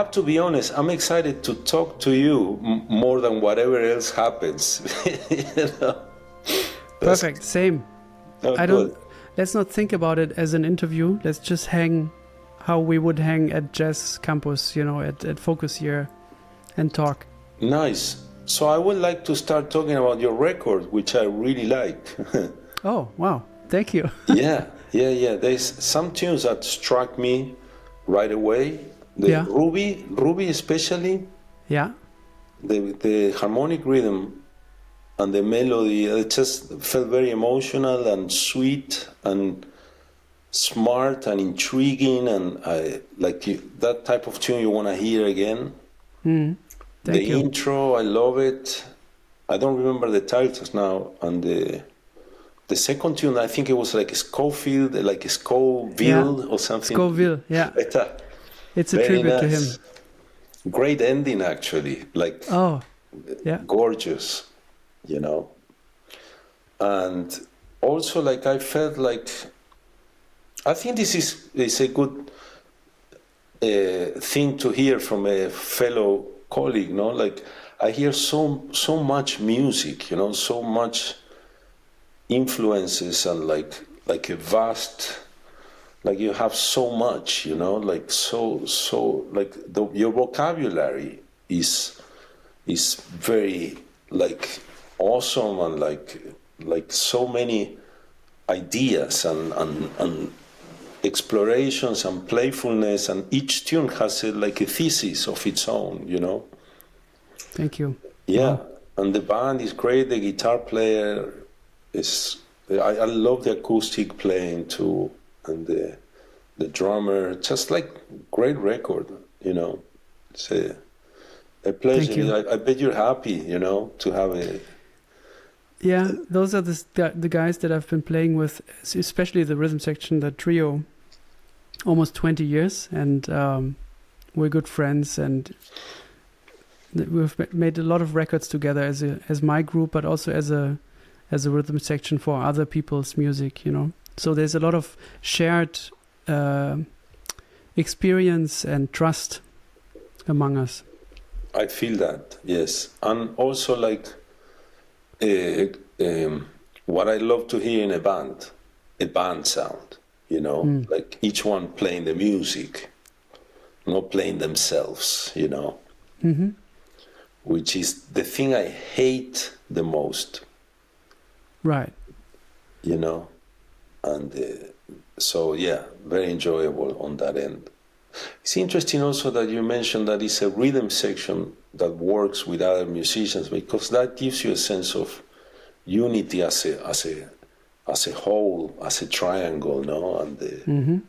have to be honest, I'm excited to talk to you more than whatever else happens. You know? Perfect, same. Good. Let's not think about it as an interview. Let's just hang how we would hang at Jazz Campus, at Focus here, and talk. Nice. So I would like to start talking about your record, which I really like. Oh, wow. Thank you. Yeah. There's some tunes that struck me right away. Ruby especially. Yeah. The harmonic rhythm and the melody, it just felt very emotional and sweet and smart and intriguing, and I like that type of tune you want to hear again. Thank you. Intro, I love it. I don't remember the titles now, and the second tune, I think it was like Scoville or something. Scoville, yeah. It's a tribute to him. Great ending, actually. Gorgeous, And also, I felt like, I think this is a good thing to hear from a fellow colleague, I hear so much music, so much influences, and like a vast, you have so much, your vocabulary is very awesome, and like so many ideas and explorations and playfulness, and each tune has a thesis of its own, Thank you. Yeah, wow. And the band is great. The guitar player is, I love the acoustic playing too, and the drummer, just great record, It's a pleasure. Thank you. I bet you're happy, to have a... Yeah, those are the guys that I've been playing with, especially the rhythm section, the trio, almost 20 years, and we're good friends, and we've made a lot of records together as my group, but also as a rhythm section for other people's music, So there's a lot of shared experience and trust among us. I feel that, yes, and also what I love to hear in a band sound, each one playing the music, not playing themselves, Mm-hmm. Which is the thing I hate the most. Right. And so, yeah, very enjoyable on that end. It's interesting also that you mentioned that it's a rhythm section that works with other musicians, because that gives you a sense of unity as a whole, as a triangle, no? And Mm-hmm.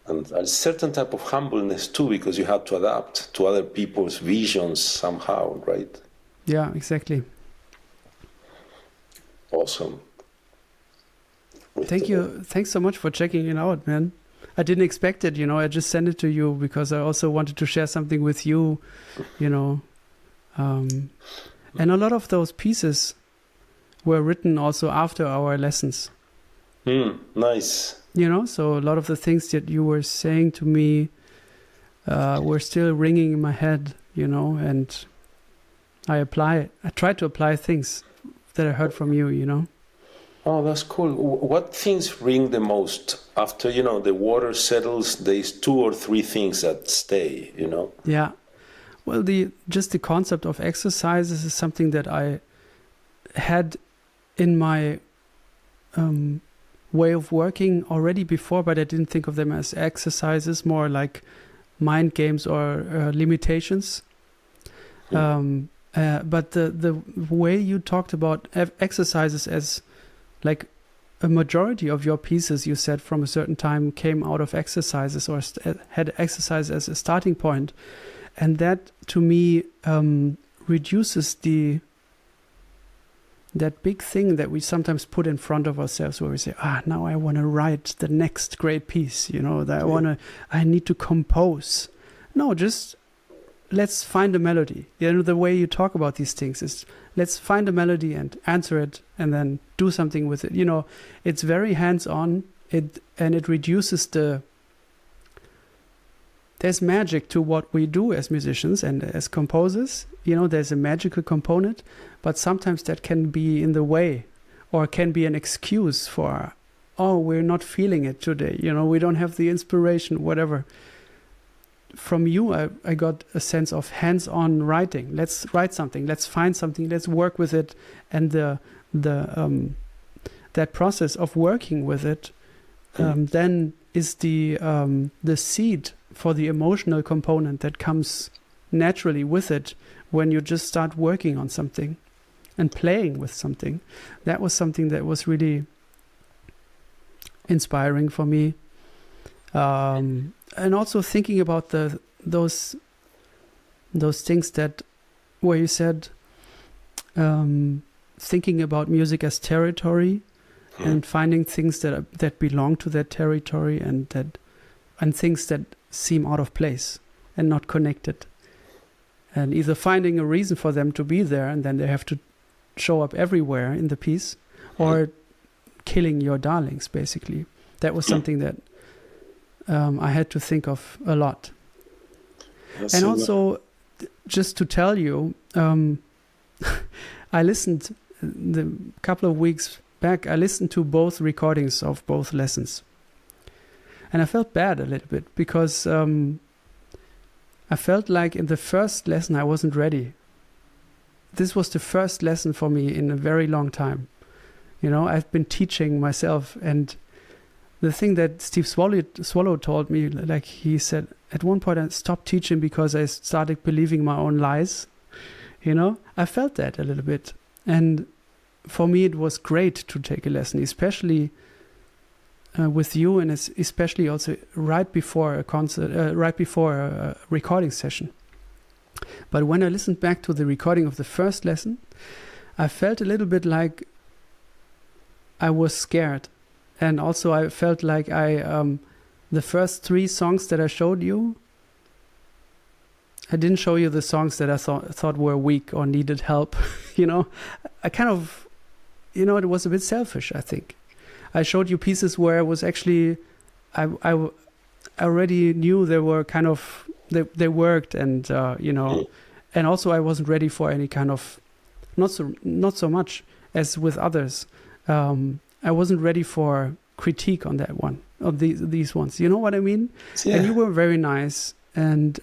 and a certain type of humbleness too, because you have to adapt to other people's visions somehow, right? Yeah, exactly. Awesome. Thank you. Thanks so much for checking it out, man. I didn't expect it, I just sent it to you because I also wanted to share something with you, And a lot of those pieces were written also after our lessons. Nice. So a lot of the things that you were saying to me were still ringing in my head, and I try to apply things that I heard from you, Oh, that's cool. What things ring the most after, the water settles? There's 2 or 3 things that stay, Yeah. Well, just the concept of exercises is something that I had in my way of working already before, but I didn't think of them as exercises, more like mind games or limitations. But the way you talked about exercises as like a majority of your pieces, you said from a certain time came out of exercises or had exercise as a starting point. And that to me reduces that big thing that we sometimes put in front of ourselves, where we say, now I want to write the next great piece, that I need to compose. No, just let's find a melody. The way you talk about these things is let's find a melody and answer it and then do something with it. It's very hands-on, and it reduces the there's magic to what we do as musicians and as composers. You know, there's a magical component, but sometimes that can be in the way, or can be an excuse for, oh, we're not feeling it today. You know, we don't have the inspiration, whatever. From you, I got a sense of hands-on writing. Let's write something. Let's find something. Let's work with it. And that process of working with it then is the seed for the emotional component that comes naturally with it when you just start working on something and playing with something. That was something that was really inspiring for me. And also thinking about those things that where you said thinking about music as territory and finding things that belong to that territory and things that seem out of place and not connected, and either finding a reason for them to be there and then they have to show up everywhere in the piece, or killing your darlings, basically. That was something that I had to think of a lot. And also, just to tell you, I listened the couple of weeks back, I listened to both recordings of both lessons. And I felt bad a little bit because I felt like in the first lesson I wasn't ready. This was the first lesson for me in a very long time. You know, I've been teaching myself, and the thing that Steve Swallow told me, like he said, at one point I stopped teaching because I started believing my own lies. You know, I felt that a little bit. And for me, it was great to take a lesson, especially with you, and especially also right before a concert, right before a recording session. But when I listened back to the recording of the first lesson, I felt a little bit like I was scared. And also I felt like the first 3 songs that I showed you, I didn't show you the songs that I thought were weak or needed help. You know, I kind of, you know, it was a bit selfish, I think. I showed you pieces where I was actually, I already knew they were kind of, they worked, and, you know, and also I wasn't ready for any kind of, not so much as with others. I wasn't ready for critique on that one, of these ones. You know what I mean? Yeah. And you were very nice, and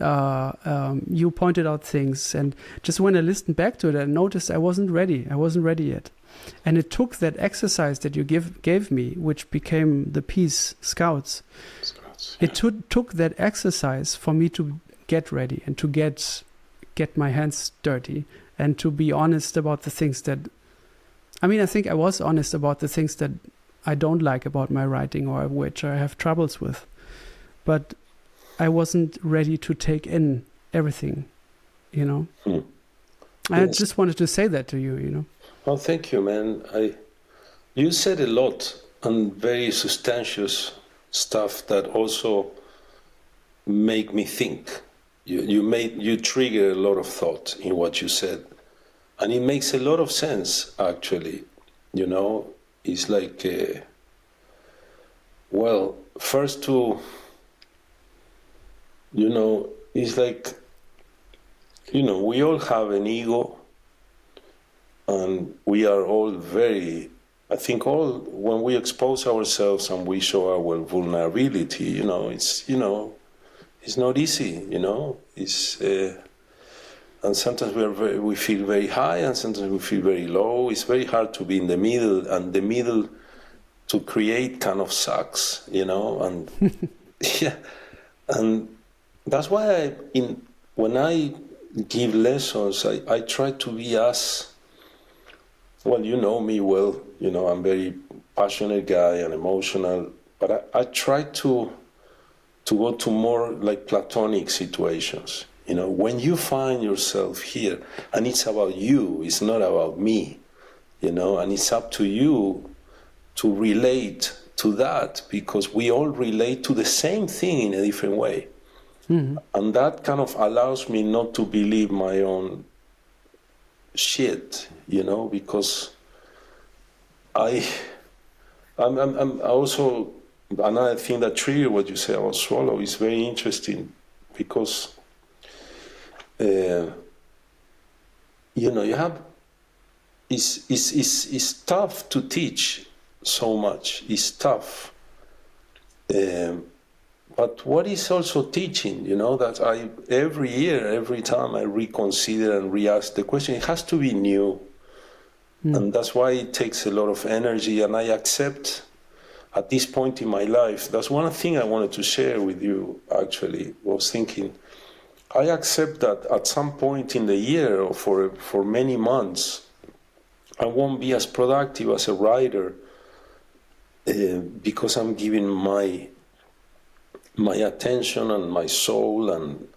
you pointed out things. And just when I listened back to it, I noticed I wasn't ready. I wasn't ready yet. And it took that exercise that you gave me, which became the piece Scouts. It took that exercise for me to get ready and to get my hands dirty and to be honest about the things that, I mean, I think I was honest about the things that I don't like about my writing or which I have troubles with. But I wasn't ready to take in everything, you know. I just wanted to say that to you, you know. Oh, thank you, man. You said a lot and very substantious stuff that also make me think. You trigger a lot of thought in what you said, and it makes a lot of sense, actually. You know, it's like, well, first to, you know, it's like, you know, we all have an ego, and we are all very, I think when we expose ourselves and we show our vulnerability, you know, it's not easy, you know, and sometimes we feel very high and sometimes we feel very low. It's very hard to be in the middle, and the middle to create kind of sucks, you know, and yeah, and that's why when I give lessons, I try to be as, well, you know me well, you know, I'm a very passionate guy and emotional, but I try to go to more like platonic situations. You know, when you find yourself here, and it's about you, it's not about me, you know, and it's up to you to relate to that, because we all relate to the same thing in a different way. Mm-hmm. And that kind of allows me not to believe my own shit, you know, because I'm also, another thing that triggered what you say about Swallow is very interesting because you know, you have, it's tough to teach so much. It's tough. But what is also teaching, you know, that every year, every time I reconsider and re-ask the question, it has to be new. And that's why it takes a lot of energy, and I accept at this point in my life, that's one thing I wanted to share with you, actually, was thinking, I accept that at some point in the year or for many months, I won't be as productive as a writer because I'm giving my attention and my soul and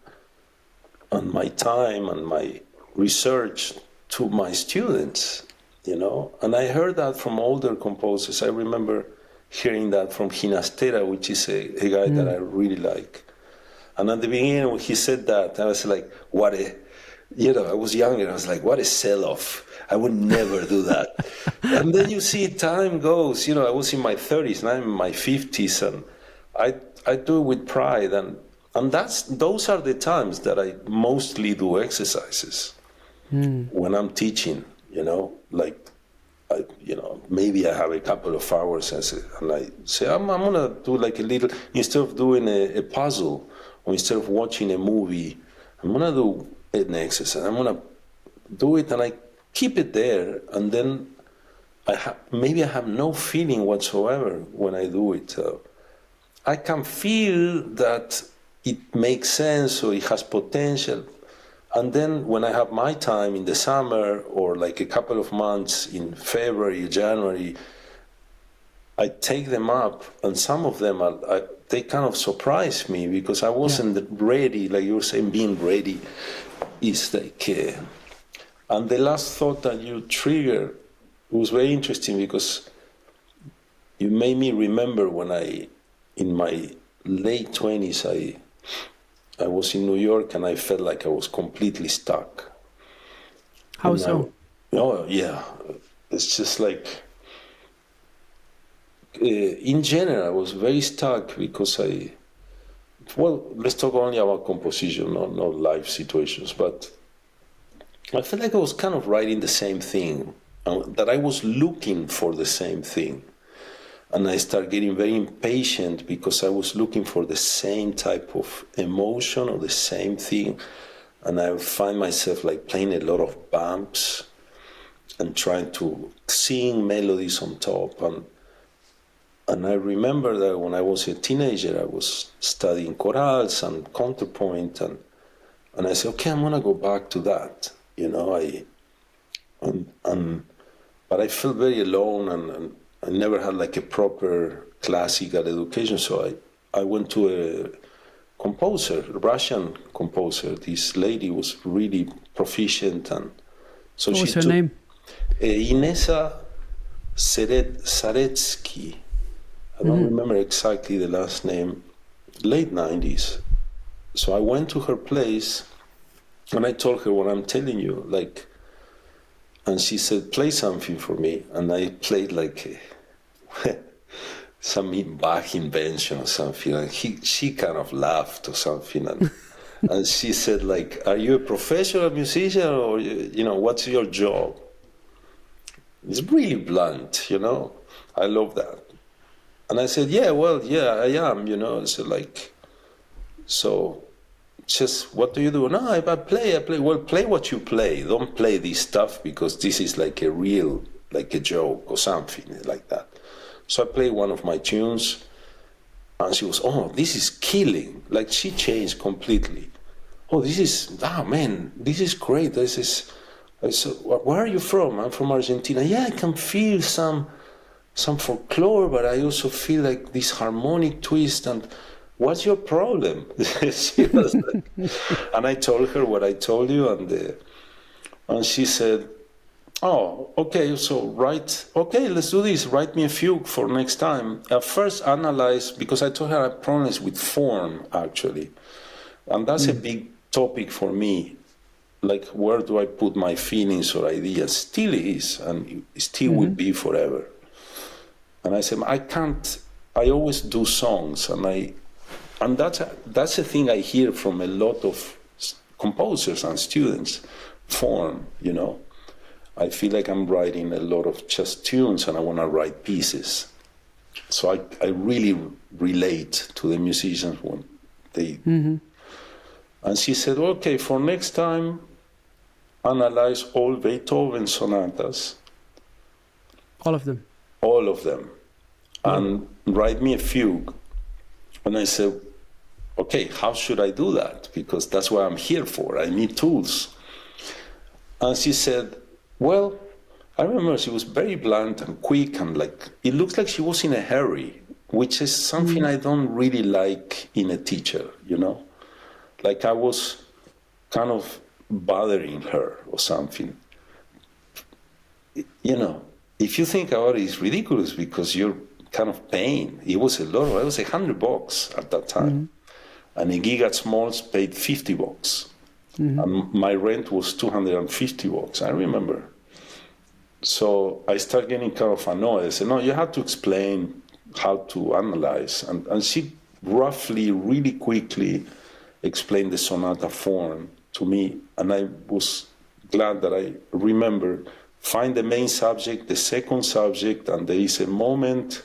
my time and my research to my students, you know. And I heard that from older composers. I remember hearing that from Ginastera, which is a guy that I really like. And at the beginning, when he said that, I was like, what a, you know, I was younger, I was like, what a sell-off. I would never do that. And then you see time goes, you know, I was in my 30s, now I'm in my 50s, and I do it with pride. And those are the times that I mostly do exercises when I'm teaching, you know, like, you know, maybe I have a couple of hours and I say, I'm going to do like a little, instead of doing a puzzle or instead of watching a movie, I'm going to do an exercise. I'm going to do it and I keep it there. And then maybe I have no feeling whatsoever when I do it. I can feel that it makes sense or it has potential. And then when I have my time in the summer or like a couple of months in February, January, I take them up, and some of them, they kind of surprise me because I wasn't ready, like you were saying, being ready is like... and the last thought that you triggered was very interesting because you made me remember when in my late 20s, I was in New York and I felt like I was completely stuck. How so? Oh, yeah. It's just like, in general, I was very stuck because let's talk only about composition, not life situations, but I felt like I was kind of writing the same thing, that I was looking for the same thing. And I started getting very impatient because I was looking for the same type of emotion or the same thing. And I find myself like playing a lot of bumps and trying to sing melodies on top. And I remember that when I was a teenager, I was studying chorales and counterpoint. And I said, okay, I'm going to go back to that. You know, but I felt very alone and I never had like a proper classical education, so I went to a composer, a Russian composer. This lady was really proficient, and so what was her name? Inesa Saretsky. I don't remember exactly the last name. Late 90s. So I went to her place, and I told her what I'm telling you, like. And she said, play something for me. And I played like some Bach invention or something. And she kind of laughed or something. And she said, like, are you a professional musician or, you know, what's your job? It's really blunt, you know. I love that. And I said, yeah, I am, you know. So like, so... just what do you do? No, I play. Well, play what you play. Don't play this stuff because this is like a real, like a joke or something like that. So I played one of my tunes and she was, oh, this is killing. Like she changed completely. Oh, this is great. I said, where are you from? I'm from Argentina. Yeah, I can feel some folklore, but I also feel like this harmonic twist and what's your problem? She was like, and I told her what I told you, and she said, oh, okay, so let's do this. Write me a fugue for next time. First analyze, because I told her I have problems with form, actually. And that's a big topic for me. Like, where do I put my feelings or ideas? Still is, and it still will be forever. And I said, I always do songs, and And that's a thing I hear from a lot of composers and students. Form, you know. I feel like I'm writing a lot of just tunes and I want to write pieces. So I really relate to the musicians when they... Mm-hmm. And she said, okay, for next time, analyze all Beethoven sonatas. All of them? All of them. And write me a fugue. And I said, okay, how should I do that? Because that's what I'm here for. I need tools. And she said, well, I remember she was very blunt and quick and like, it looks like she was in a hurry, which is something I don't really like in a teacher, you know? Like I was kind of bothering her or something. You know, if you think about it, it's ridiculous because you're kind of paying. It was a lot, it was $100 at that time. And a gig at Smalls paid $50. And my rent was $250, I remember. So I started getting kind of annoyed. I said, no, you have to explain how to analyze. And she roughly, really quickly explained the sonata form to me. And I was glad that I remember, find the main subject, the second subject, and there is a moment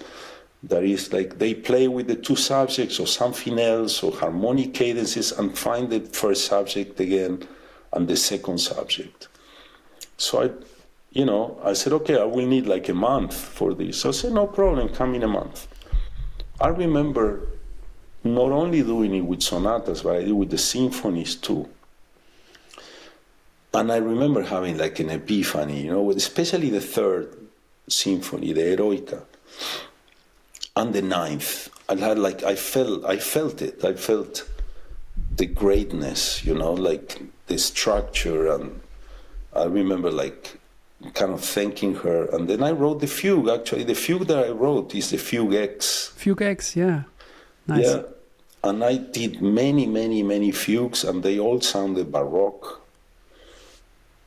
that is like they play with the two subjects or something else or harmonic cadences and find the first subject again and the second subject. So I said, okay, I will need like a month for this. So I said, no problem, come in a month. I remember not only doing it with sonatas, but I did with the symphonies too. And I remember having like an epiphany, especially the third symphony, the Eroica. And the ninth, I felt it. I felt the greatness, like the structure. And I remember kind of thanking her. And then I wrote the fugue, actually. The fugue that I wrote is the Fugue X. Fugue X, yeah. Nice. Yeah. And I did many, many, many fugues, and they all sounded Baroque.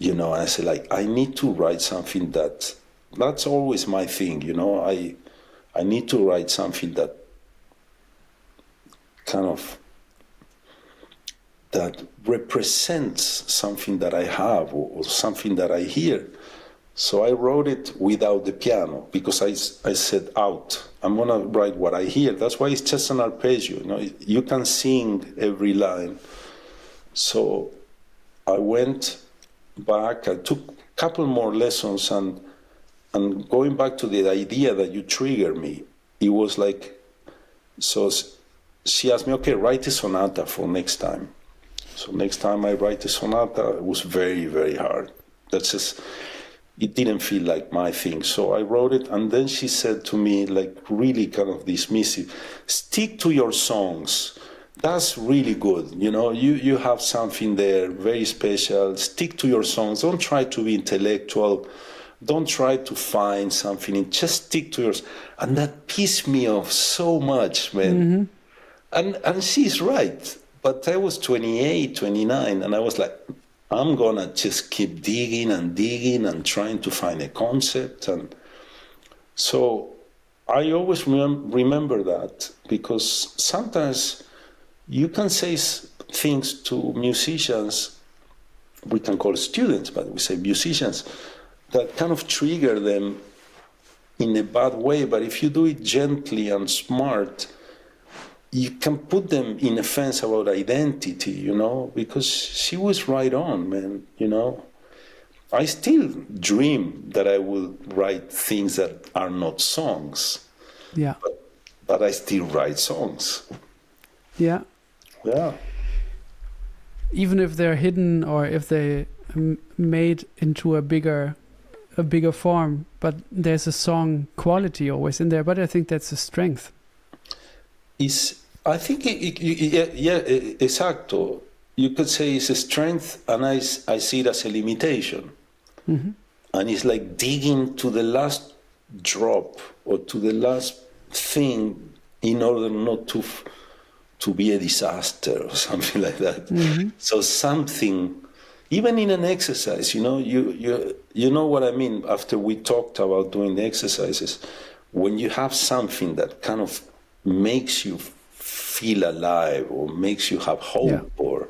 And I said, I need to write something that's always my thing, I need to write something that kind of that represents something that I have or something that I hear. So I wrote it without the piano because I said I'm going to write what I hear. That's why it's just an arpeggio. You can sing every line. So I went back, I took a couple more lessons and going back to the idea that you triggered me, it was so she asked me, okay, write a sonata for next time. So next time I write a sonata, it was very, very hard. It didn't feel like my thing. So I wrote it, and then she said to me, really kind of dismissive, stick to your songs. That's really good. You have something there very special. Stick to your songs. Don't try to be intellectual. Don't try to find something, just stick to yours. And that pissed me off so much, man. Mm-hmm. And she's right. But I was 28, 29, and I was like, I'm going to just keep digging and trying to find a concept. And so I always remember that, because sometimes you can say things to musicians, we can call students, but we say musicians, that kind of trigger them in a bad way. But if you do it gently and smart, you can put them in a fence about identity, because she was right on, man, I still dream that I will write things that are not songs. Yeah. But I still write songs. Yeah. Yeah. Even if they're hidden or if they made into a bigger form, but there's a song quality always in there. But I think that's a strength. I think, exacto. You could say it's a strength, and I see it as a limitation. Mm-hmm. And it's like digging to the last drop or to the last thing in order not to be a disaster or something like that. Mm-hmm. So something, even in an exercise, you know what I mean. After we talked about doing the exercises, when you have something that kind of makes you feel alive or makes you have hope, or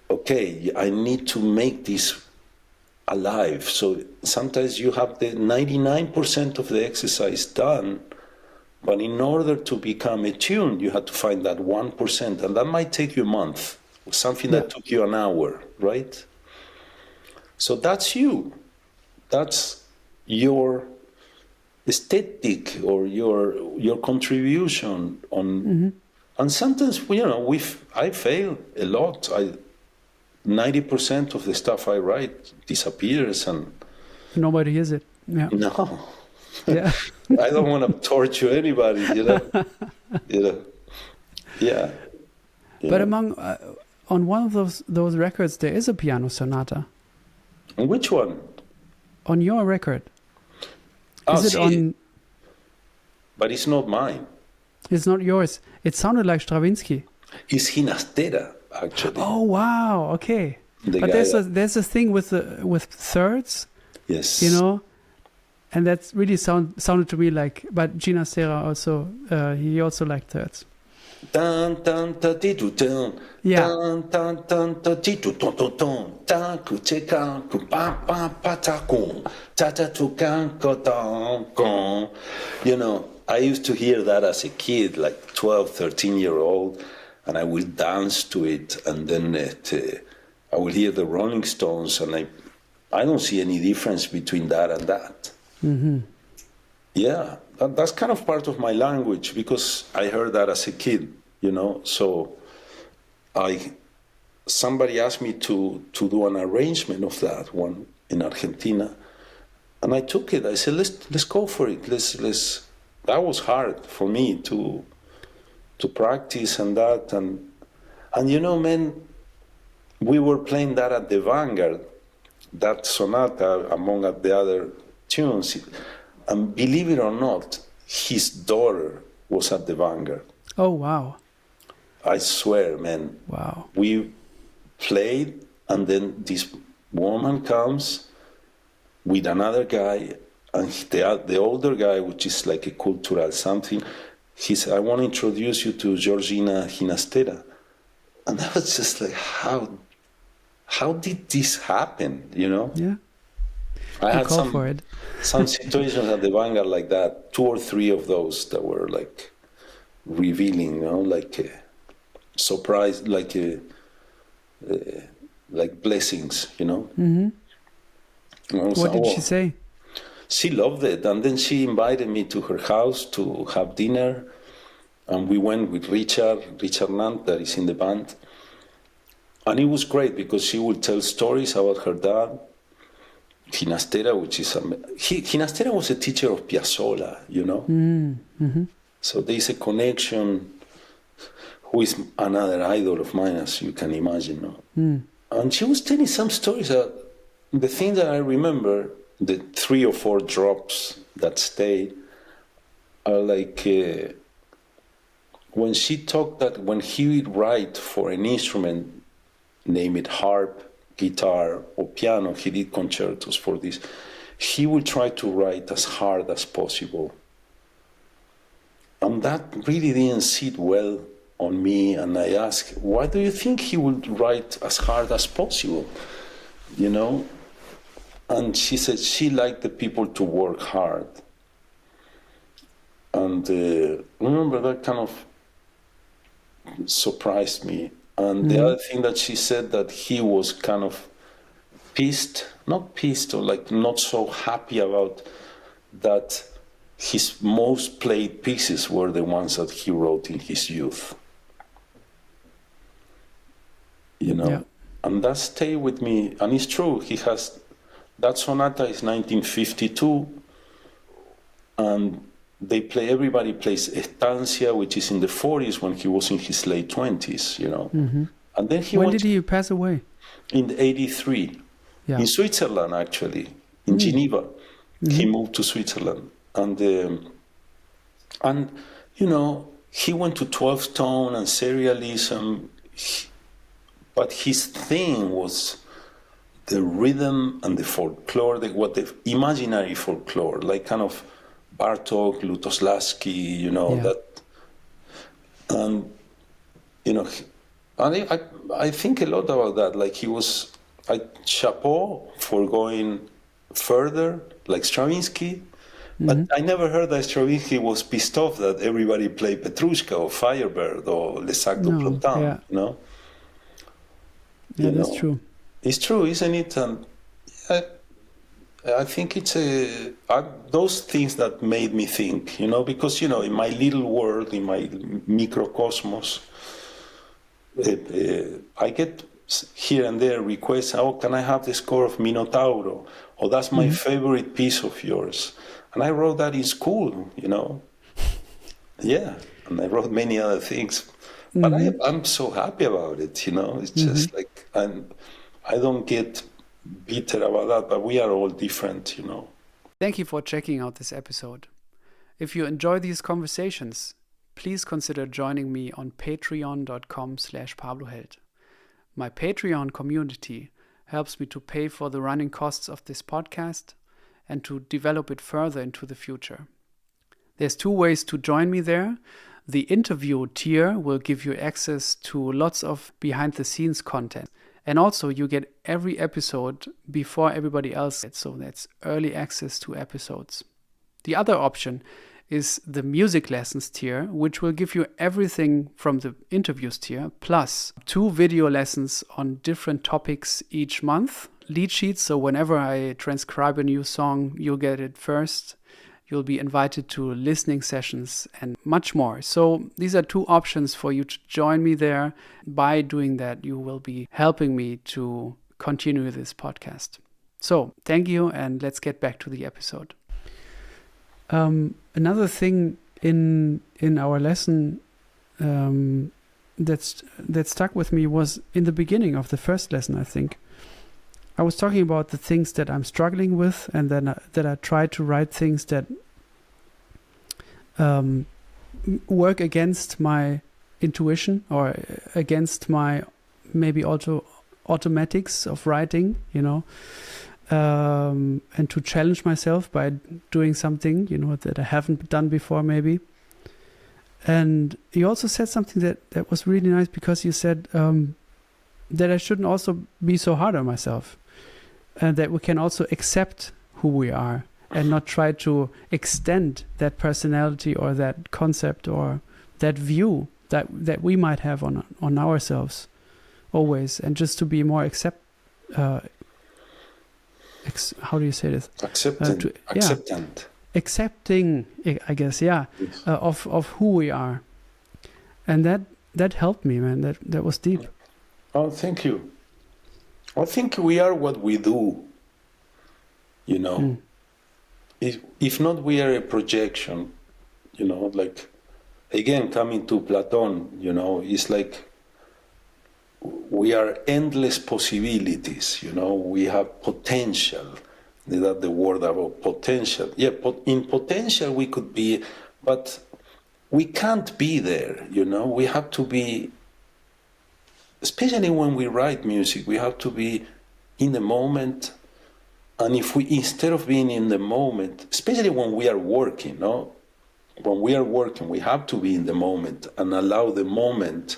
okay, I need to make this alive. So sometimes you have the 99% of the exercise done, but in order to become attuned, you have to find that 1%, and that might take you a month, something that took you an hour, right? So that's you. That's your aesthetic or your contribution on. And sometimes, I fail a lot. 90% of the stuff I write disappears, and nobody hears it. Yeah. No. Yeah. I don't want to torture anybody, Yeah. But on one of those records, there is a piano sonata. On which one? On your record. Is it on? But it's not mine. It's not yours. It sounded like Stravinsky. It's Ginastera, actually. Oh wow! Okay. But there's a thing with thirds. Yes. And that's really sounded to me like. But Ginastera also he also liked thirds. Dun dun ta ti tu dun. Yeah. Dun dun dun ta ti tu ton ton ton. Ta ku che ka ku pa pa pa ta ku. Ta ta tu kan ko don kon. I used to hear that as a kid, like 12, 13-year-old, and I will dance to it, and then I will hear the Rolling Stones, and I don't see any difference between that and that. Mm-hmm. Yeah, that's kind of part of my language, because I heard that as a kid, so somebody asked me to do an arrangement of that one in Argentina, and I took it. I said, let's go for it. Let's. That was hard for me to practice and that, and man, we were playing that at the Vanguard, that sonata among the other tunes, and believe it or not, his daughter was at the Vanguard. Oh wow! I swear, man. Wow. We played, and then this woman comes with another guy. And the older guy, which is like a cultural something, he said, I want to introduce you to Georgina Ginastera. And I was just like, how did this happen, Yeah. I had some situations at the Vanguard like that, 2 or 3 of those that were like revealing, like a surprise, like blessings, Mm-hmm. What did she say? She loved it, and then she invited me to her house to have dinner, and we went with Richard Nant, that is in the band, and it was great because she would tell stories about her dad, Ginastera, which is Ginastera was a teacher of Piazzolla, Mm-hmm. So there is a connection. Who is another idol of mine, as you can imagine, no? And she was telling some stories. The thing that I remember, the 3 or 4 drops that stayed, are like when she talked that when he would write for an instrument, name it harp, guitar, or piano, he did concertos for this, he would try to write as hard as possible. And that really didn't sit well on me, and I asked, why do you think he would write as hard as possible? And she said she liked the people to work hard. And remember, that kind of surprised me. And the other thing that she said, that he was kind of not pissed, or like not so happy about that his most played pieces were the ones that he wrote in his youth. Yeah. And that stayed with me. And it's true, that sonata is 1952, and everybody plays Estancia, which is in the 40s, when he was in his late 20s, Mm-hmm. And then when did he pass away? In 83, in Switzerland, actually, in Geneva. Mm-hmm. He moved to Switzerland, and he went to 12-tone and serialism, but his thing was the rhythm and the folklore, the imaginary folklore, like kind of Bartok, Lutoslavsky, that. And, you know, I think a lot about that. Like chapeau for going further, like Stravinsky. But I never heard that Stravinsky was pissed off that everybody played Petrushka or Firebird or Les Actes du No, Printemps, yeah. Yeah, that's true. It's true, isn't it? And I think it's those things that made me think, because, in my little world, in my microcosmos, I get here and there requests, can I have the score of Minotauro? Or that's my favorite piece of yours. And I wrote that in school, Yeah, and I wrote many other things. But I'm so happy about it, It's just like, I don't get bitter about that, but we are all different, Thank you for checking out this episode. If you enjoy these conversations, please consider joining me on patreon.com/PabloHeld. My Patreon community helps me to pay for the running costs of this podcast and to develop it further into the future. There's 2 ways to join me there. The interview tier will give you access to lots of behind-the-scenes content. And also you get every episode before everybody else gets, so that's early access to episodes. The other option is the music lessons tier, which will give you everything from the interviews tier, plus 2 video lessons on different topics each month. Lead sheets, so whenever I transcribe a new song, you'll get it first. You'll be invited to listening sessions and much more. So these are 2 options for you to join me there. By doing that, you will be helping me to continue this podcast. So thank you, and let's get back to the episode. Another thing in our lesson that stuck with me was in the beginning of the first lesson, I think. I was talking about the things that I'm struggling with, and then that I try to write things that work against my intuition or against my maybe also automatics of writing, and to challenge myself by doing something, that I haven't done before maybe. And you also said something that was really nice, because you said that I shouldn't also be so hard on myself. And that we can also accept who we are and not try to extend that personality or that concept or that view that we might have on ourselves always, and just to be more how do you say this? Accepting, I guess, yeah, yes. Of who we are. And that helped me, man. That was deep. Oh, thank you. I think we are what we do, If not, we are a projection, like, again, coming to Platon, it's like we are endless possibilities, we have potential. That's the word about potential. Yeah, in potential we could be, but we can't be there, we have to be. Especially when we write music, we have to be in the moment. And if we, instead of being in the moment, especially when we are working, when we are working, we have to be in the moment and allow the moment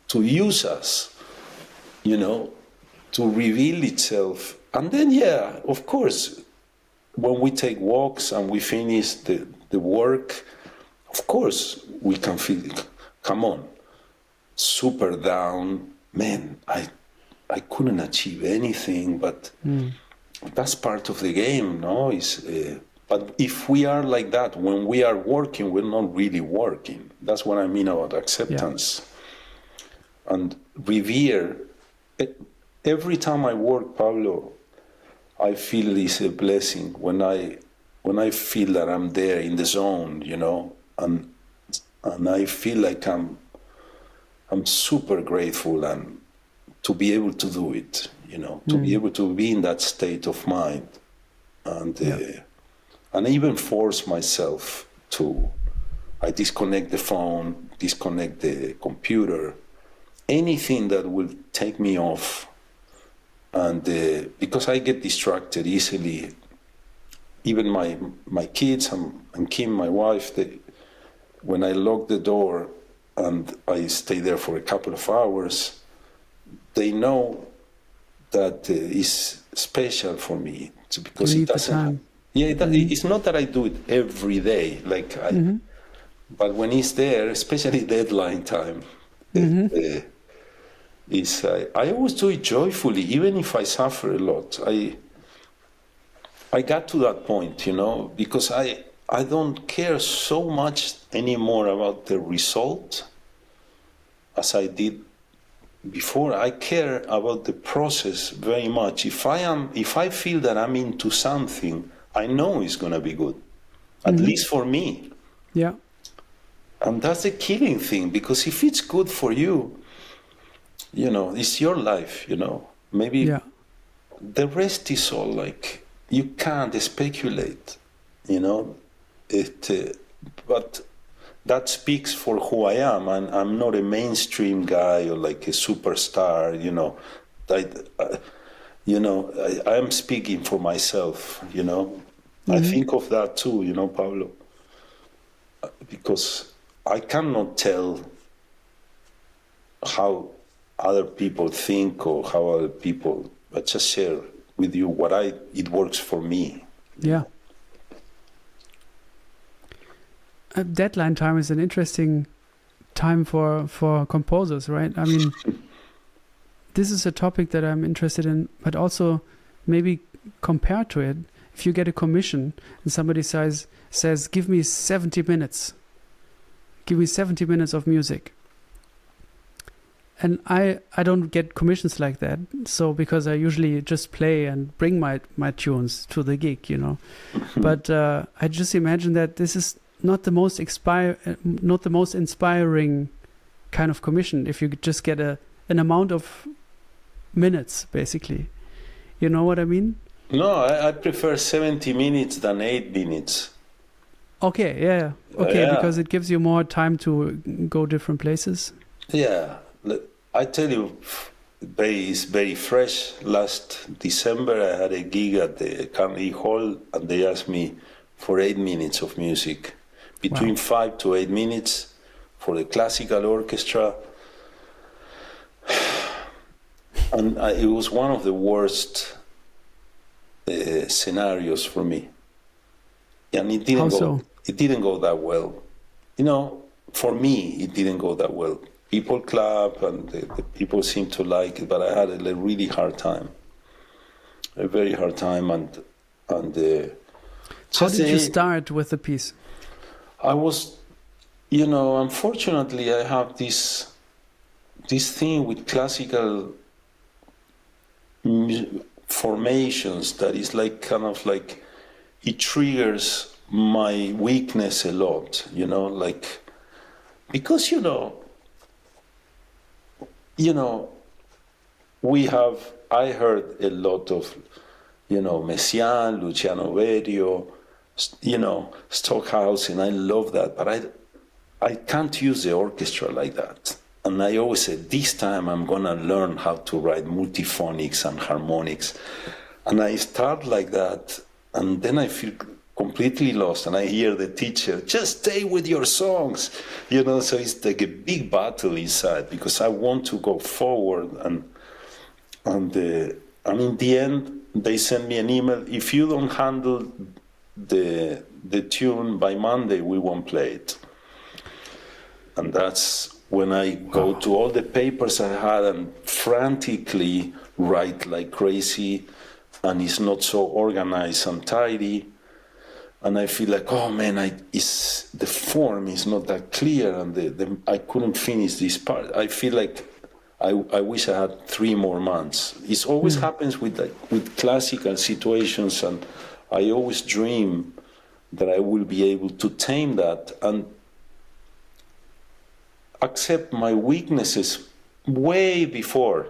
to use us, to reveal itself. And then, yeah, of course, when we take walks and we finish the work, of course, we can feel, come on, super down, man, I couldn't achieve anything, but that's part of the game, no? But if we are like that, when we are working, we're not really working. That's what I mean about acceptance. Yeah. And revere. Every time I work, Pablo, I feel it's a blessing when I feel that I'm there in the zone, and I feel like I'm super grateful and to be able to do it, to be able to be in that state of mind, and I even force myself to. I disconnect the phone, disconnect the computer, anything that will take me off, and because I get distracted easily. Even my kids and Kim, my wife, when I lock the door, and I stay there for a couple of hours, they know that is special for me. Because You it need the doesn't. time. Yeah, it's not that I do it every day, but when it's there, especially deadline time, I always do it joyfully, even if I suffer a lot. I got to that point, because I don't care so much anymore about the result as I did before. I care about the process very much. If I feel that I'm into something, I know it's gonna be good, at least for me. Yeah. And that's the killing thing, because if it's good for you, it's your life. Maybe the rest is all like you can't speculate. But that speaks for who I am, and I'm not a mainstream guy or like a superstar. I am speaking for myself. I think of that too, Pablo, because I cannot tell how other people think or how other people. I just share with you it works for me. Yeah. Deadline time is an interesting time for composers, right? I mean, this is a topic that I'm interested in, but also maybe compared to it, if you get a commission and somebody says, give me 70 minutes, give me 70 minutes of music. And I don't get commissions like that. So because I usually just play and bring my tunes to the gig, But I just imagine that this is not the most inspiring kind of commission if you just get an amount of minutes, basically. You know what I mean? No, I prefer 70 minutes than 8 minutes. Okay, yeah. Okay, because it gives you more time to go different places. Yeah. I tell you, it's very fresh. Last December, I had a gig at the Carnegie Hall, and they asked me for 8 minutes of music. Between 5 to 8 minutes for the classical orchestra. And it was one of the worst scenarios for me. And it didn't It didn't go that well. For me, it didn't go that well. People clap and the people seem to like it, but I had a really hard time. A very hard time. How did you start with the piece? I was, unfortunately, I have this thing with classical formations that is like kind of like it triggers my weakness a lot, because I heard a lot of Messiaen, Luciano Berio, Stockhausen. I love that, but I can't use the orchestra like that. And I always said, this time I'm gonna learn how to write multiphonics and harmonics. And I start like that, and then I feel completely lost, and I hear the teacher, just stay with your songs, so it's like a big battle inside, because I want to go forward, and in the end, they send me an email, if you don't handle the tune by Monday, we won't play it. And that's when I go to all the papers I had and frantically write like crazy, and it's not so organized and tidy. And I feel like, oh man, the form is not that clear, and I couldn't finish this part. I feel like I wish I had 3 more months. It always happens with classical situations, and I always dream that I will be able to tame that and accept my weaknesses way before.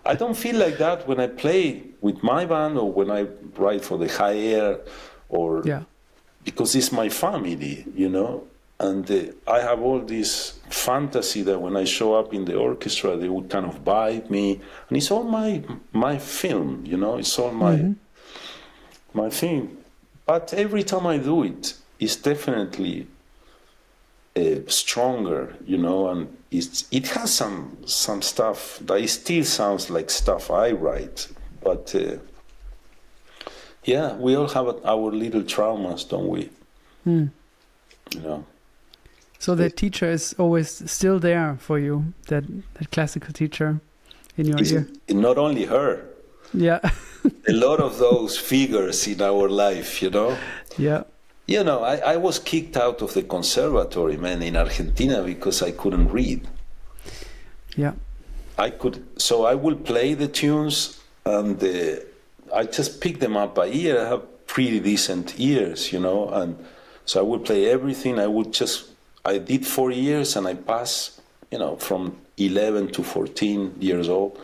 I don't feel like that when I play with my band or when I write for the high air, because it's my family, and I have all this fantasy that when I show up in the orchestra, they would kind of bite me, and it's all my film, it's all my thing. But every time I do it, it's definitely stronger, and it has some stuff that it still sounds like stuff I write, but yeah, we all have our little traumas, don't we? So that teacher is always still there for you, that classical teacher in your ear. Not only her. Yeah. A lot of those figures in our life, Yeah. I was kicked out of the conservatory, man, in Argentina because I couldn't read. Yeah. So I will play the tunes and I just pick them up by ear. I have pretty decent ears, and so I would play everything. I did 4 years and I passed, from 11 to 14 years old.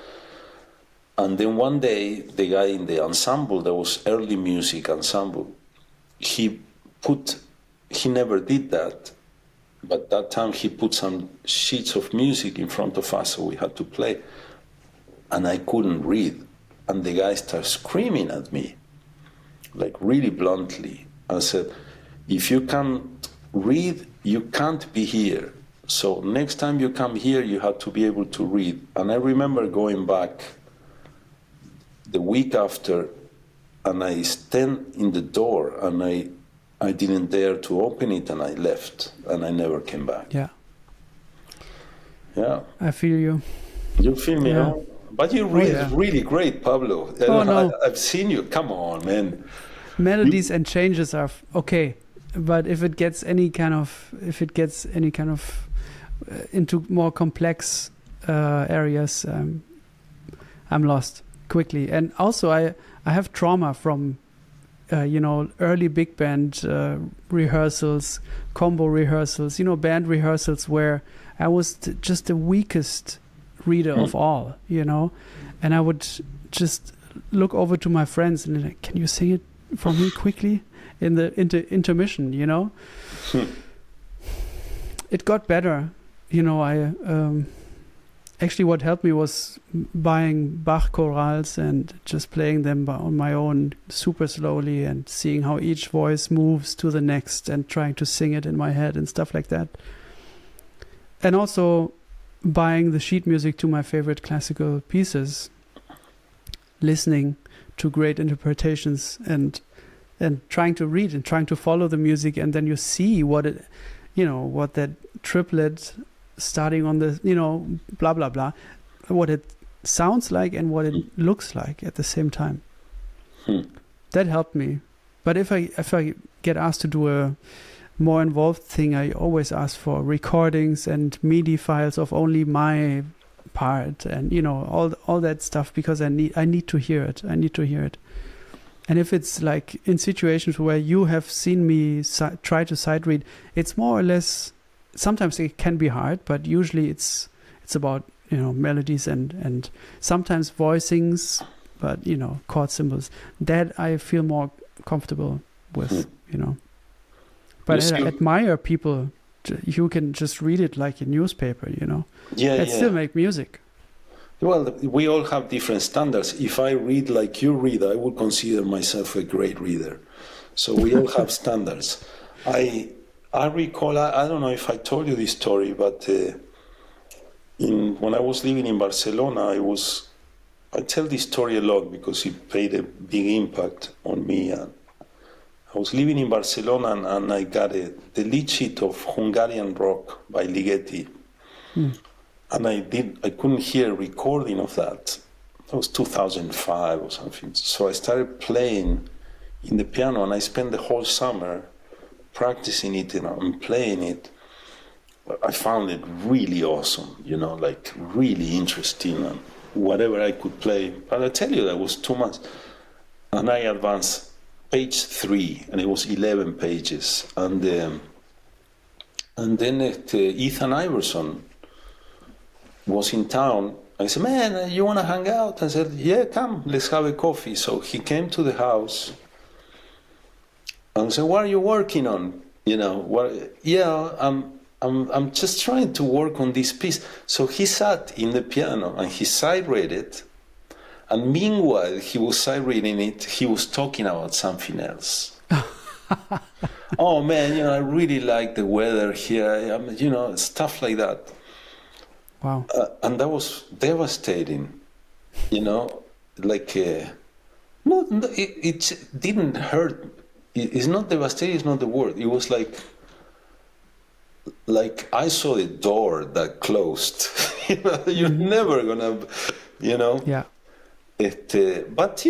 And then one day, the guy in the ensemble, there was early music ensemble, he never did that, but that time he put some sheets of music in front of us, so we had to play. And I couldn't read. And the guy started screaming at me, like really bluntly, and said, if you can't read, you can't be here. So next time you come here, you have to be able to read. And I remember going back the week after, and I stand in the door, and I didn't dare to open it, and I left, and I never came back. Yeah. Yeah. I feel you. You feel me, yeah. no? But you read really great, Pablo. No. I've seen you. Come on, man. Melodies and changes are okay, but if it gets any kind of into more complex areas, I'm lost quickly. And also, I have trauma from early big band rehearsals, combo rehearsals, band rehearsals where I was just the weakest reader of all, and I would just look over to my friends and like, can you sing it for me quickly in the intermission, It got better, actually what helped me was buying Bach chorales and just playing them on my own super slowly and seeing how each voice moves to the next and trying to sing it in my head and stuff like that. And also buying the sheet music to my favorite classical pieces, listening to great interpretations and trying to read and trying to follow the music, and then you see what that triplet starting on the, blah, blah, blah, what it sounds like and what it looks like at the same time. That helped me. But if I get asked to do a more involved thing, I always ask for recordings and MIDI files of only my part and, all that stuff, because I need to hear it. And if it's like in situations where you have seen me try to sight read, it's more or less, sometimes it can be hard, but usually it's about, melodies and sometimes voicings, but, chord symbols. That I feel more comfortable with, But I admire people. You can just read it like a newspaper, Yeah, still make music. Well, we all have different standards. If I read like you read, I would consider myself a great reader. So we all have standards. I recall, I don't know if I told you this story, but when I was living in Barcelona, I tell this story a lot because it made a big impact on me. I was living in Barcelona and I got the lead sheet of Hungarian Rock by Ligeti. And I couldn't hear a recording of that. That was 2005 or something. So I started playing in the piano, and I spent the whole summer practicing it and playing it. I found it really awesome, like really interesting, and whatever I could play. But I tell you, that was too much. And I advanced page 3, and it was 11 pages. And then Ethan Iverson was in town. I said, man, you want to hang out? I said, yeah, come, let's have a coffee. So he came to the house and said, what are you working on? I'm just trying to work on this piece. So he sat in the piano and he sight read it. And meanwhile, he was sight reading it, he was talking about something else. Oh man, I really like the weather here. Stuff like that. Wow. And that was devastating. Like no, it didn't hurt. It's not devastating. It's not the word. It was like I saw a door that closed. You're never gonna, Yeah. But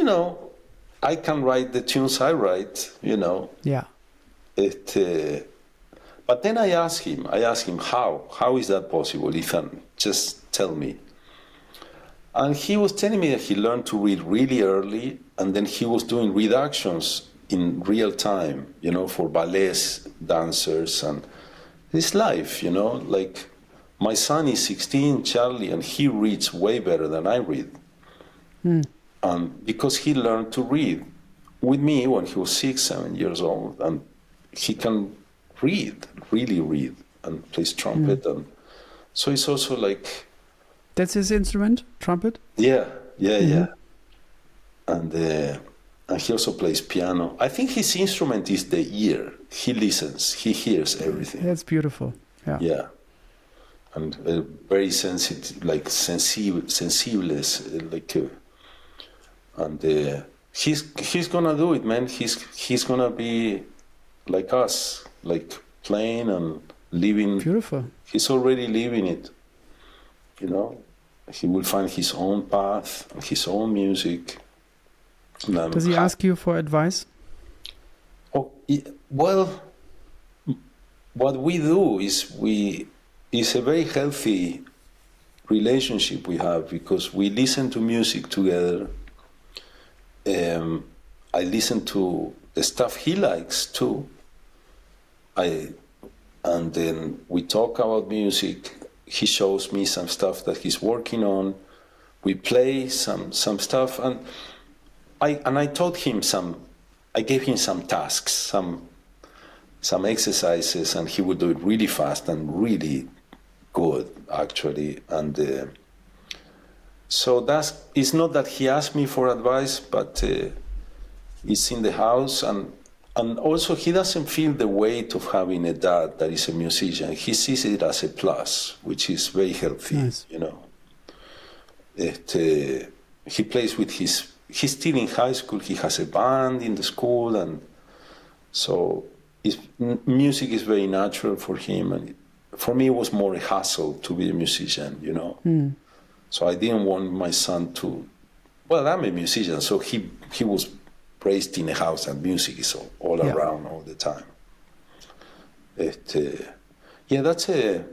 I can write the tunes I write. Yeah. But then I asked him how is that possible, Ethan? Just tell me. And he was telling me that he learned to read really early, and then he was doing reductions in real time, for ballets dancers, and his life, like my son is 16, Charlie, and he reads way better than I read. Because he learned to read with me when he was 6, 7 years old, and he can really read, and plays trumpet, and so it's also like. That's his instrument, trumpet? Yeah. And he also plays piano. I think his instrument is the ear. He listens, he hears everything. That's beautiful. Yeah. Yeah. And very sensitive, like sensibles, and he's gonna do it, man. He's gonna be like us, like playing and living. Beautiful. He's already living it. He will find his own path, his own music. Does he ask you for advice? Oh, well, what we do is it's a very healthy relationship we have, because we listen to music together. I listen to the stuff he likes too. And then we talk about music. He shows me some stuff that he's working on. We play some stuff, and I taught him I gave him some tasks, some exercises, and he would do it really fast and really good, actually. And so it's not that he asked me for advice, but it's in the house, and also he doesn't feel the weight of having a dad that is a musician. He sees it as a plus, which is very healthy. Nice. He plays with he's still in high school. He has a band in the school, and so music is very natural for him. And for me, it was more a hassle to be a musician, So I didn't want my son to. Well, I'm a musician, so he was raised in a house and music is all around all the time. That's an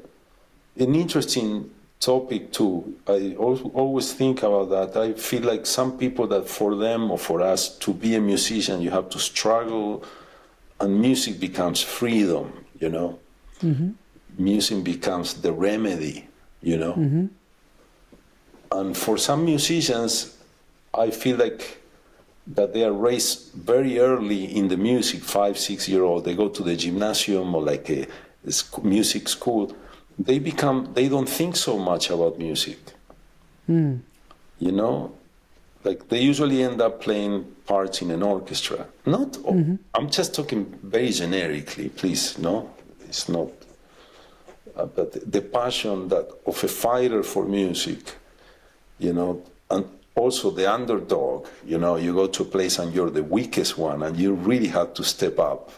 interesting topic too. I always think about that. I feel like some people that for them or for us to be a musician, you have to struggle, and music becomes freedom, Music becomes the remedy, And for some musicians, I feel like that they are raised very early in the music, 5, 6-year-old. They go to the gymnasium or like a music school. They don't think so much about music. Like they usually end up playing parts in an orchestra. I'm just talking very generically, please, no? It's not. But the passion of a fighter for music, and also the underdog, you go to a place and you're the weakest one and you really have to step up.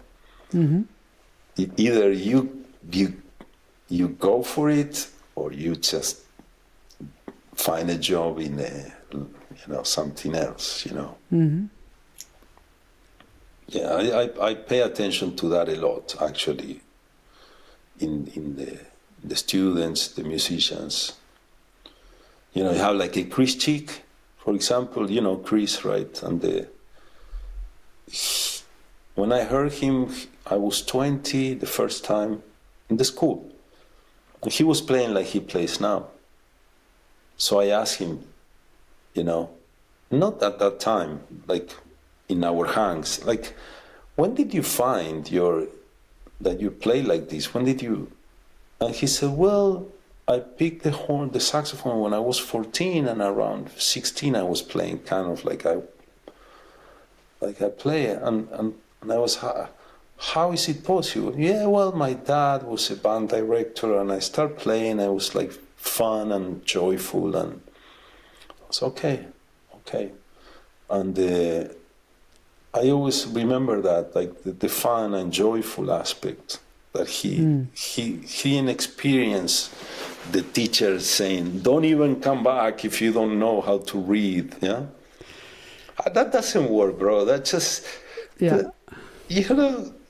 Either you go for it, or you just find a job in something else, Yeah, I pay attention to that a lot, actually, in the students, the musicians. You have like a Chris Chick, for example, Chris, right? And when I heard him, I was 20 the first time in the school. He was playing like he plays now. So I asked him, not at that time, like in our hands, like, when did you find that you play like this? When did you? And he said, well, I picked the saxophone when I was 14, and around 16 I was playing kind of like I play, and I was, how is it possible? Yeah, well, my dad was a band director, and I started playing. I was like fun and joyful, and I was okay. And I always remember that, like the fun and joyful aspect that he didn't experience the teacher saying, "Don't even come back if you don't know how to read." Yeah, that doesn't work, bro. That just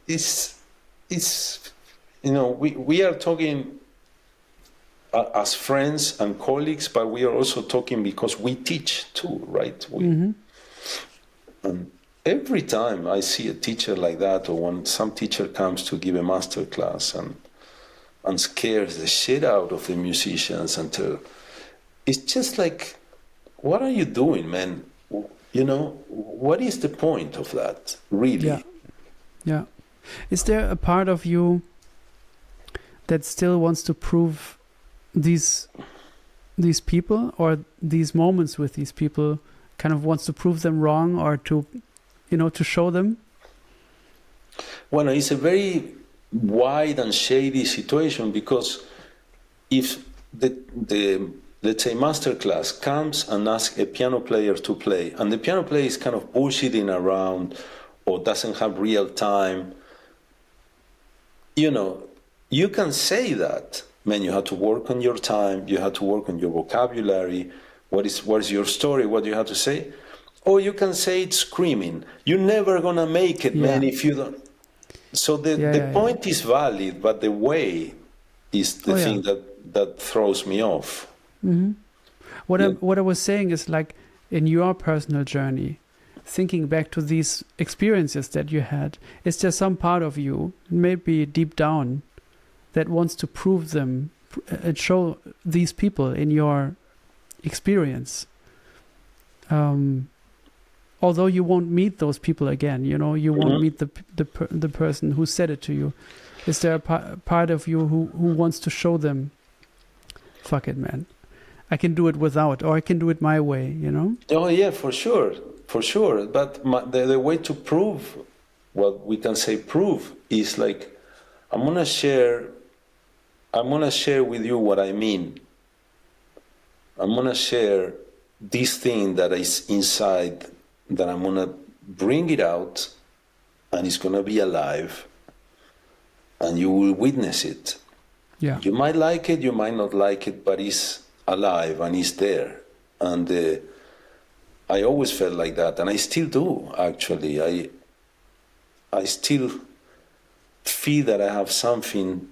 it's we are talking as friends and colleagues, but we are also talking because we teach too, right? And every time I see a teacher like that, or when some teacher comes to give a master class and scares the shit out of the musicians it's just like, what are you doing, man? What is the point of that, really? Yeah. Is there a part of you that still wants to prove these people, or these moments with these people, kind of wants to prove them wrong, or to show them? Well, it's a very wide and shady situation, because if the let's say master class comes and asks a piano player to play, and the piano player is kind of bullshitting around or doesn't have real time, you can say that, man, you have to work on your time, you have to work on your vocabulary, what is your story, what do you have to say? Or you can say it screaming, you're never gonna make it, man, if you don't. So the point is valid, but the way is the thing that throws me off. Mm-hmm. What I was saying is, like, in your personal journey, thinking back to these experiences that you had, is there some part of you, maybe deep down, that wants to prove them and show these people in your experience? Although you won't meet those people again, you won't meet the person who said it to you. Is there a part of you who wants to show them, fuck it, man, I can do it without, or I can do it my way, Oh yeah, for sure. But the way to prove, what we can say prove, is like, I'm gonna share with you what I mean. I'm gonna share this thing that is inside, that I'm gonna bring it out, and it's gonna be alive, and you will witness it. Yeah. You might like it, you might not like it, but it's alive and it's there. And I always felt like that, and I still do, actually. I still feel that I have something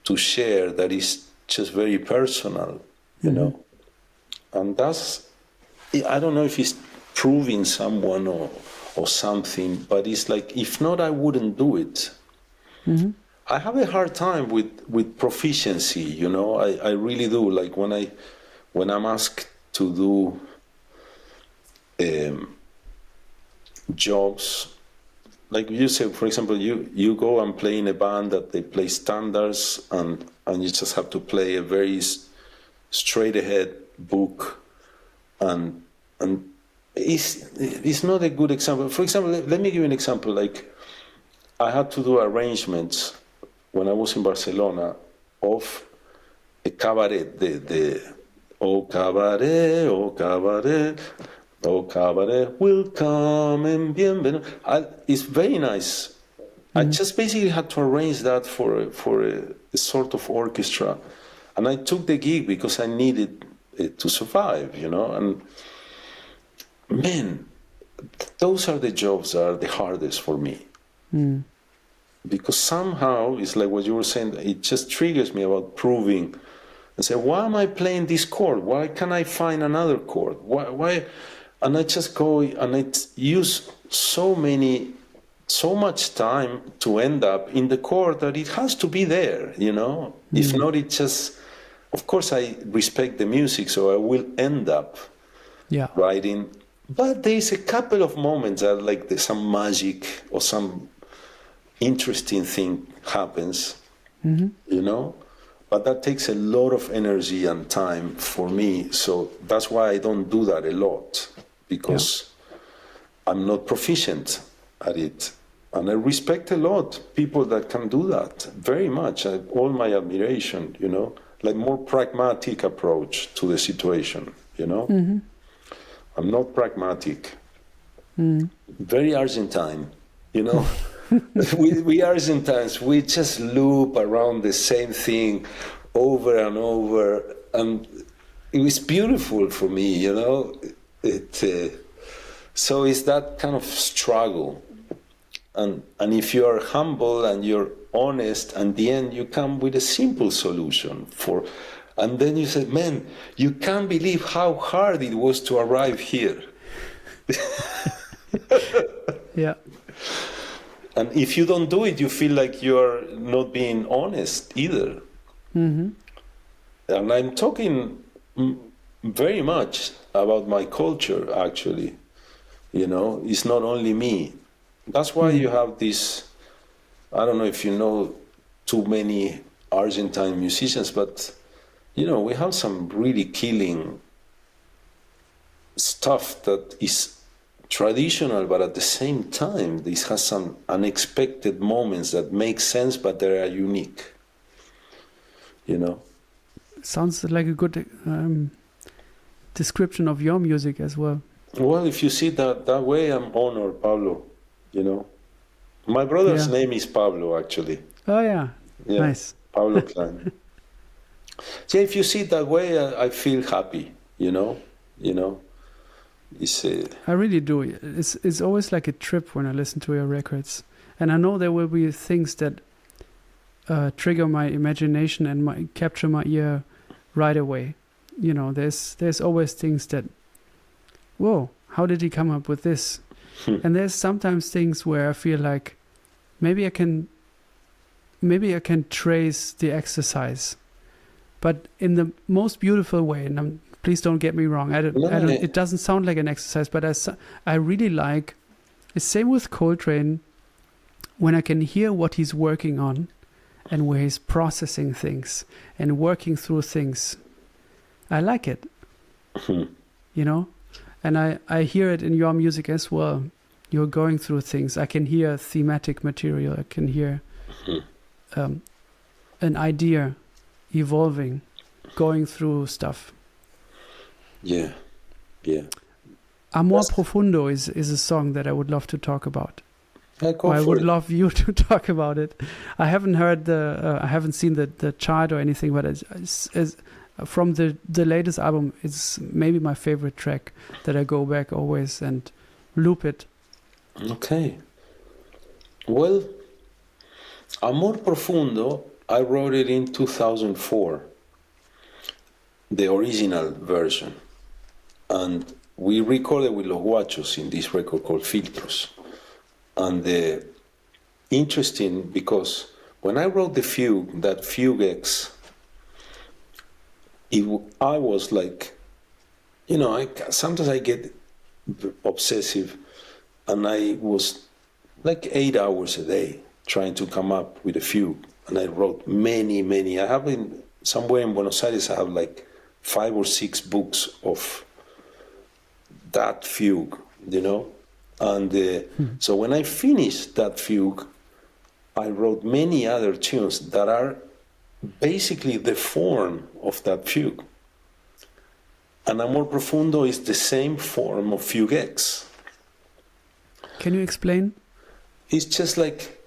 to share that is just very personal, and that's, I don't know if it's proving someone or something, but it's like, if not, I wouldn't do it. I have a hard time with proficiency, I really do. Like when I'm asked to do jobs, like you say, for example, you go and play in a band that they play standards, and you just have to play a very straight ahead book, and it's not a good example. For example, let me give you an example. Like, I had to do arrangements when I was in Barcelona of a cabaret, the "Oh cabaret, oh cabaret, oh cabaret will come and bienvenido." It's very nice. I just basically had to arrange that for a sort of orchestra, and I took the gig because I needed it to survive, and man, those are the jobs that are the hardest for me. Because somehow, it's like what you were saying, it just triggers me about proving, and say, why am I playing this chord? Why can't I find another chord? Why? And I just go and I use so much time to end up in the chord that it has to be there, If not, it just, of course I respect the music, so I will end up writing. But there's a couple of moments that, like, there's some magic or some interesting thing happens, but that takes a lot of energy and time for me. So that's why I don't do that a lot, because I'm not proficient at it. And I respect a lot people that can do that, very much. All my admiration, like more pragmatic approach to the situation, Mm-hmm. I'm not pragmatic. Very Argentine, we Argentines, we just loop around the same thing over and over, and it was beautiful for me, so it's that kind of struggle, and if you are humble and you're honest, at the end you come with a simple solution and then you say, man, you can't believe how hard it was to arrive here. Yeah. And if you don't do it, you feel like you're not being honest either. Mm-hmm. And I'm talking very much about my culture, actually. It's not only me. That's why you have this, I don't know if you know too many Argentine musicians, but, we have some really killing stuff that is traditional, but at the same time, this has some unexpected moments that make sense, but they are unique. Sounds like a good description of your music as well. Well, if you see that way, I'm honored, Pablo. My brother's name is Pablo, actually. Oh yeah, nice. Pablo Klein. So if you see it that way, I feel happy. I really do. It's always like a trip when I listen to your records, and I know there will be things that trigger my imagination and capture my ear right away. There's always things that, whoa, how did he come up with this? And there's sometimes things where I feel like maybe I can trace the exercise, but in the most beautiful way. And please don't get me wrong. I don't. It doesn't sound like an exercise, but I really like. The same with Coltrane. When I can hear what he's working on, and where he's processing things and working through things, I like it. And I hear it in your music as well. You're going through things. I can hear thematic material. I can hear an idea evolving, going through stuff. Yeah. Amor Profundo is a song that I would love to talk about. I would love you to talk about it. I haven't heard I haven't seen the chart or anything, but it's from the latest album, it's maybe my favorite track that I go back always and loop it. Okay. Well, Amor Profundo, I wrote it in 2004, the original version. And we recorded with Los Guachos in this record called Filtros. And interesting because when I wrote the fugue, that fugue X, I was like, sometimes I get obsessive, and I was like 8 hours a day trying to come up with a fugue. And I wrote many. I have somewhere in Buenos Aires, I have like 5 or 6 books of that fugue, And so when I finished that fugue, I wrote many other tunes that are basically the form of that fugue. And Amor Profundo is the same form of Fugue X. Can you explain? It's just like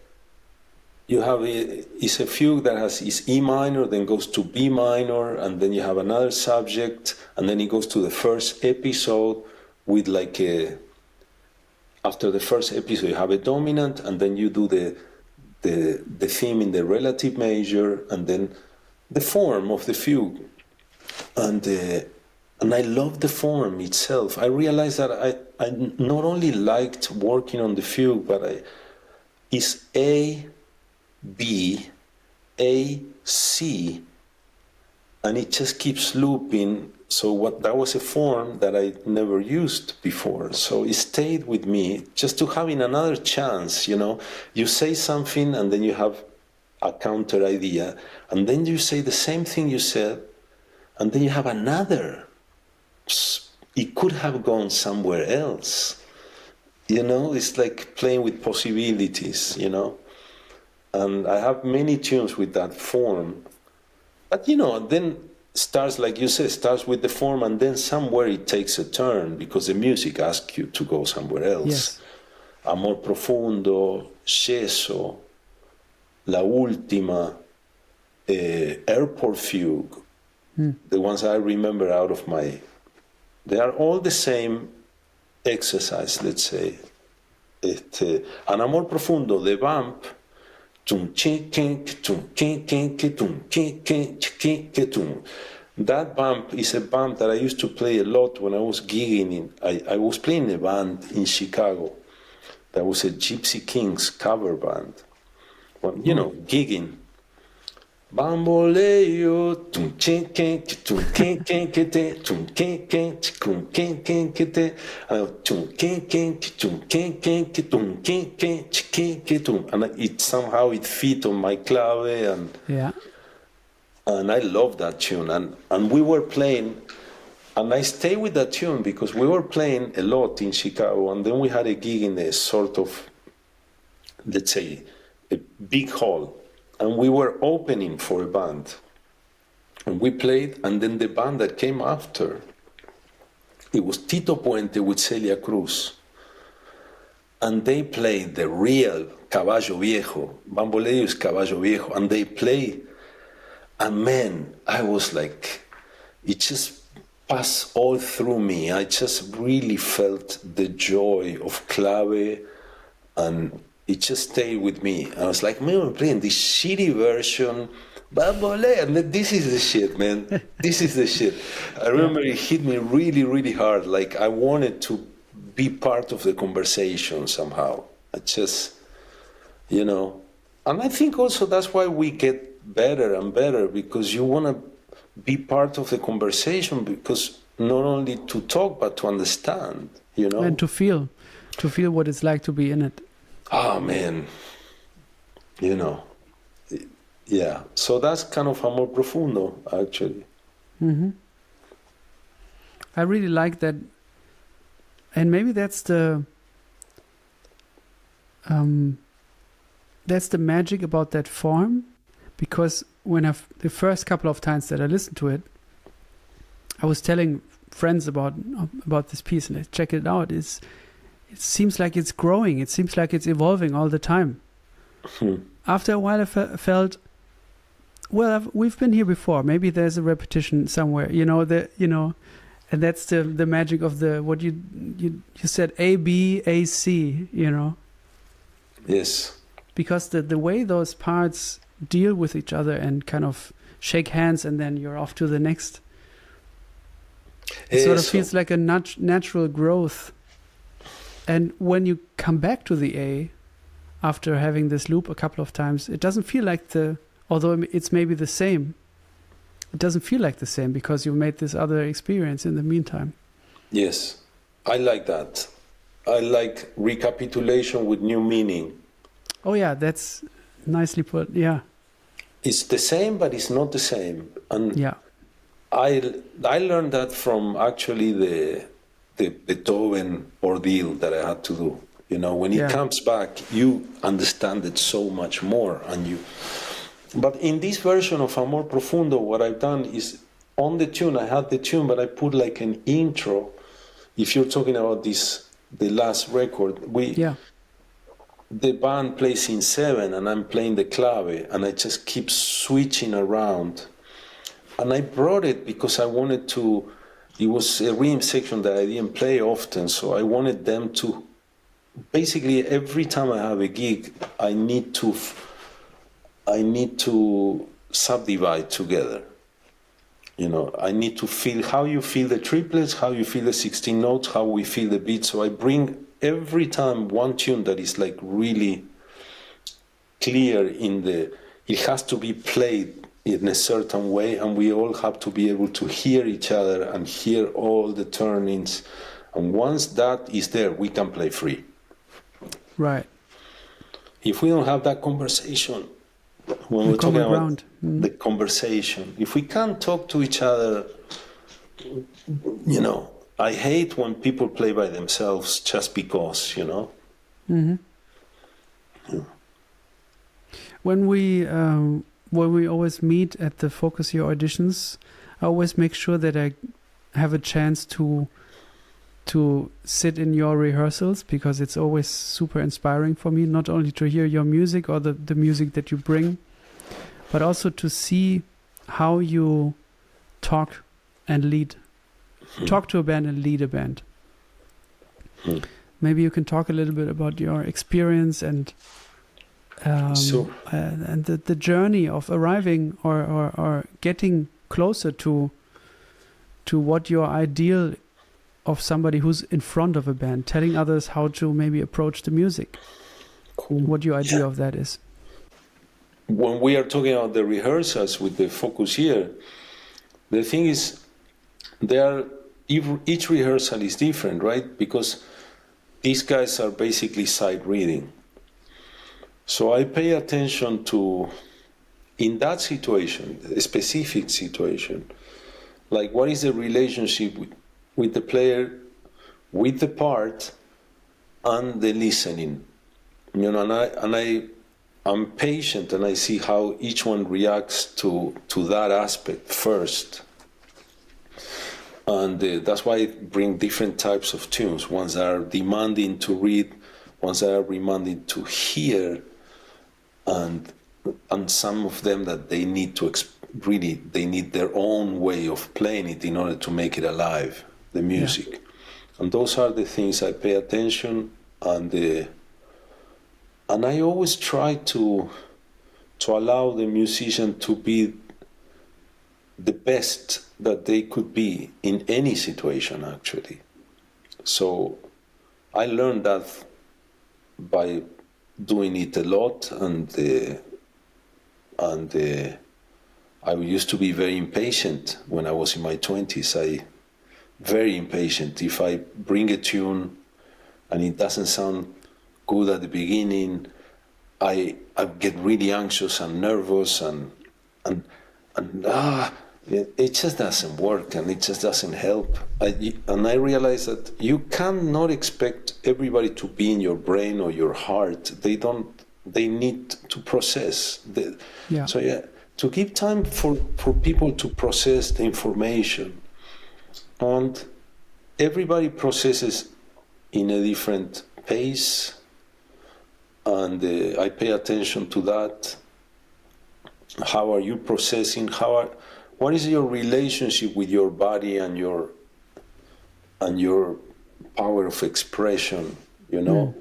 it's a fugue that is E minor, then goes to B minor, and then you have another subject, and then it goes to the first episode with after the first episode you have a dominant, and then you do the theme in the relative major, and then the form of the fugue. And I love the form itself. I realized that I not only liked working on the fugue, but it's A, B, A, C, and it just keeps looping. So that was a form that I never used before. So it stayed with me just to having another chance, You say something and then you have a counter idea, and then you say the same thing you said, and then you have another. It could have gone somewhere else. You know, it's like playing with possibilities, you know. And I have many tunes with that form. But, you know, then starts, like you said, starts with the form, and then somewhere it takes a turn because the music asks you to go somewhere else. Yes. Amor profundo, sceso, la ultima, airport fugue, the ones I remember out of my... They are all the same exercise, let's say. An amor profundo, the vamp, that vamp is a vamp that I used to play a lot when I was gigging in. I was playing a band in Chicago that was a Gypsy Kings cover band. Well, you know, gigging. Bamboleo, and it somehow it fit on my clave, and I love that tune, and we were playing, and I stay with that tune because we were playing a lot in Chicago, and then we had a gig in a sort of, let's say, a big hall. And we were opening for a band. And we played, and then the band that came after, it was Tito Puente with Celia Cruz. And they played the real Caballo Viejo. Bamboleo is Caballo Viejo. And they played, and man, I was like, it just passed all through me. I just really felt the joy of clave, and it just stayed with me. I was like, man, I'm playing this shitty version, Bamboleo, and this is the shit, man. This is the shit. I remember it hit me really, really hard. Like I wanted to be part of the conversation somehow. I just, you know, and I think also that's why we get better and better, because you want to be part of the conversation, because not only to talk, but to understand, you know. And to feel what it's like to be in it. Oh, man, you know, yeah. So that's kind of amor profundo, actually. Mm-hmm. I really like that, and maybe that's the magic about that form, because when the first couple of times that I listened to it, I was telling friends about this piece, and they check it out. It seems like it's growing. It seems like it's evolving all the time. After a while, I felt, well, we've been here before. Maybe there's a repetition somewhere. You know, and that's the magic of what you said, A, B, A, C. You know. Yes. Because the way those parts deal with each other and kind of shake hands, and then you're off to the next. It sort of feels like a natural growth. And when you come back to the A, after having this loop a couple of times, it doesn't feel like although it's maybe the same, it doesn't feel like the same because you've made this other experience in the meantime. Yes, I like that. I like recapitulation with new meaning. Oh yeah, that's nicely put, yeah. It's the same, but it's not the same. And yeah. I learned that from actually the Beethoven ordeal that I had to do. You know, when it comes back, you understand it so much more. But in this version of Amor Profundo, what I've done is, on the tune, I had the tune, but I put like an intro. If you're talking about the last record, the band plays in 7, and I'm playing the clave, and I just keep switching around. And I brought it because I wanted to. It was a rhythm section that I didn't play often, so I wanted them to. Basically, every time I have a gig, I need to subdivide together. You know, I need to feel how you feel the triplets, how you feel the 16 notes, how we feel the beat. So I bring every time one tune that is like really clear it has to be played in a certain way, and we all have to be able to hear each other and hear all the turnings. And once that is there, we can play free. Right. If we don't have that conversation, when we're talking about the conversation, if we can't talk to each other, you know, I hate when people play by themselves just because, you know. Mm-hmm. Yeah. When we always meet at the Focus Year auditions, I always make sure that I have a chance to sit in your rehearsals, because it's always super inspiring for me, not only to hear your music or the music that you bring, but also to see how you talk and lead. Talk to a band and lead a band. Maybe you can talk a little bit about your experience and the journey of arriving or getting closer to what your ideal of somebody who's in front of a band, telling others how to maybe approach the music. Cool. What your idea of that is. When we are talking about the rehearsals with the Focus Year, the thing is, each rehearsal is different, right? Because these guys are basically sight reading. So I pay attention to, in that situation, a specific situation, like what is the relationship with the player, with the part, and the listening. You know, I'm patient, and I see how each one reacts to that aspect first. And that's why I bring different types of tunes. Ones that are demanding to read, ones that are demanding to hear, and some of them that they need to they need their own way of playing it in order to make it alive, the music. Yeah. And those are the things I pay attention, and I always try to allow the musician to be the best that they could be in any situation, actually. So I learned that by doing it a lot, and I used to be very impatient when I was in my 20s. Very impatient. If I bring a tune and it doesn't sound good at the beginning, I get really anxious and nervous, and it just doesn't work, and it just doesn't help. And I realize that you cannot expect everybody to be in your brain or your heart. They need to process. So to give time for people to process the information. And everybody processes in a different pace, and I pay attention to that. How are you processing? What is your relationship with your body and your power of expression? You know,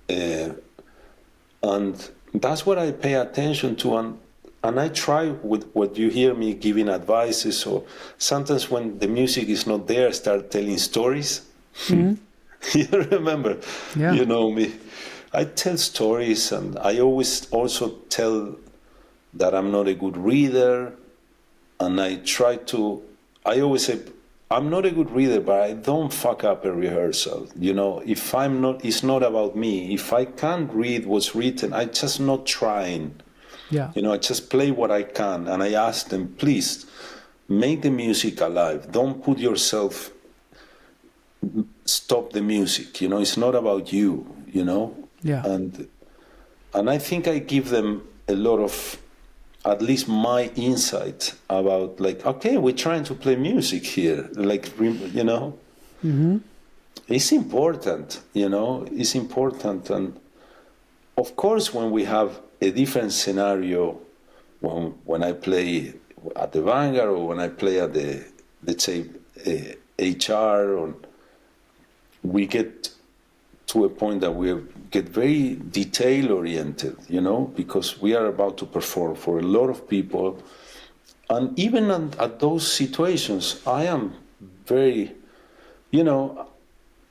and that's what I pay attention to, and I try with what you hear me giving advices. So sometimes when the music is not there, I start telling stories. Mm-hmm. You remember? Yeah. You know me. I tell stories, and I always also tell that I'm not a good reader, and I always say, I'm not a good reader, but I don't fuck up a rehearsal. You know, if it's not about me. If I can't read what's written, I'm just not trying. Yeah. You know, I just play what I can, and I ask them, please, make the music alive. Don't put yourself, stop the music. You know, it's not about you, you know? Yeah. And I think I give them a lot of, at least my insight about, like, okay, we're trying to play music here. Like, you know? Mm-hmm. It's important, you know? It's important. And of course, when we have a different scenario, when I play at the Vanguard, or when I play at the, let's say, HR, or we get to a point that we get very detail-oriented, you know, because we are about to perform for a lot of people. And even at those situations, I am very, you know,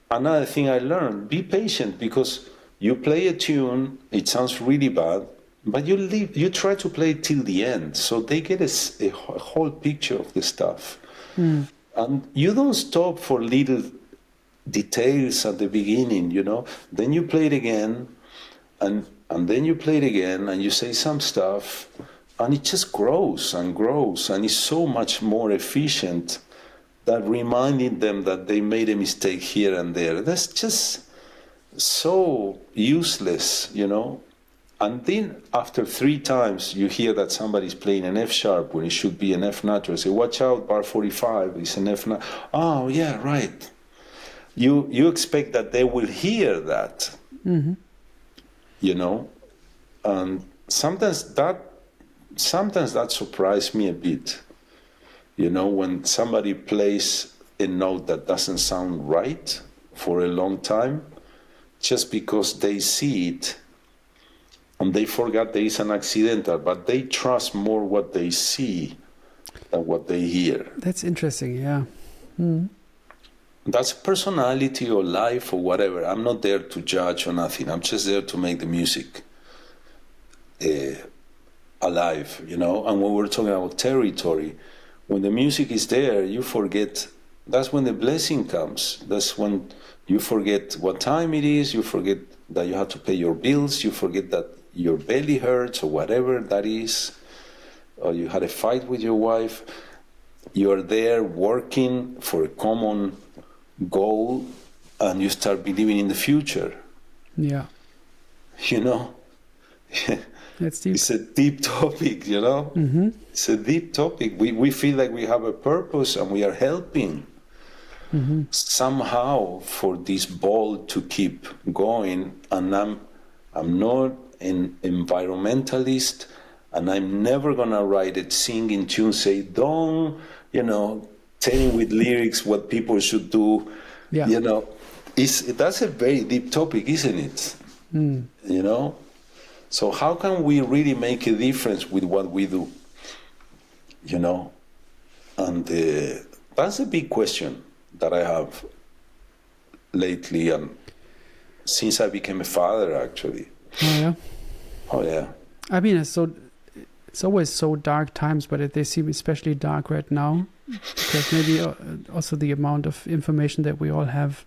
another thing I learned, be patient, because you play a tune, it sounds really bad, but you try to play it till the end, so they get a whole picture of the stuff. Mm. And you don't stop for little details at the beginning, you know. Then you play it again, and then you play it again, and you say some stuff, and it just grows and grows, and it's so much more efficient. that reminding them that they made a mistake here and there. That's just so useless, you know. And then after 3 times you hear that somebody's playing an F sharp when it should be an F natural. Say, watch out, bar 45 is an F natural. Oh yeah, right. You expect that they will hear that, you know, and sometimes that surprised me a bit, you know, when somebody plays a note that doesn't sound right for a long time, just because they see it and they forgot there is an accidental, but they trust more what they see than what they hear. That's interesting, yeah. That's personality or life or whatever. I'm not there to judge or nothing. I'm just there to make the music alive, you know. And when we're talking about territory, when the music is there, you forget. That's when the blessing comes. That's when you forget what time it is. You forget that you have to pay your bills. You forget that your belly hurts or whatever that is. Or you had a fight with your wife. You're there working for a common goal, and you start believing in the future. Yeah. You know? That's deep. It's a deep topic, you know? It's a deep topic. We feel like we have a purpose and we are helping somehow for this ball to keep going. And I'm not an environmentalist, and I'm never gonna write it, singing tunes, say, don't, you know, telling with lyrics what people should do. Yeah. You know, that's a very deep topic, isn't it? You know? So how can we really make a difference with what we do? You know? And that's a big question that I have lately, and since I became a father, actually. Oh, yeah. Oh, yeah. I mean, it's always so dark times, but they seem especially dark right now, because maybe also the amount of information that we all have.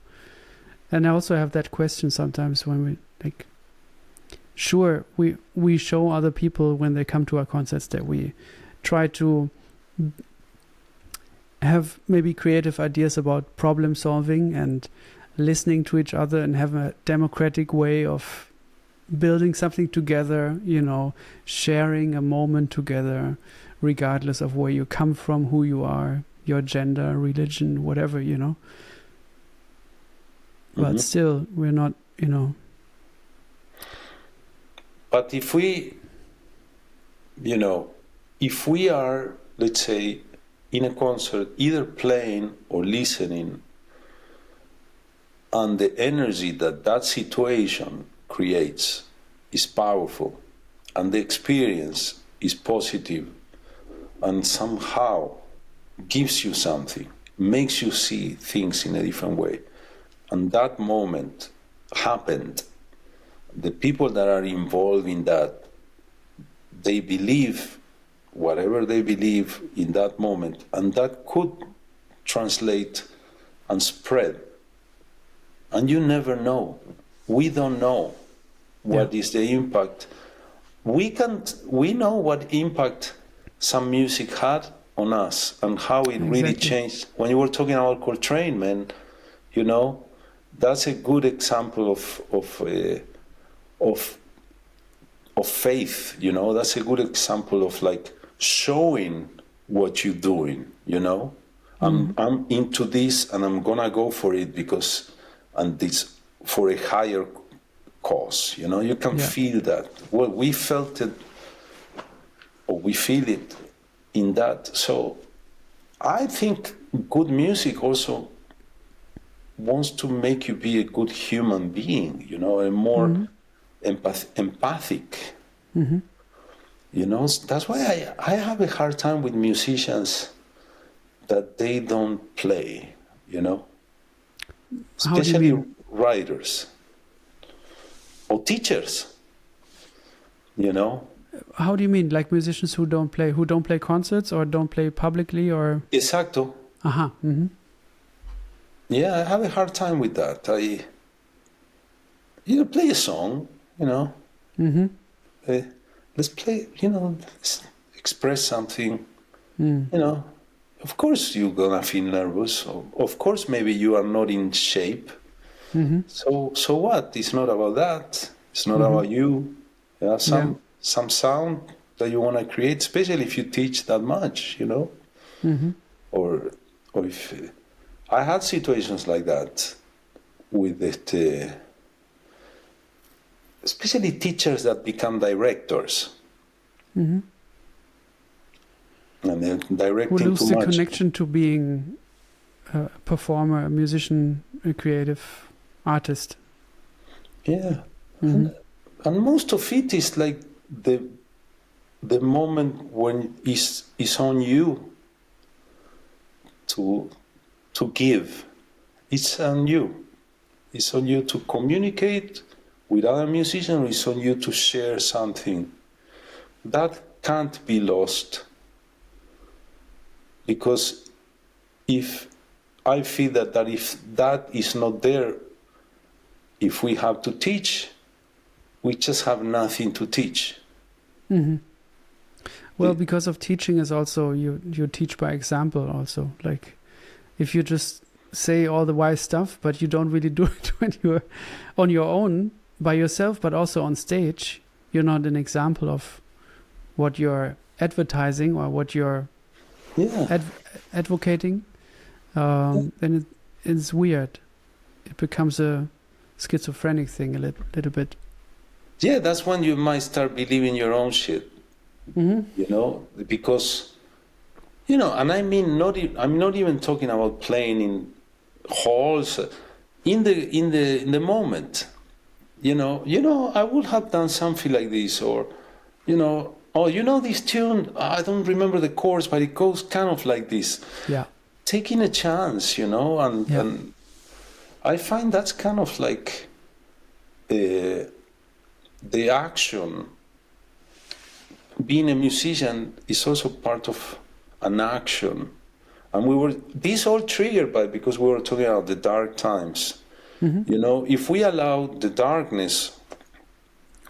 And I also have that question sometimes when we, like, sure, we show other people when they come to our concerts that we try to have maybe creative ideas about problem solving and listening to each other and have a democratic way of building something together, you know, sharing a moment together, regardless of where you come from, who you are, your gender, religion, whatever, you know. But still, we're not, you know. But if we, you know, if we are, let's say, in a concert, either playing or listening, and the energy that situation creates is powerful, and the experience is positive, and somehow gives you something, makes you see things in a different way, and that moment happened, the people that are involved in that, they believe whatever they believe in that moment, and that could translate and spread. And you never know. We don't know what is the impact. We know what impact some music had on us and how it really changed. When you were talking about Coltrane, man, you know, that's a good example of faith, you know. That's a good example of like showing what you're doing, you know. I'm into this and I'm gonna go for it because, and this for a higher cause, you know. You can feel that. Well, we felt it, or we feel it in that. So I think good music also wants to make you be a good human being, you know, a more empathic. You know, that's why I have a hard time with musicians that they don't play, you know, especially writers or teachers, you know. How do you mean, like musicians who don't play concerts or don't play publicly, or? Exacto. Yeah, I have a hard time with that. You know, play a song, you know. Let's play, you know, let's express something, you know. of course you're gonna feel nervous. Of course, maybe you are not in shape. So what? It's not about that. It's not about you. Yeah, some sound that you want to create, especially if you teach that much, you know. Or if I had situations like that with it, especially teachers that become directors. And they're directing Who lose too the much. connection to being a performer, a musician, a creative artist. Yeah. And most of it is like the moment when it's on you to give. It's on you. It's on you to communicate with other musicians. It's on you to share something. That can't be lost. Because if I feel that if that is not there, if we have to teach, we just have nothing to teach. Well, because of teaching is also you teach by example also. Like if you just say all the wise stuff, but you don't really do it when you're on your own by yourself, but also on stage, you're not an example of what you're advertising or what you're advocating. Then it's weird. It becomes a schizophrenic thing a little bit. Yeah, that's when you might start believing your own shit. You know, because, you know, and I mean, I'm not even talking about playing in halls. In the moment, you know, I would have done something like this, or, you know, oh, you know this tune, I don't remember the chords, but it goes kind of like this. Yeah. Taking a chance, you know, and I find that's kind of like the action. Being a musician is also part of an action. And this all triggered because we were talking about the dark times. You know, if we allow the darkness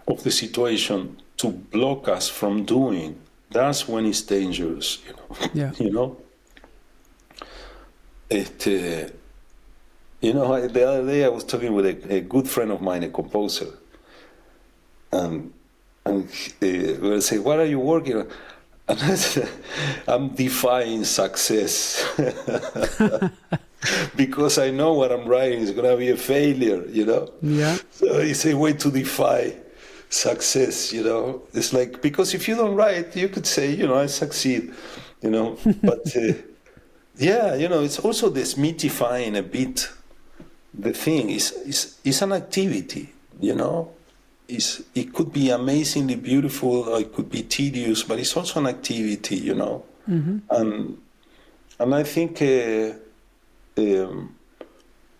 of the situation to block us from doing, that's when it's dangerous, you know. Yeah. You know? You know, the other day I was talking with a good friend of mine, a composer, and we'll say, "What are you working on?" And I said, "I'm defying success because I know what I'm writing is going to be a failure, you know." Yeah. So it's a way to defy success, you know. It's like, because if you don't write, you could say, you know, I succeed, you know. But yeah, you know, it's also demystifying a bit. The thing is an activity, you know. It could be amazingly beautiful, or it could be tedious, but it's also an activity, you know. And I think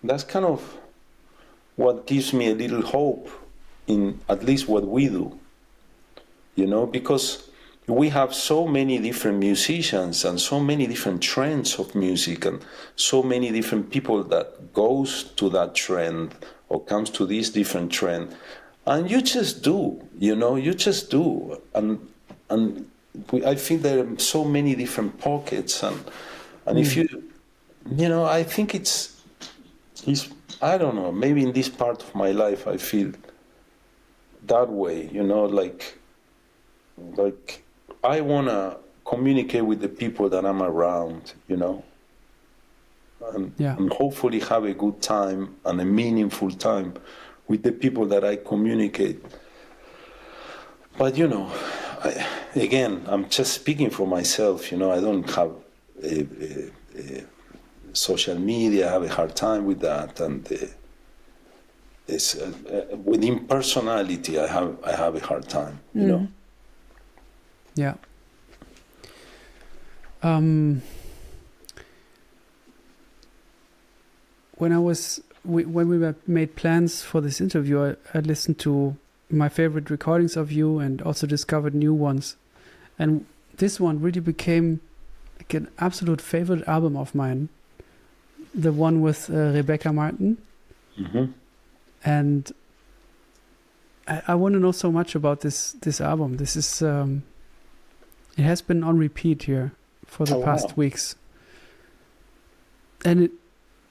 that's kind of what gives me a little hope in at least what we do, you know, because we have so many different musicians and so many different trends of music and so many different people that goes to that trend or comes to this different trend. And you just do, you know, you just do. And I think there are so many different pockets. And if you know, I think it's, I don't know, maybe in this part of my life I feel that way, you know, like I want to communicate with the people that I'm around, you know, and hopefully have a good time and a meaningful time with the people that I communicate. But, you know, again, I'm just speaking for myself, you know, I don't have social media, I have a hard time with that, and with impersonality, I have a hard time, you know. Yeah. When we made plans for this interview, I listened to my favorite recordings of you and also discovered new ones. And this one really became like an absolute favorite album of mine. The one with Rebecca Martin. And I want to know so much about this album. This is it has been on repeat here for the past weeks. and it,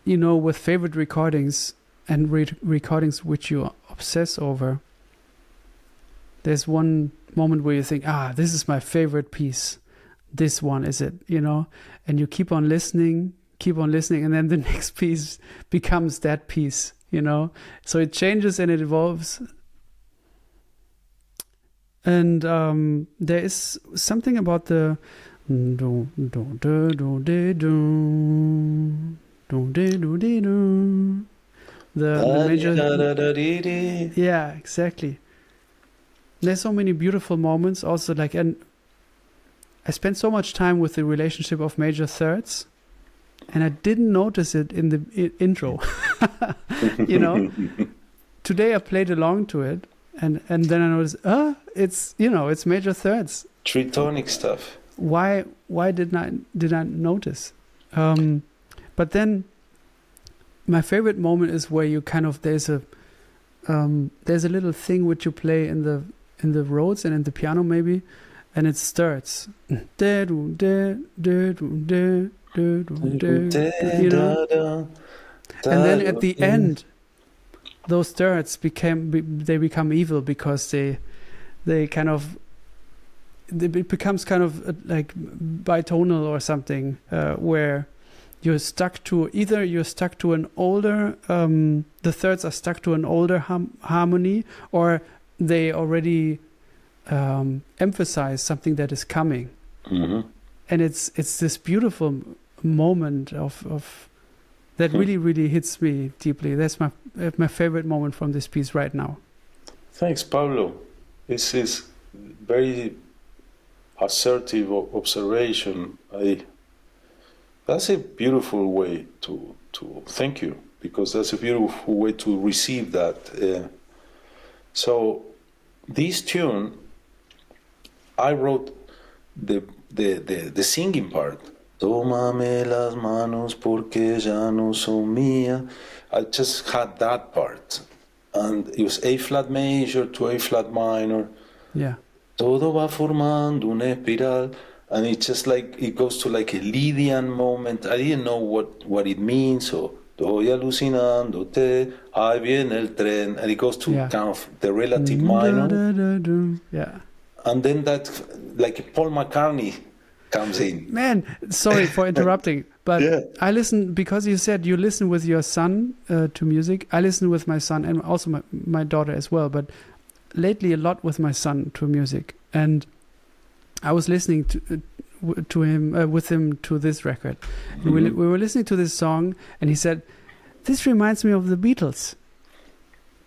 with favorite recordings and recordings which you obsess over, there's one moment where you think, this is my favorite piece. This one is it, and you keep on listening, and then the next piece becomes that piece, So it changes and it evolves. And there is something about the the major. Yeah, exactly. There's so many beautiful moments also, and I spent so much time with the relationship of major thirds, and I didn't notice it in the intro. Today I played along to it, and then I noticed, it's major thirds. Tritonic stuff. Why did I notice? But then my favorite moment is where you kind of there's a little thing which you play in the Rhodes and in the piano maybe, and it starts. And then at the end, those thirds become evil because they kind of it becomes kind of like bitonal or something, where you're stuck to an older the thirds are stuck to an older harmony, or they already emphasize something that is coming. Mm-hmm. And it's this beautiful moment of that really, really hits me deeply. That's my favorite moment from this piece right now. Thanks, Pablo. This is very assertive observation. That's a beautiful way to thank you, because that's a beautiful way to receive that. So this tune, I wrote the singing part. Tómame las manos porque ya no son mías. I just had that part, and it was A flat major to A flat minor. Yeah. Todo va formando una espiral, and it's just like it goes to like a Lydian moment. I didn't know what it means. So estoy alucinándote, ahí viene el tren, and it goes to kind of the relative minor. Yeah. And then that, like Paul McCartney comes in. Man, sorry for interrupting, but Yeah. I listen, because you said you listen with your son to music. I listen with my son and also my daughter as well, but lately a lot with my son to music. And I was listening to him with him to this record. Mm-hmm. We were listening to this song, and he said, "This reminds me of the Beatles."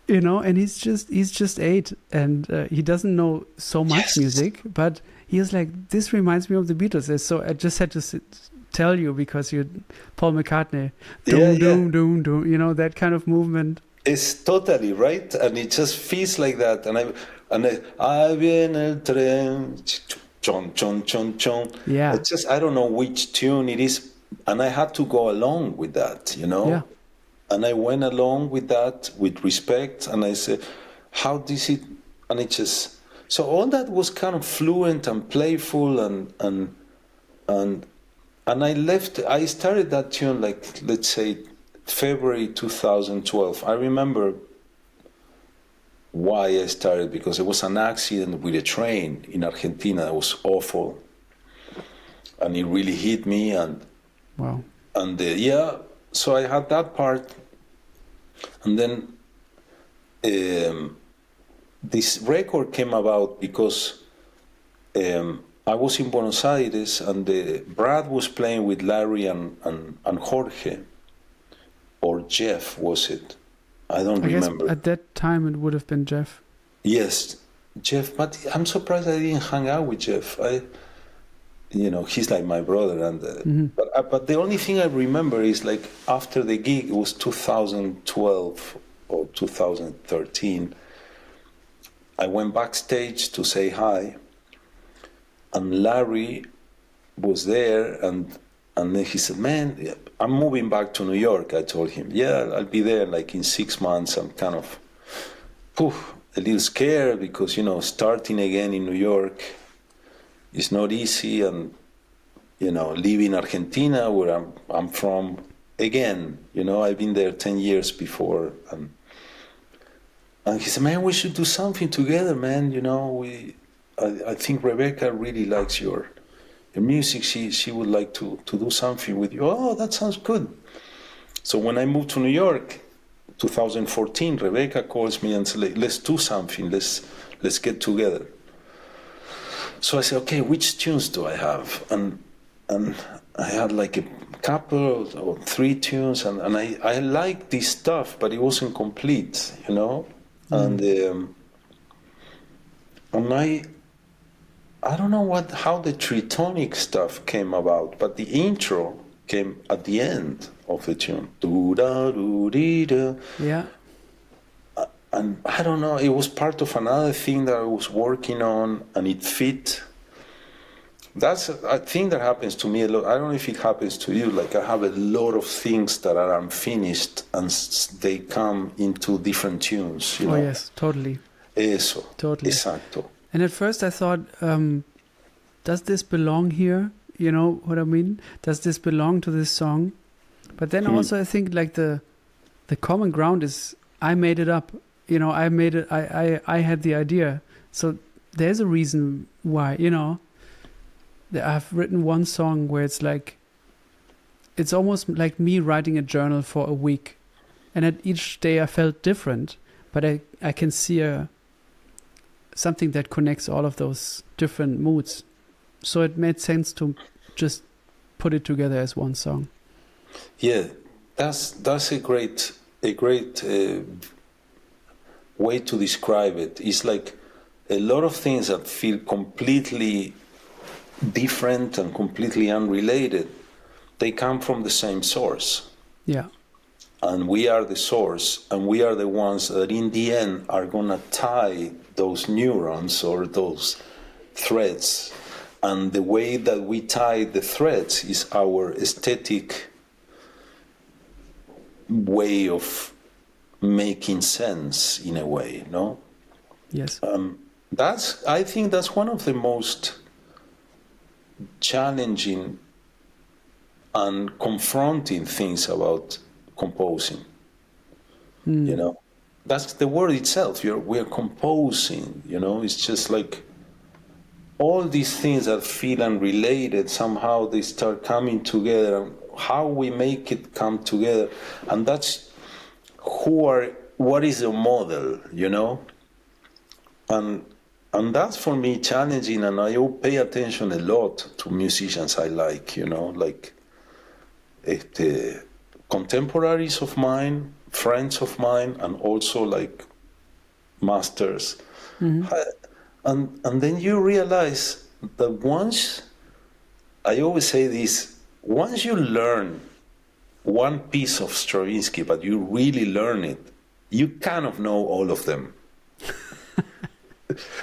And he's just 8, and he doesn't know so much music, but he was like, "This reminds me of the Beatles." And so I just had to tell you, because you're Paul McCartney, doom, doom, doom, that kind of movement. It's totally right, and it just feels like that. And I viene el tren, chon chon chon chon. Yeah. It's just, I don't know which tune it is, and I had to go along with that, Yeah. And I went along with that with respect, and I said, how does it? And it just, so all that was kind of fluent and playful, and I started that tune, like, let's say February 2012. I remember why I started, because it was an accident with a train in Argentina that was awful, and it really hit me, and wow. And so I had that part, and then this record came about because I was in Buenos Aires, and Brad was playing with Larry and Jorge, or Jeff, was it? I don't remember. Guess at that time it would have been Jeff. Yes, Jeff, but I'm surprised I didn't hang out with Jeff. He's like my brother, and but the only thing I remember is, like, after the gig, it was 2012 or 2013. I went backstage to say hi, and Larry was there, and then he said, "Man, I'm moving back to New York." I told him, "Yeah, I'll be there like in 6 months." I'm kind of a little scared, because starting again in New York, it's not easy, and leaving Argentina, where I'm from, again, I've been there 10 years before, and he said, man, we should do something together, man. I think Rebecca really likes your music. She would like to do something with you. Oh, that sounds good. So when I moved to New York, 2014, Rebecca calls me and says, let's do something. Let's get together. So I said, okay, which tunes do I have? And I had like a couple or 3 tunes, and I liked this stuff, but it wasn't complete, And I don't know how the tritonic stuff came about, but the intro came at the end of the tune. Yeah. And I don't know, it was part of another thing that I was working on, and it fit. That's a thing that happens to me a lot. I don't know if it happens to you. Like, I have a lot of things that are unfinished, and they come into different tunes. Oh, yes, totally. Eso. Totally. Exacto. And at first I thought, does this belong here? You know what I mean? Does this belong to this song? But then also I think like the common ground is I made it up. I made it. I had the idea. So there's a reason why. I've written one song where it's like, it's almost like me writing a journal for a week, and at each day I felt different. But I can see something that connects all of those different moods. So it made sense to just put it together as one song. Yeah, that's a great way to describe it. It's like a lot of things that feel completely different and completely unrelated, they come from the same source. Yeah. And we are the source, and we are the ones that in the end are going to tie those neurons or those threads. And the way that we tie the threads is our aesthetic way of making sense, in a way, no? Yes. I think that's one of the most challenging and confronting things about composing. That's the word itself. We're composing. It's just like all these things that feel unrelated, somehow they start coming together, and how we make it come together, and that's what is a model, and that's for me challenging, and I pay attention a lot to musicians I like, like contemporaries of mine, friends of mine, and also like masters. Mm-hmm. And then you realize that I always say this, once you learn one piece of Stravinsky, but you really learn it, you kind of know all of them.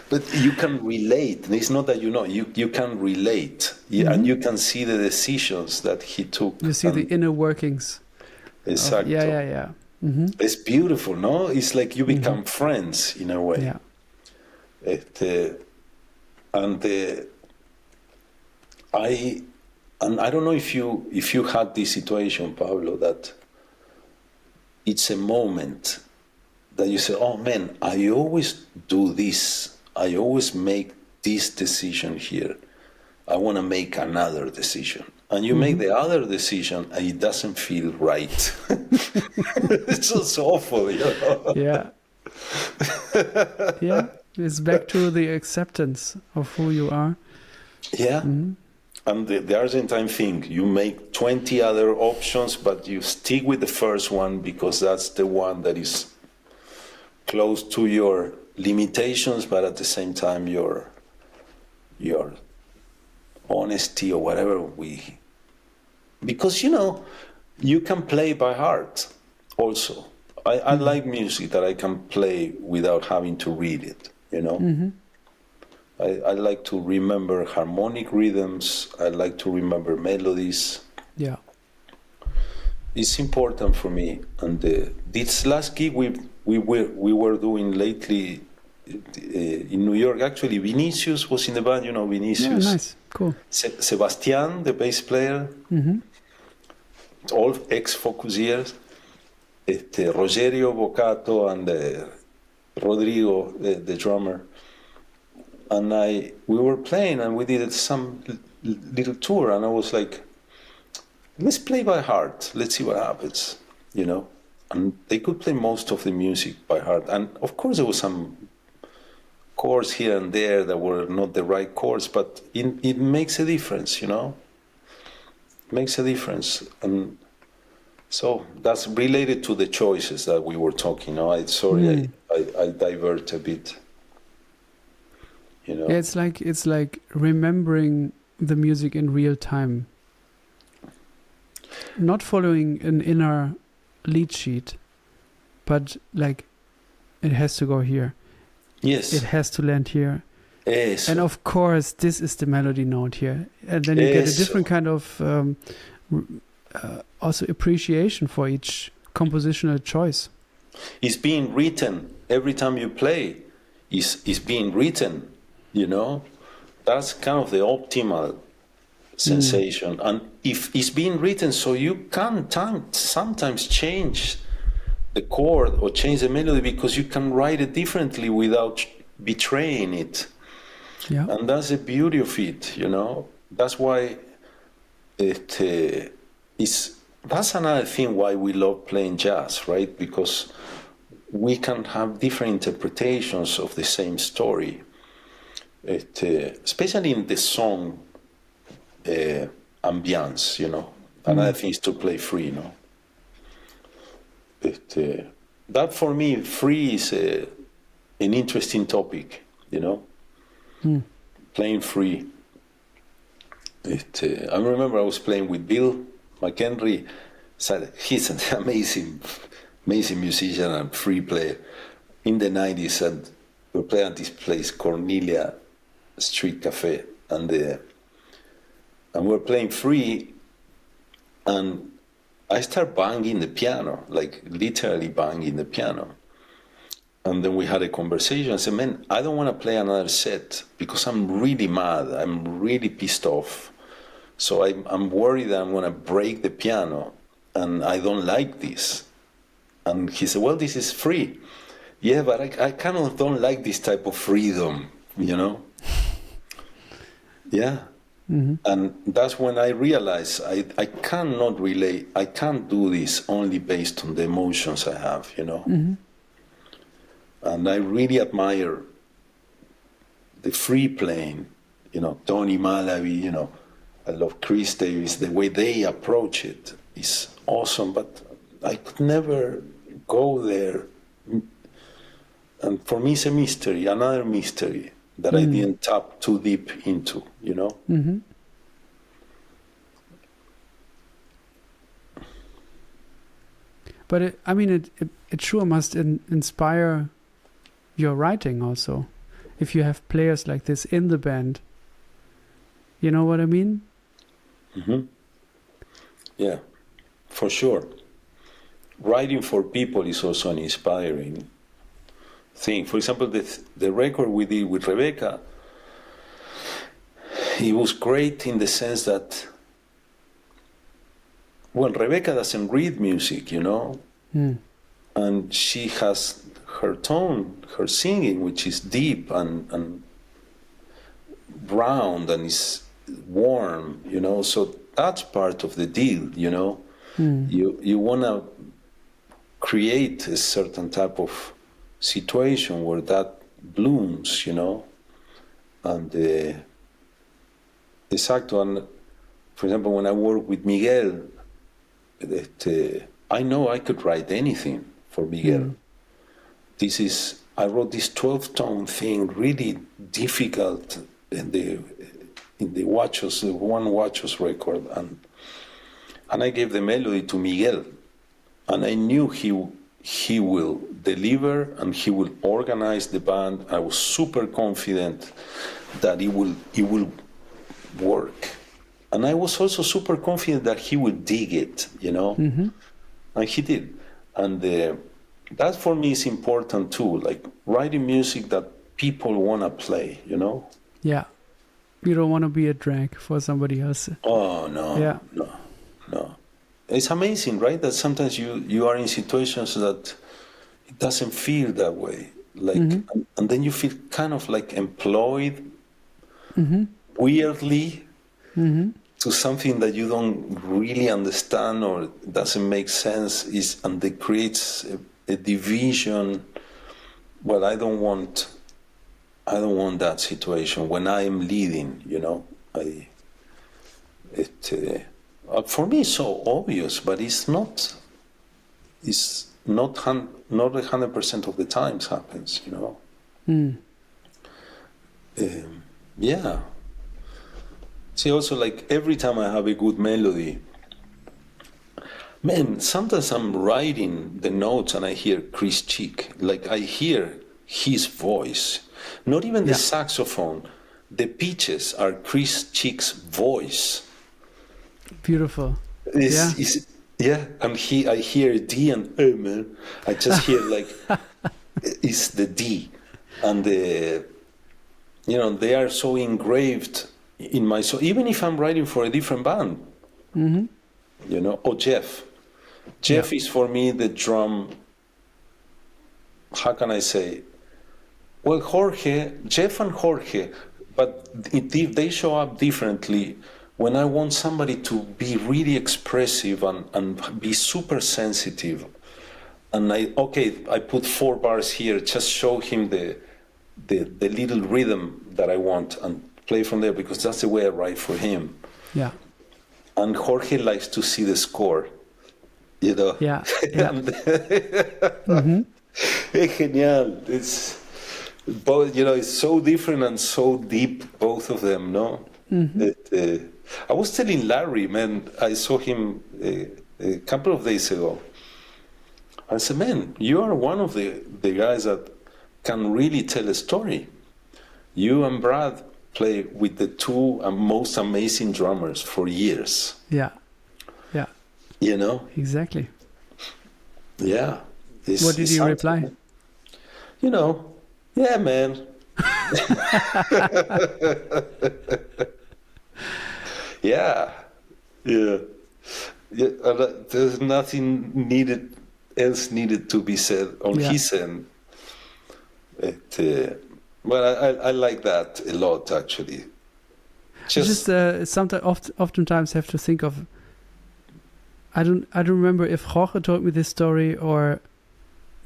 But you can relate. It's not that you can relate. Mm-hmm. And you can see the decisions that he took. You see the inner workings. Exactly. Yeah. Mm-hmm. It's beautiful, no? It's like you become friends in a way. Yeah. I don't know if you had this situation, Pablo, that it's a moment that you say, oh man, I always do this. I always make this decision here. I want to make another decision. And you make the other decision and it doesn't feel right. It's just awful, Yeah. Yeah. It's back to the acceptance of who you are. Yeah. Mm-hmm. And the Argentine thing, you make 20 other options, but you stick with the first one because that's the one that is close to your limitations, but at the same time your honesty or whatever because you can play by heart also. I like music that I can play without having to read it, Mm-hmm. I like to remember harmonic rhythms. I like to remember melodies. Yeah. It's important for me. And this last gig we were doing lately in New York, actually, Vinicius was in the band, Vinicius. Yeah, nice, cool. Sebastian, the bass player. Mm-hmm. all ex-Focusiers, Rogerio Boccato and Rodrigo, the drummer, and we were playing, and we did some little tour, and I was like, let's play by heart, let's see what happens, you know. And they could play most of the music by heart, and of course there was some chords here and there that were not the right chords, but it makes a difference, you know. It makes a difference. And so that's related to the choices that we were talking. No, I divert a bit. You know. Yeah, it's like remembering the music in real time, not following an inner lead sheet, but like it has to go here. Yes. It has to land here. Eso. And of course, this is the melody note here, and then you get a different kind of also appreciation for each compositional choice. It's being written every time you play. Is being written, you know. That's kind of the optimal sensation. And if it's being written, so you can sometimes change the chord or change the melody because you can write it differently without betraying it. Yeah. And that's the beauty of it, you know. That's why that's another thing why we love playing jazz, right? Because we can have different interpretations of the same story. Especially in the song ambience, you know. Another thing is to play free, you know. That for me, free is an interesting topic, you know. Playing free. I remember I was playing with Bill McHenry. He's an amazing musician and free player. In the 90s, and we were playing at this place, Cornelia Street Cafe, and we were playing free, and I start banging the piano, like literally banging the piano. And then we had a conversation. I said, man, I don't want to play another set because I'm really mad. I'm really pissed off. So I'm worried that I'm going to break the piano, and I don't like this. And he said, well, this is free. Yeah, but I kind of don't like this type of freedom, you know? Yeah. Mm-hmm. And that's when I realized I cannot relate. I can't do this only based on the emotions I have, you know? Mm-hmm. And I really admire the free playing, you know, Tony Malaby, you know, I love Chris Davis. The way they approach it is awesome, but I could never go there. And for me, it's a mystery, another mystery that I didn't tap too deep into, you know? Mm-hmm. But it sure must inspire your writing also, if you have players like this in the band. You know what I mean? Mm-hmm. Yeah, for sure. Writing for people is also an inspiring thing. For example, the record we did with Rebecca, it was great in the sense that, well, Rebecca doesn't read music, you know, and she has her tone, her singing, which is deep and round and is warm, you know, so that's part of the deal, you know. You want to create a certain type of situation where that blooms, you know. And exacto. And for example, when I work with Miguel, I know I could write anything for Miguel. I wrote this 12-tone thing, really difficult in the Huachos, the one Huachos record, and I gave the melody to Miguel, and I knew he will deliver and he will organize the band. I was super confident that it will work, and I was also super confident that he would dig it, you know, and he did, and that for me is important too, like writing music that people want to play, you know. Yeah. You don't want to be a drag for somebody else. Oh, no. Yeah. No. it's amazing, right? That sometimes you are in situations that it doesn't feel that way. Like, and then you feel kind of like employed weirdly to something that you don't really understand or doesn't make sense, and it creates a division. Well, I don't want that situation when I am leading, you know. For me it's so obvious, but it's not 100% of the times happens, you know. Yeah. See, also, like, every time I have a good melody, man, sometimes I'm writing the notes and I hear Chris Cheek. Like, I hear his voice. Not even the saxophone. The pitches are Chris Cheek's voice. Beautiful. Yeah, and I hear D and man. I just hear like it's the D, and they are so engraved in my soul. Even if I'm writing for a different band, you know. Or Jeff is for me the drum. How can I say? Well, Jeff and Jorge, but they show up differently. When I want somebody to be really expressive and be super sensitive, and I put 4 bars here, just show him the little rhythm that I want and play from there, because that's the way I write for him. Yeah. And Jorge likes to see the score, you know. Yeah. It's genial. It's both, you know, it's so different and so deep, both of them, no? I was telling Larry, man, I saw him a couple of days ago. I said, man, you are one of the guys that can really tell a story. You and Brad play with the 2 most amazing drummers for years. Yeah. Yeah. You know? Exactly. Yeah. What did you reply? You know, yeah, man. Yeah. There's nothing else needed to be said on his end. Well, I like that a lot, actually. Sometimes, oftentimes, have to think of. I don't remember if Jorge told me this story or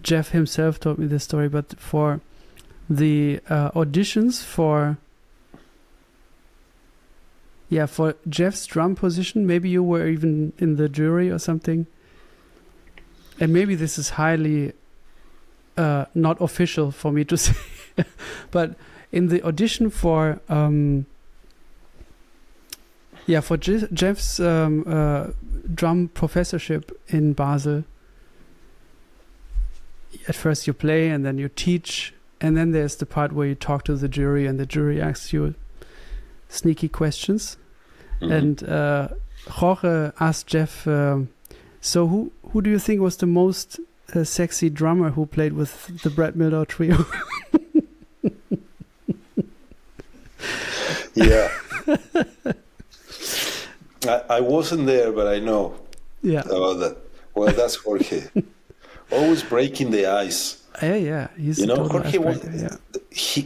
Jeff himself told me this story, but for the auditions for Jeff's drum position, maybe you were even in the jury or something, and maybe this is highly not official for me to say, but in the audition for Jeff's drum professorship in Basel, at first you play and then you teach, and then there's the part where you talk to the jury and the jury asks you sneaky questions. And Jorge asked Jeff, so who do you think was the most sexy drummer who played with the Brad Miller trio? Yeah. I wasn't there, but I know about that. Well, that's Jorge. Always breaking the ice. Yeah. He's, you know, Jorge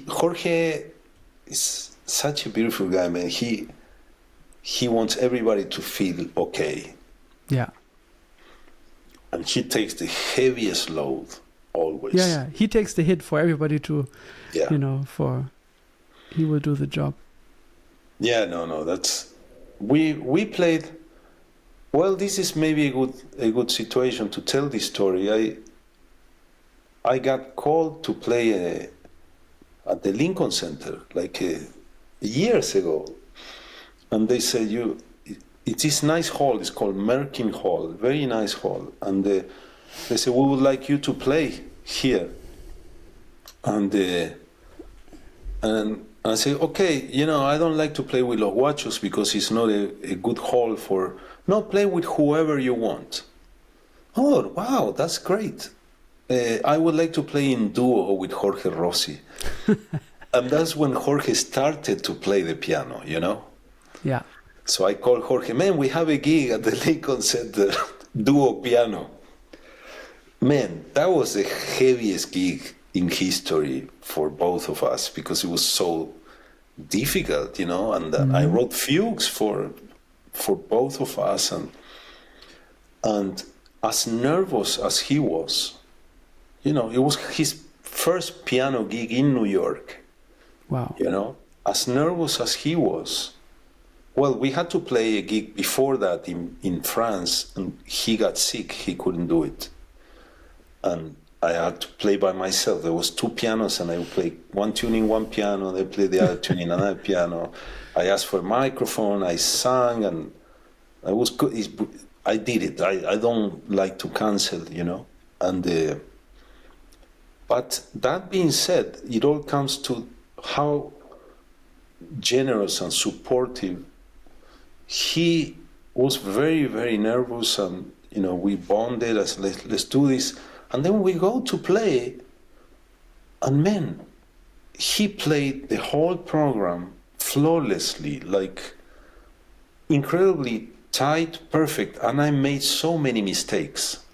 Jorge is such a beautiful guy, man. He wants everybody to feel okay. Yeah. And he takes the heaviest load always. Yeah. He takes the hit for everybody to, you know, he will do the job. Yeah, no, that's we played. Well, this is maybe a good situation to tell this story. I got called to play at the Lincoln Center like years ago, and they said it's this nice hall. It's called Merkin Hall, very nice hall, and they said we would like you to play here, and I say, okay, you know, I don't like to play with Los Guachos because it's not a good hall for. No, play with whoever you want. Oh, wow, that's great. I would like to play in duo with Jorge Rossi. And that's when Jorge started to play the piano, you know? Yeah. So I called Jorge, man, we have a gig at the Lincoln Center, duo piano. Man, that was the heaviest gig in history for both of us because it was so difficult, you know, and I wrote fugues for both of us, and as nervous as he was, you know, it was his first piano gig in New York. Wow. You know, as nervous as he was. Well, we had to play a gig before that in France, and he got sick, he couldn't do it. And I had to play by myself. There was two pianos, and I would play one tune in one piano, they play the other tune in another piano. I asked for a microphone, I sang, and I was good. I did it. I don't like to cancel, you know. And but that being said, it all comes to how generous and supportive. He was very, very nervous, and you know, we bonded as let's do this. And then we go to play, and man, he played the whole program flawlessly, like incredibly tight, perfect, and I made so many mistakes.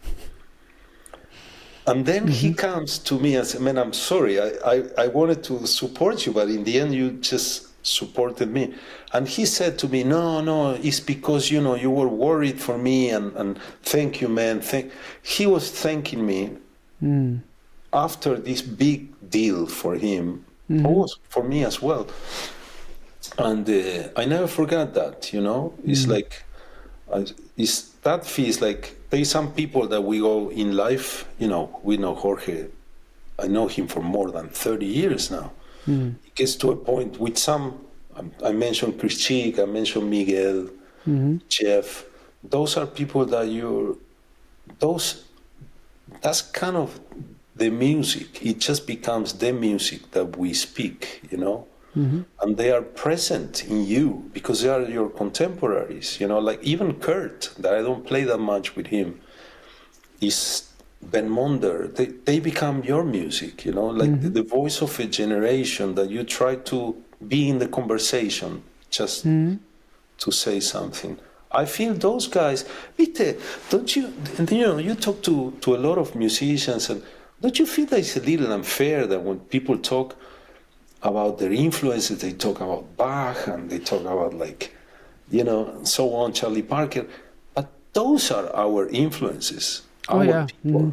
And then he comes to me and says, man, I'm sorry, I wanted to support you, but in the end you just supported me. And he said to me, no, it's because, you know, you were worried for me, and thank you, man. He was thanking me after this big deal for him, was for me as well. And I never forgot that, you know. It's like, that feels like there's some people that we go in life, you know, we know Jorge, I know him for more than 30 years now. It gets to a point with some, I mentioned Chris Cheek, I mentioned Miguel, Jeff, those are people that that's kind of the music. It just becomes the music that we speak, you know? And they are present in you because they are your contemporaries, you know, like even Kurt, that I don't play that much with him, is Ben Monder. They become your music, you know, like the voice of a generation that you try to be in the conversation just to say something. I feel those guys, Vite, don't you, and you know, you talk to a lot of musicians, and don't you feel that it's a little unfair that when people talk about their influences, they talk about Bach and they talk about, like, you know, so on, Charlie Parker, but those are our influences, our people,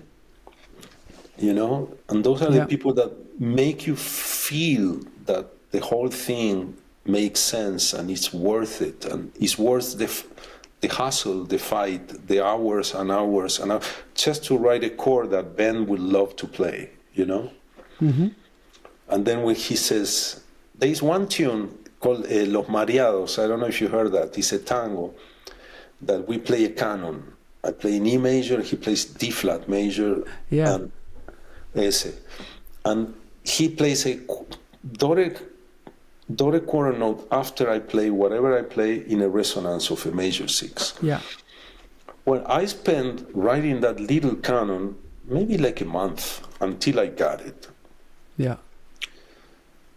you know, and those are the people that make you feel that the whole thing makes sense and it's worth it, and it's worth the hustle, the fight, the hours and hours and hours, just to write a chord that Ben would love to play, you know? And then when he says, there's one tune called Los Mareados, I don't know if you heard that, it's a tango, that we play a canon. I play in E major, he plays D flat major, and S. And he plays a Dore quarter note after I play whatever I play in a resonance of a major 6. Yeah. Well, I spent writing that little canon maybe like a month until I got it. Yeah.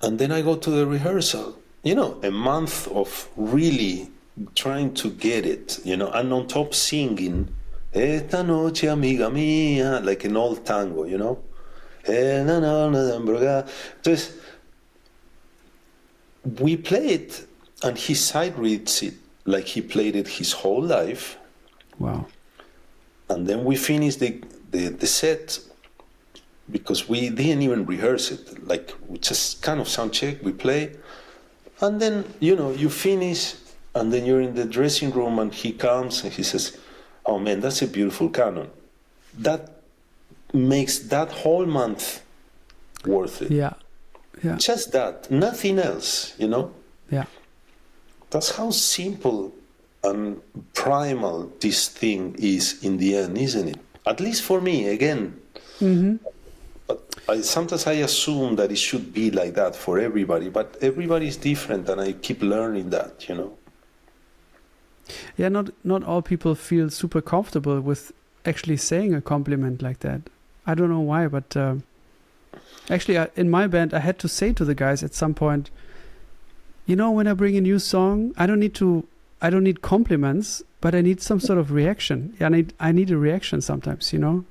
And then I go to the rehearsal, you know, a month of really trying to get it, you know, and on top singing, Esta noche amiga mía, like an old tango, you know. Entonces, we play it, and he side reads it like he played it his whole life. Wow. And then we finish the set, because we didn't even rehearse it. Like, we just kind of sound check, we play, and then, you know, you finish, and then you're in the dressing room, and he comes and he says, oh man, that's a beautiful canon. That makes that whole month worth it. Yeah. Yeah. Just that, nothing else, you know? Yeah. That's how simple and primal this thing is in the end, isn't it? At least for me, again. But sometimes I assume that it should be like that for everybody, but everybody is different, and I keep learning that, you know? Yeah, not all people feel super comfortable with actually saying a compliment like that. I don't know why, but actually, in my band, I had to say to the guys at some point, you know, when I bring a new song, I don't need to I don't need compliments, but I need some sort of reaction. I need a reaction sometimes, you know.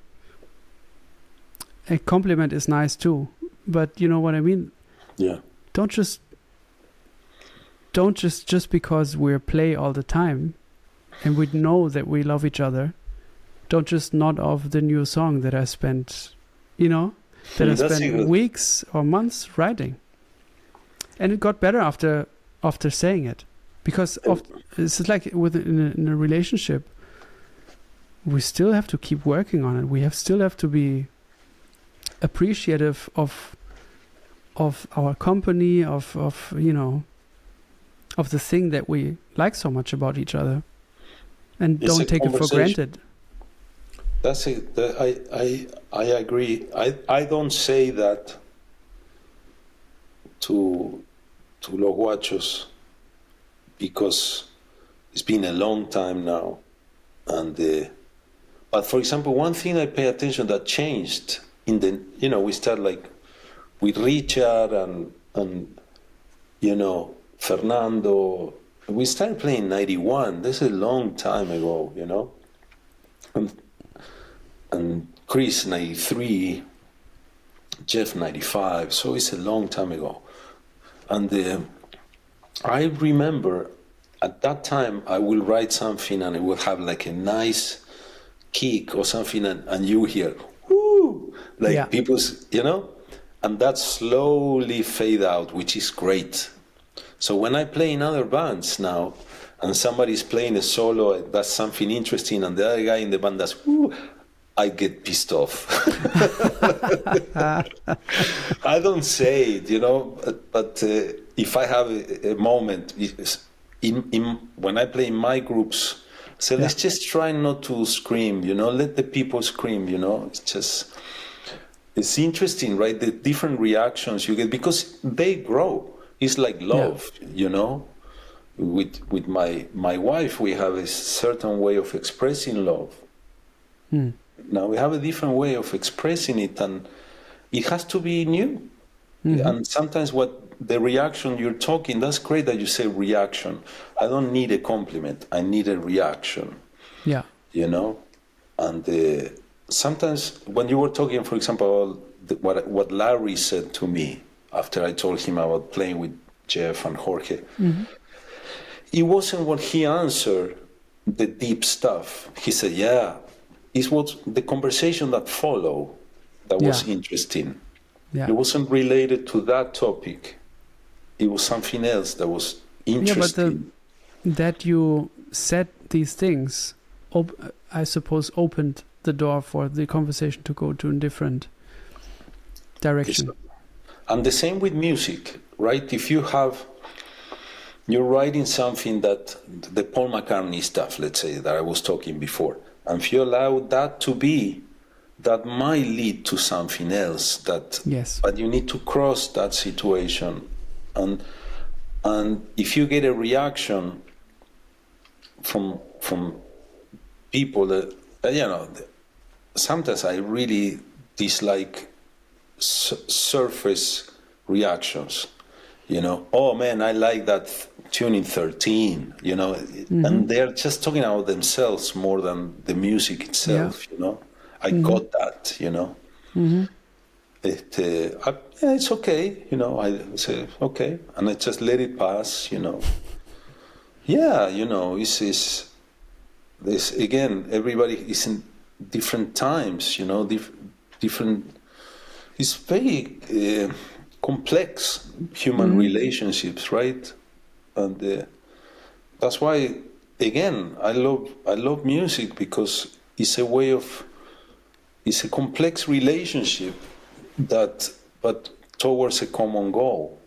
A compliment is nice too, but you know what I mean? Yeah. Don't just because we play all the time and we know that we love each other, don't just nod off the new song that I spent, you know, that I spent weeks or months writing. And it got better after saying it. Because it's like in a relationship, we still have to keep working on it. We still have to be appreciative of our company, of you know, of the thing that we like so much about each other, and don't take it for granted. That's it. I agree. I don't say that to Los Guachos because it's been a long time now, and but for example, one thing I pay attention that changed in the, you know, we start like with Richard and you know, Fernando. We started playing 91. This is a long time ago, you know. And Chris 93, Jeff 95. So it's a long time ago. And I remember at that time I will write something and it will have like a nice kick or something, and you hear, woo, like people's, you know, and that slowly fade out, which is great. So when I play in other bands now, and somebody's playing a solo that's something interesting, and the other guy in the band does, woo, I get pissed off. I don't say it, you know, but if I have a moment, when I play in my groups, so let's just try not to scream, you know, let the people scream, you know. It's interesting, right? The different reactions you get, because they grow. It's like love, you know. With my wife, we have a certain way of expressing love. Now we have a different way of expressing it, and it has to be new. And sometimes the reaction you're talking, that's great that you say reaction. I don't need a compliment. I need a reaction. Yeah. You know? And sometimes when you were talking, for example, what Larry said to me after I told him about playing with Jeff and Jorge, it wasn't what he answered, the deep stuff. He said, it was the conversation that followed that was interesting. It wasn't related to that topic. It was something else that was interesting. But that you said these things, I suppose, opened the door for the conversation to go to a different direction. And the same with music, right? If you're writing something that the Paul McCartney stuff, let's say, that I was talking before, and if you allow that to be, that might lead to something else but you need to cross that situation. And if you get a reaction from people that, you know, sometimes I really dislike surface reactions, you know. Oh man, I like that tuning 13, you know, and they're just talking about themselves more than the music itself, you know. I got that, you know. It's okay, you know. I say okay, and I just let it pass, you know. Yeah, you know, this again. Everybody is in different times, you know. Different. It's very complex human relationships, right? And that's why, again, I love music, because it's a way of. It's a complex relationship but towards a common goal.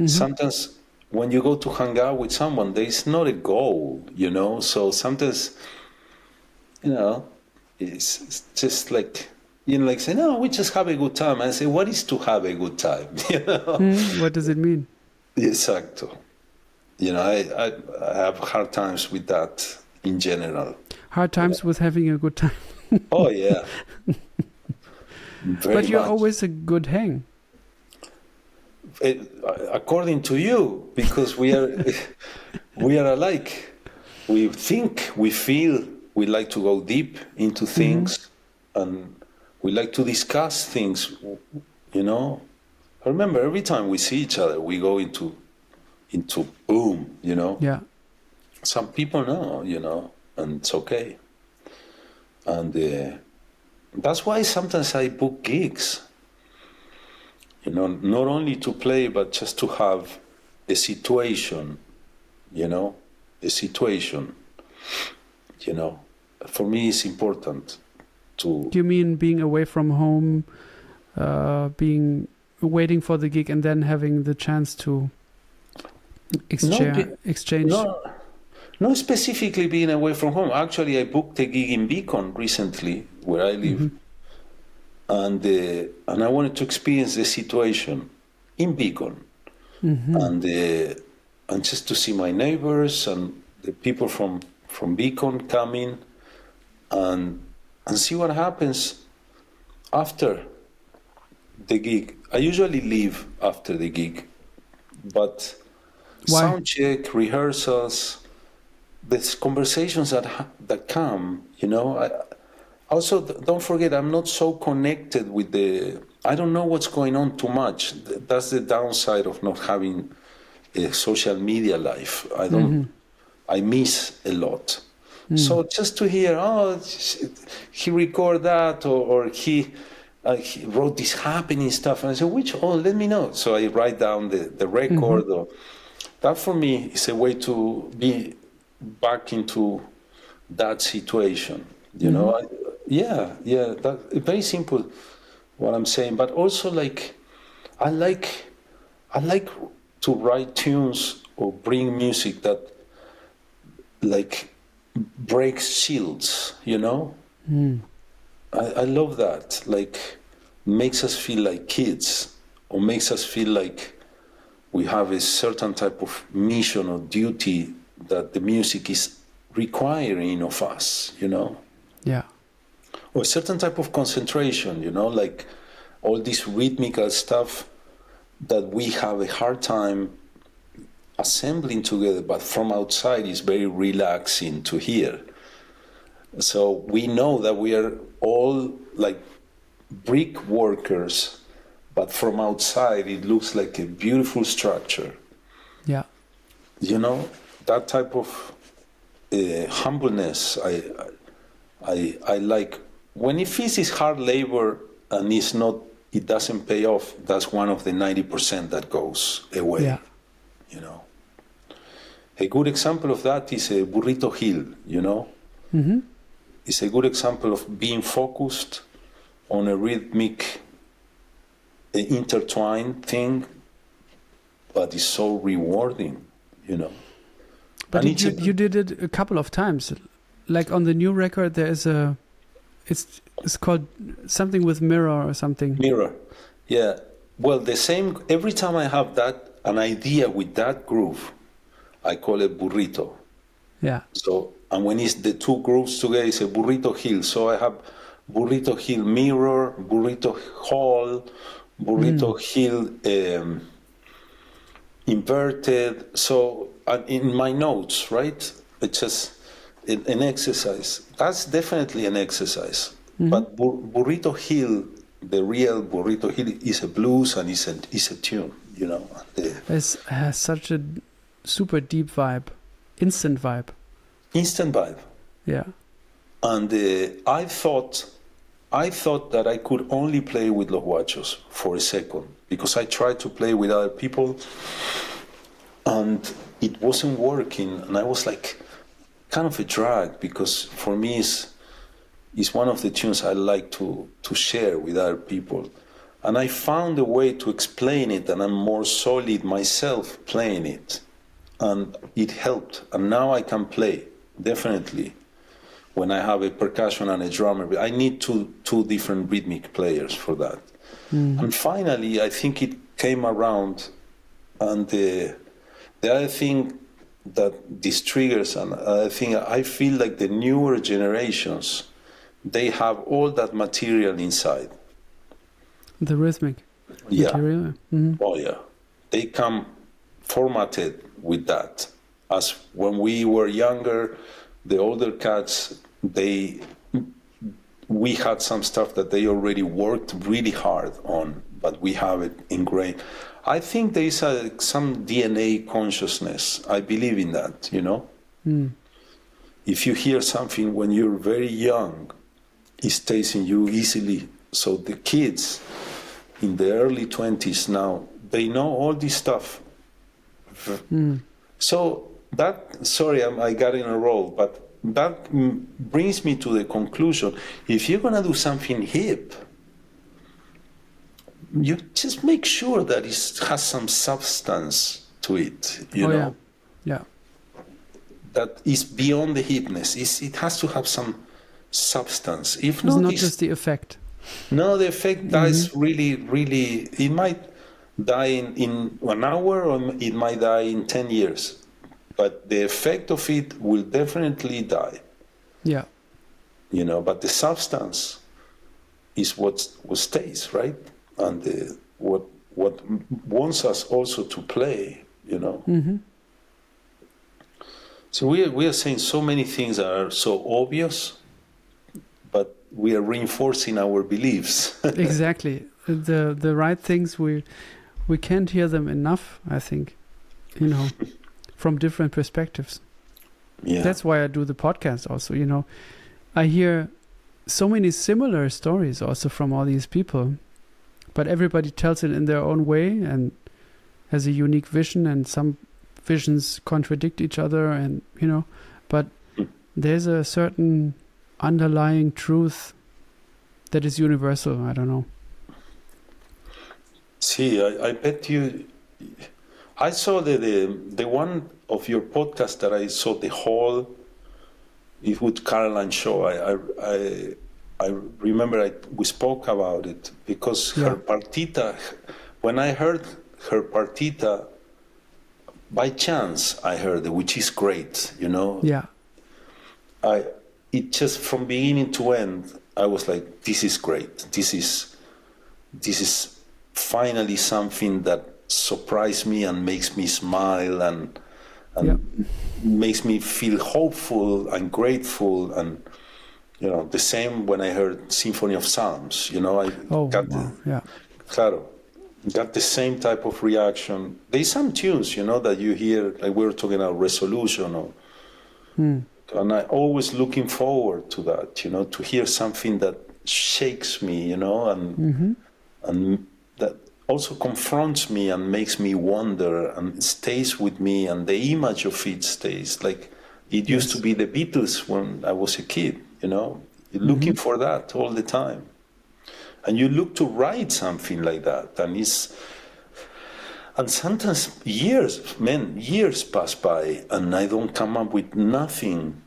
Sometimes when you go to hang out with someone, there is not a goal, you know. So sometimes, you know, it's just like, you know, like say, no, we just have a good time. I say, what is to have a good time? You know? What does it mean? Exacto. You know, I have hard times with that in general. Hard times with having a good time. Oh yeah. But you're always a good hang. According to you, because we are alike. we think, we feel, we like to go deep into things, and we like to discuss things, you know. I remember every time we see each other, we go into boom, you know. Yeah. Some people know, you know, and it's okay. And that's why sometimes I book gigs, you know, not only to play, but just to have a situation, you know, a situation, you know. For me, it's important to... Do you mean being away from home, waiting for the gig and then having the chance to exchange? Not specifically being away from home. Actually, I booked a gig in Beacon recently, where I live, and I wanted to experience the situation in Beacon, and just to see my neighbors and the people from Beacon come in, and see what happens after the gig. I usually leave after the gig, but why? Sound check, rehearsals, there's conversations that come, you know. I also, don't forget, I'm not so connected with I don't know what's going on too much. That's the downside of not having a social media life. I miss a lot. So just to hear, he recorded that, or he wrote this happening stuff, and I said, let me know. So I write down the record. Or, that for me is a way to be back into that situation, you know. That very simple what I'm saying, but also like I like to write tunes or bring music that like breaks shields, you know. I love that, like makes us feel like kids, or makes us feel like we have a certain type of mission or duty that the music is requiring of us, you know? Yeah. Or a certain type of concentration, you know, like all this rhythmical stuff that we have a hard time assembling together, but from outside is very relaxing to hear. So we know that we are all like brick workers, but from outside it looks like a beautiful structure. Yeah. You know, that type of humbleness I like. When it feels it's hard labor and it doesn't pay off, that's one of the 90% that goes away, you know. A good example of that is a Burrito Hill, you know. It's a good example of being focused on a rhythmic, intertwined thing, but it's so rewarding, you know. But you did it a couple of times. Like on the new record, there is it's called something with mirror or something. Mirror, yeah. Well, the same, every time I have an idea with that groove, I call it burrito. Yeah. So, and when it's the two grooves together, it's a burrito hill. So I have burrito hill mirror, burrito hall, burrito hill inverted. So in my notes, right? It's just an exercise. That's definitely an exercise. But Burrito Hill, the real Burrito Hill, is a blues and is a tune, you know. It has such a super deep vibe, instant vibe. Instant vibe. Yeah. And I thought that I could only play with Los Guachos for a second, because I tried to play with other people and it wasn't working, and I was like kind of a drag, because for me it's one of the tunes I like to share with other people. And I found a way to explain it, and I'm more solid myself playing it. And it helped. And now I can play, definitely. When I have a percussion and a drummer, I need two different rhythmic players for that. And finally, I think it came around. And the other thing that this triggers, and I think I feel like the newer generations, they have all that material inside. The rhythmic material? Oh yeah. They come formatted with that. as when we were younger, the older cats, we had some stuff that they already worked really hard on, but we have it ingrained. I think there is some DNA consciousness. I believe in that, you know? If you hear something when you're very young, it stays in you easily. So the kids in the early 20s now, they know all this stuff. So that, sorry, I got in a roll, but that brings me to the conclusion. If you're going to do something hip, you just make sure that it has some substance to it, you know? Yeah. That is beyond the hipness. It has to have some substance. If It's not, not just the effect. No, the effect dies really, really. It might die in 1 hour, or it might die in 10 years. But the effect of it will definitely die. Yeah. You know, but the substance is what stays, right? And what wants us also to play, you know. So we are saying so many things that are so obvious, but we are reinforcing our beliefs. Exactly. The right things, we can't hear them enough, I think, you know, from different perspectives. Yeah. That's why I do the podcast also, you know. I hear so many similar stories also from all these people, but everybody tells it in their own way and has a unique vision, and some visions contradict each other, and, you know, but there's a certain underlying truth that is universal. I don't know. See, I bet you. I saw the one of your podcast that I saw the whole. It would Caroline show. I remember we spoke about it because her partita. When I heard her partita, by chance I heard it, which is great, you know. Yeah. It just from beginning to end, I was like, this is great. This is finally something that surprised me and makes me smile and makes me feel hopeful and grateful. And, you know, the same when I heard Symphony of Psalms, you know, got the same type of reaction. There's some tunes, you know, that you hear, like we were talking about Resolution, or, and I always looking forward to that, you know, to hear something that shakes me, you know, and that also confronts me and makes me wonder and stays with me, and the image of it stays. Like it used to be the Beatles when I was a kid, you know, looking for that all the time. And you look to write something like that, and sometimes years pass by, and I don't come up with nothing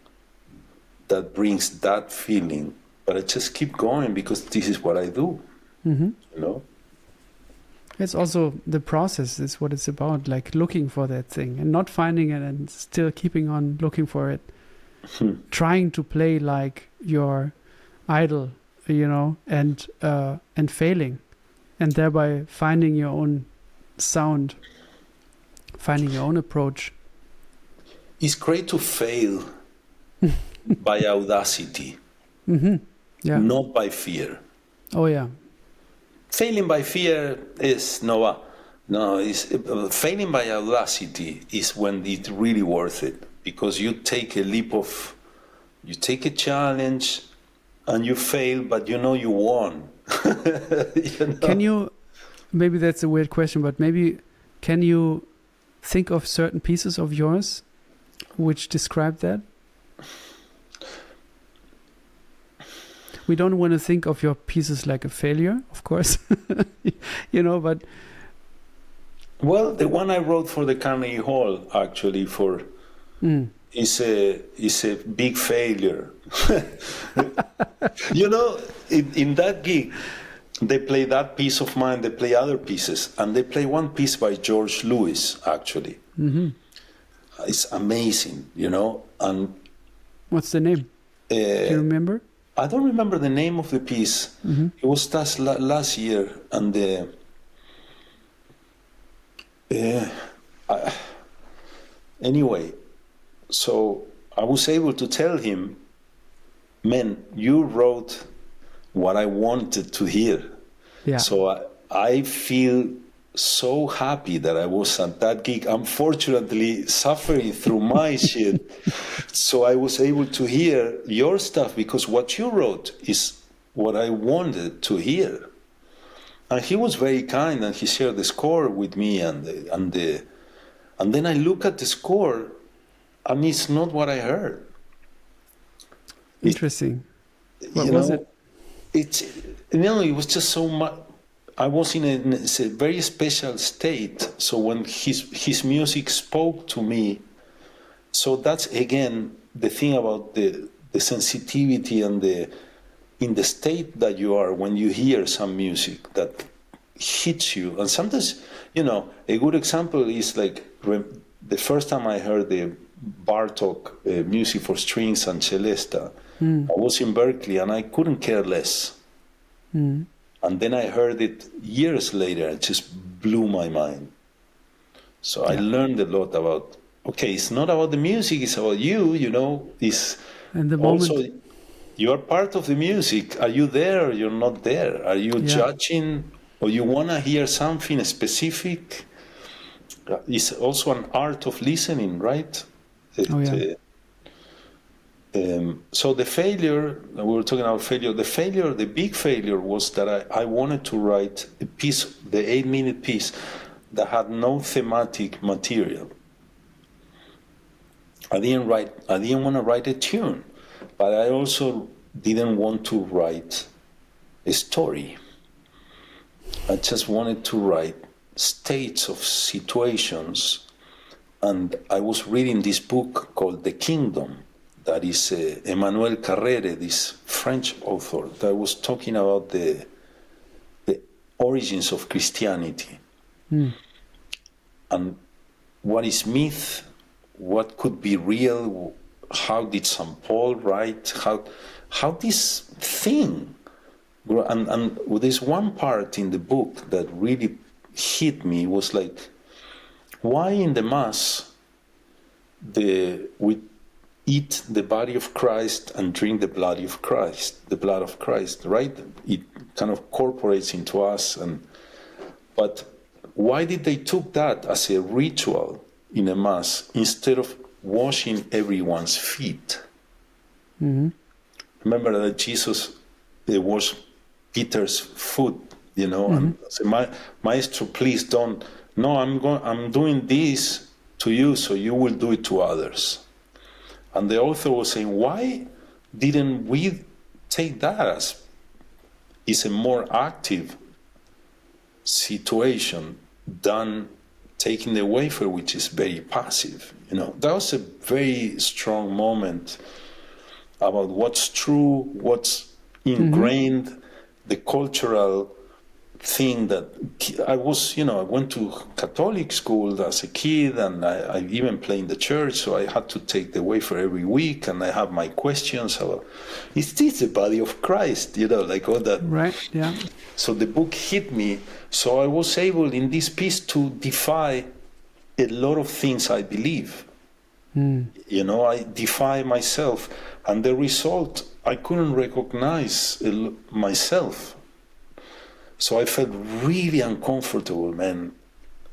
that brings that feeling. But I just keep going because this is what I do, you know? It's also the process is what it's about, like looking for that thing and not finding it and still keeping on looking for it. Trying to play like your idol, you know, and failing, and thereby finding your own sound, finding your own approach. It's great to fail by audacity, not by fear. Oh yeah. Failing by fear is failing by audacity is when it's really worth it, because you take you take a challenge and you fail, but you know you won. You know? Can you, maybe that's a weird question, but maybe can you think of certain pieces of yours which describe that? We don't want to think of your pieces like a failure, of course, you know, but... Well, the one I wrote for the Carnegie Hall, actually, is a big failure. You know, in that gig, they play that piece of mine, they play other pieces, and they play one piece by George Lewis, actually. It's amazing, you know. And what's the name? Do you remember? I don't remember the name of the piece. It was last year, and anyway, So I was able to tell him, man, you wrote what I wanted to hear. Yeah. So I feel so happy that I was at that gig. Unfortunately, suffering through my shit. So I was able to hear your stuff because what you wrote is what I wanted to hear. And he was very kind, and he shared the score with me, and then I look at the score, and it's not what I heard. Interesting. What was it? It was just so much. I was in a very special state. So when his music spoke to me, so that's again the thing about the sensitivity and in the state that you are when you hear some music that hits you. And sometimes, a good example is like the first time I heard the Bartok music for strings and celesta. I was in Berkeley and I couldn't care less. And then I heard it years later. It just blew my mind. So I learned a lot about, okay, it's not about the music, it's about you, It's And the also, moment. you are part of the music. Are you there or you're not there? Are you judging or you want to hear something specific? It's also an art of listening, right? So the failure, we were talking about failure, the big failure was that I wanted to write a piece, the 8-minute piece, that had no thematic material. I didn't want to write a tune, but I also didn't want to write a story. I just wanted to write states of situations. And I was reading this book called The Kingdom, that is Emmanuel Carrere, this French author, that was talking about the origins of Christianity. And what is myth, what could be real, how did St. Paul write, how this thing, and there's one part in the book that really hit me, was like, why in the Mass we eat the body of Christ and drink the blood of Christ, right? It kind of incorporates into us, but why did they took that as a ritual in a Mass instead of washing everyone's feet? Remember that Jesus washed Peter's foot, and said, Maestro, please don't. No, I'm doing this to you, so you will do it to others. And the author was saying, why didn't we take that as is a more active situation than taking the wafer, which is very passive? That was a very strong moment about what's true, what's ingrained, the cultural thing that I went to Catholic school as a kid, and I even played in the church, so I had to take the wafer every week, and I have my questions about, is this the body of Christ? Like all that. Right, yeah. So the book hit me, so I was able in this piece to defy a lot of things I believe. I defy myself, and the result, I couldn't recognize myself. So I felt really uncomfortable, man.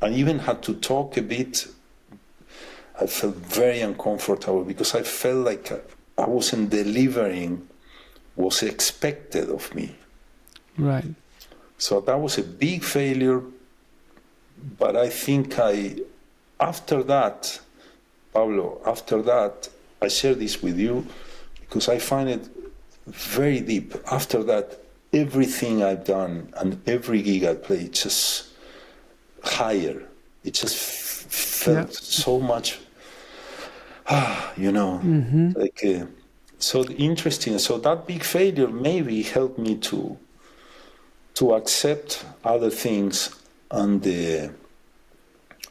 I even had to talk a bit. I felt very uncomfortable because I felt like I wasn't delivering what was expected of me. Right. So that was a big failure. But I think after that, Pablo, I share this with you because I find it very deep. After that, everything I've done and every gig I played just higher. It just felt so much, so interesting. So that big failure maybe helped me to accept other things and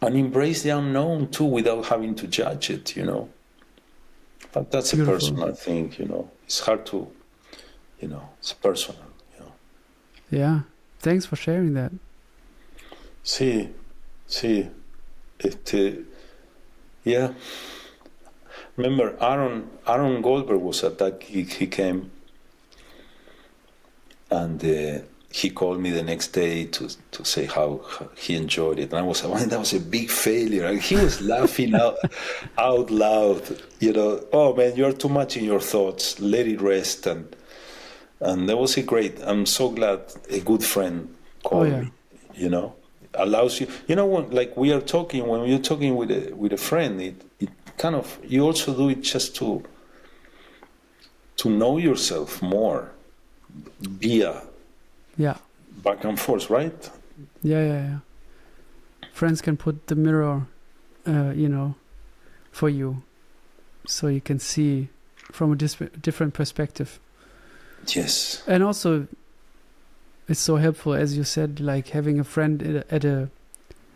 embrace the unknown too without having to judge it, But that's beautiful. A personal thing, It's hard to, it's personal. Yeah, thanks for sharing that. Sí, yeah. Remember, Aaron Goldberg was at that gig. He came, and he called me the next day to say how he enjoyed it. And I was like, that was a big failure. And he was laughing out loud. Oh man, you're too much in your thoughts. Let it rest. And that was a great. I'm so glad a good friend called me. Allows you. When we are talking, when you're talking with a friend, it kind of, you also do it just to know yourself more via back and forth, right? Yeah. Friends can put the mirror, for you, so you can see from a different perspective. Yes. And also, it's so helpful, as you said, like having a friend at a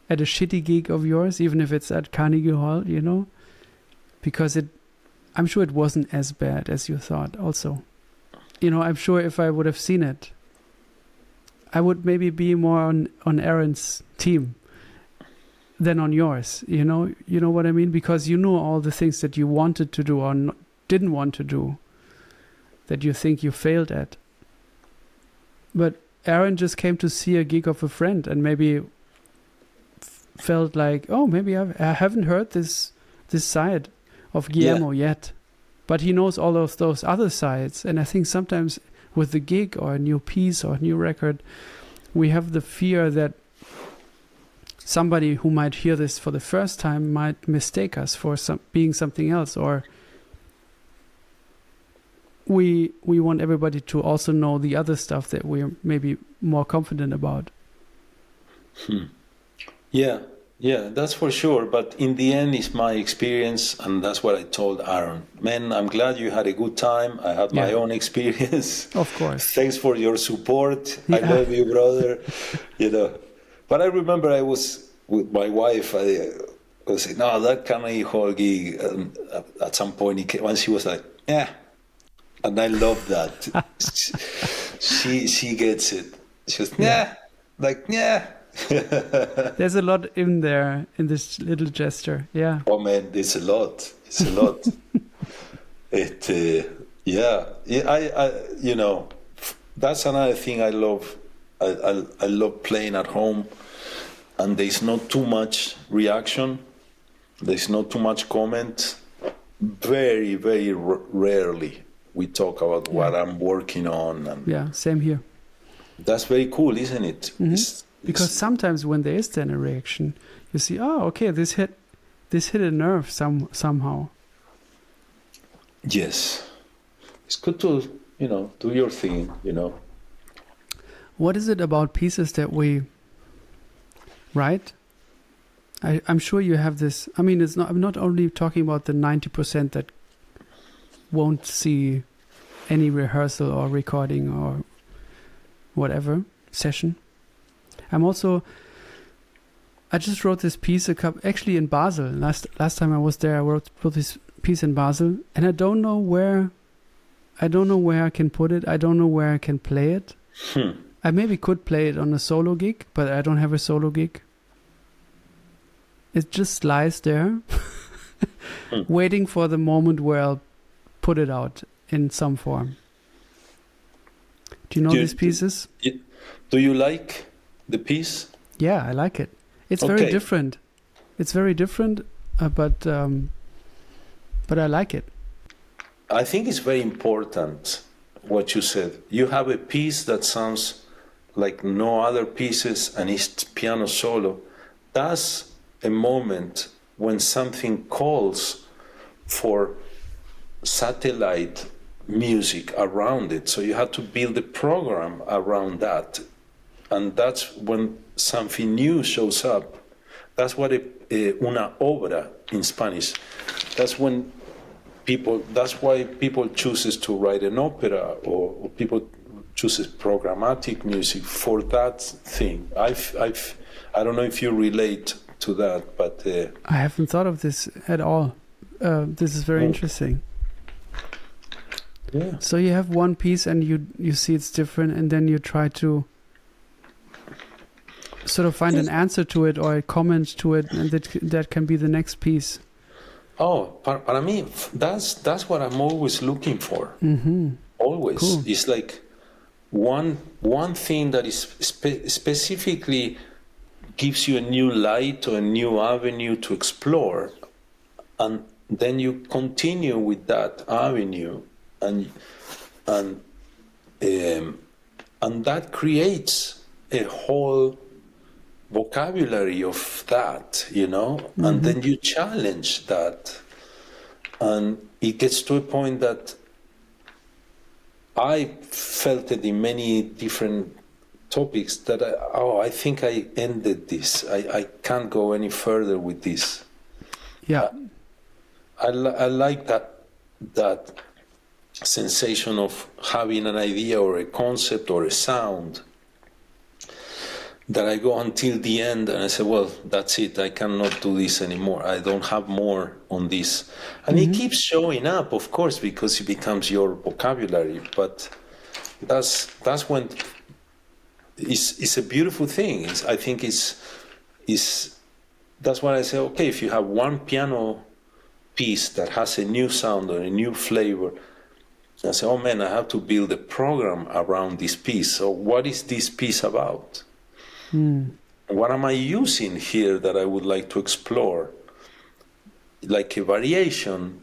shitty gig of yours, even if it's at Carnegie Hall, because I'm sure it wasn't as bad as you thought. Also, I'm sure if I would have seen it, I would maybe be more on Aaron's team than on yours. You know what I mean? Because you knew all the things that you wanted to do or didn't want to do, that you think you failed at. But Aaron just came to see a gig of a friend and maybe felt like, oh, maybe I haven't heard this side of Guillermo yet. But he knows all of those other sides. And I think sometimes with the gig or a new piece or a new record, we have the fear that somebody who might hear this for the first time might mistake us for being something else, or we want everybody to also know the other stuff that we're maybe more confident about. Yeah, that's for sure. But in the end, it's my experience, and that's what I told Aaron. Man, I'm glad you had a good time. I had my own experience. Of course. Thanks for your support. I love you, brother. But I remember I was with my wife. I was saying, no, that Carnegie Hall gig. At some point, when she was like, yeah. And I love that. she gets it. She was, yeah. There's a lot in there, in this little gesture. Yeah. Oh man, it's a lot. That's another thing I love. I love playing at home, and there's not too much reaction. There's not too much comment. Very, very rarely we talk about what I'm working on. And same here. That's very cool, isn't it? Mm-hmm. Because sometimes when there is then a reaction, you see, oh, okay, this hit a nerve somehow. Yes, it's good to do your thing. What is it about pieces that we write? I'm sure you have this. I mean, I'm not only talking about the 90% that won't see any rehearsal or recording or whatever session. I just wrote this piece actually in Basel. Last time I was there, I wrote this piece in Basel, and I don't know where I can put it. I don't know where I can play it. I maybe could play it on a solo gig, but I don't have a solo gig. It just lies there, waiting for the moment where I'll put it out in some form. Do you know these pieces? Do you like the piece? Yeah, I like it. It's very different. It's very different, but I like it. I think it's very important what you said. You have a piece that sounds like no other pieces, and it's piano solo. That's a moment when something calls for satellite music around it. So you have to build a program around that. And that's when something new shows up. That's what una obra in Spanish. That's why people chooses to write an opera, or people chooses programmatic music for that thing. I don't know if you relate to that, but I haven't thought of this at all. This is very interesting. Yeah. So you have one piece and you see it's different, and then you try to sort of find an answer to it or a comment to it, and that can be the next piece. para mí, that's what I'm always looking for. Always. Cool. It's like one thing that is specifically gives you a new light or a new avenue to explore, and then you continue with that avenue, and that creates a whole vocabulary of that, and then you challenge that, and it gets to a point that I felt it in many different topics that I think I ended this. I can't go any further with this. Yeah. I like that sensation of having an idea or a concept or a sound that I go until the end and I say, well, that's it. I cannot do this anymore. I don't have more on this. And it keeps showing up, of course, because it becomes your vocabulary. But that's when it's a beautiful thing. I think that's why I say, okay, if you have one piano piece that has a new sound or a new flavor, I say, oh man, I have to build a program around this piece. So what is this piece about? What am I using here that I would like to explore? Like a variation,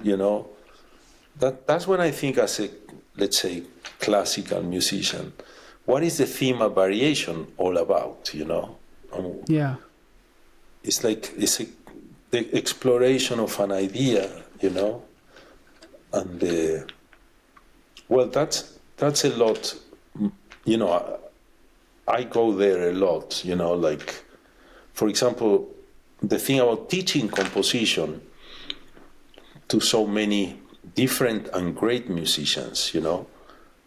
That's when I think as a, let's say, classical musician, what is the theme of variation all about, Yeah. It's like the exploration of an idea, and well, that's a lot, I go there a lot, like, for example, the thing about teaching composition to so many different and great musicians,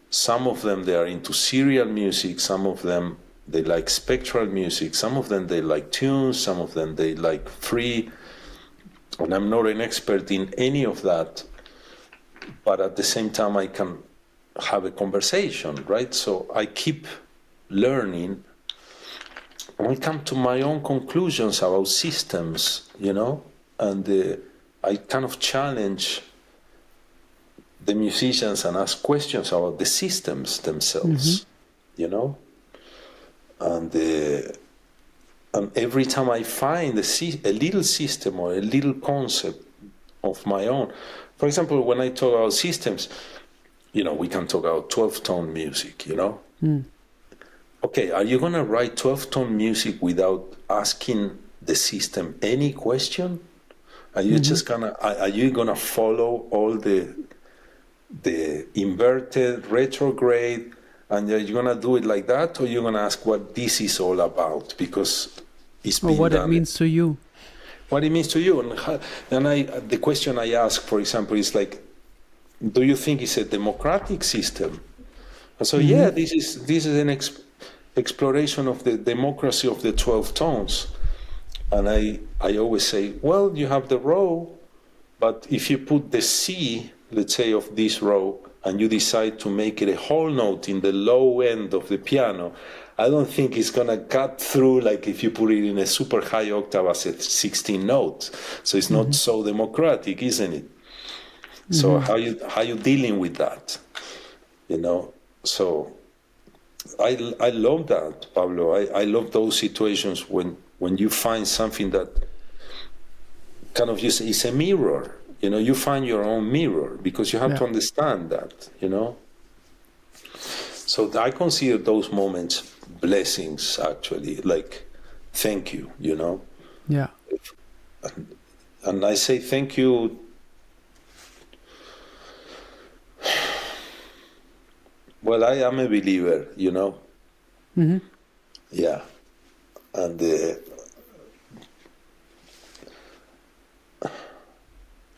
some of them, they are into serial music, some of them, they like spectral music, some of them, they like tunes, some of them, they like free, and I'm not an expert in any of that, but at the same time, I can have a conversation, right? So I keep learning, and I come to my own conclusions about systems, and I kind of challenge the musicians and ask questions about the systems themselves, and every time I find a little system or a little concept of my own, for example, when I talk about systems, we can talk about 12-tone music, Okay, are you going to write 12-tone music without asking the system any question? Are you just are you gonna follow all the inverted, retrograde, and are you gonna do it like that, or you're gonna ask what this is all about because it's been what done? It means to you. What it means to you, and the question I ask, for example, is like, do you think it's a democratic system? And so yeah, this is an exploration of the democracy of the 12 tones. And I always say, well, you have the row, but if you put the C, let's say, of this row, and you decide to make it a whole note in the low end of the piano, I don't think it's going to cut through like if you put it in a super high octave as a 16 notes. So it's not so democratic, isn't it? So how you dealing with that? So I love that, Pablo. I love those situations when you find something that kind of is a mirror, you find your own mirror because you have to understand that, So I consider those moments blessings, actually, like, thank you, Yeah. And I say thank you. Well, I am a believer, Yeah. And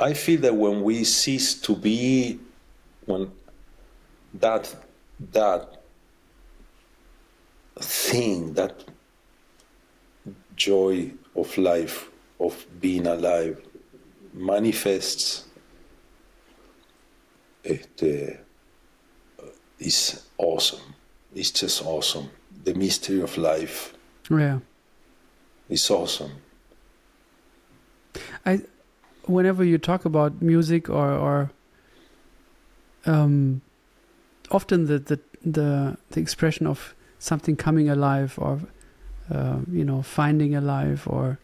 I feel that when we cease to be, when that thing, that joy of life, of being alive, manifests, it is awesome. It's just awesome. The mystery of life. Yeah. It's awesome. whenever you talk about music or often the expression of something coming alive or finding alive or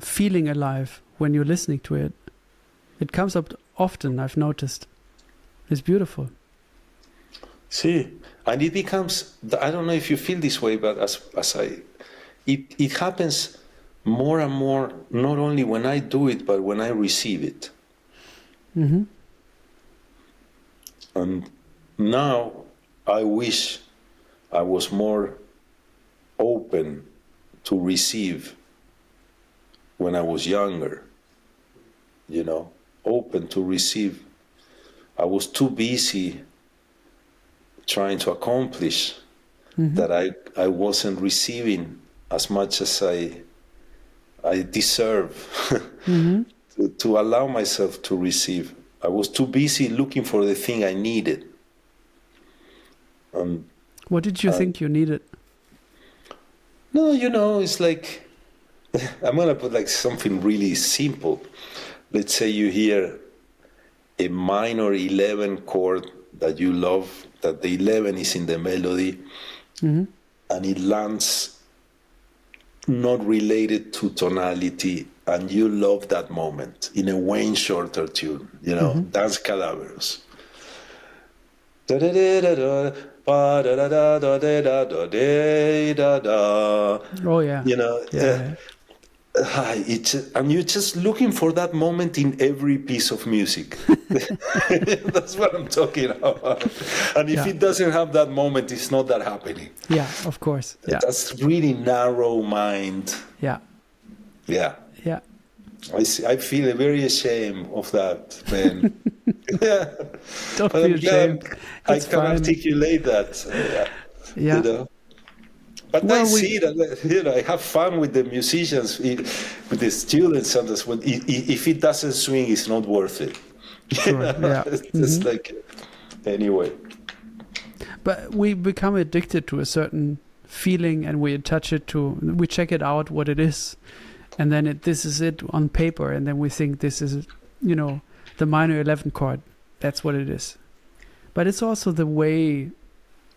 feeling alive when you're listening to it, it comes up often. I've noticed. It's beautiful. See, and it becomes, I don't know if you feel this way, but it happens more and more, not only when I do it, but when I receive it. Mm-hmm. And now I wish I was more open to receive when I was younger, open to receive. I was too busy trying to accomplish that I wasn't receiving as much as I deserve to allow myself to receive. I was too busy looking for the thing I needed. What did you think you needed? No, it's like, I'm going to put like something really simple. Let's say you hear a minor 11 chord that you love, that the 11 is in the melody, and it lands not related to tonality, and you love that moment in a Wayne Shorter tune, Dance Cadaverous. Oh yeah. Yeah. And you're just looking for that moment in every piece of music. That's what I'm talking about. And if it doesn't have that moment, it's not that happening. Yeah, of course. Yeah. That's really narrow mind. Yeah. Yeah. Yeah. I feel very ashamed of that, man. Don't feel ashamed. I can articulate that. Yeah. But I see that, I have fun with the musicians, with the students, and if it doesn't swing, it's not worth it. Sure, yeah. It's like, anyway. But we become addicted to a certain feeling, and we attach it we check it out what it is, and then this is it on paper, and then we think this is, the minor 11 chord. That's what it is. But it's also the way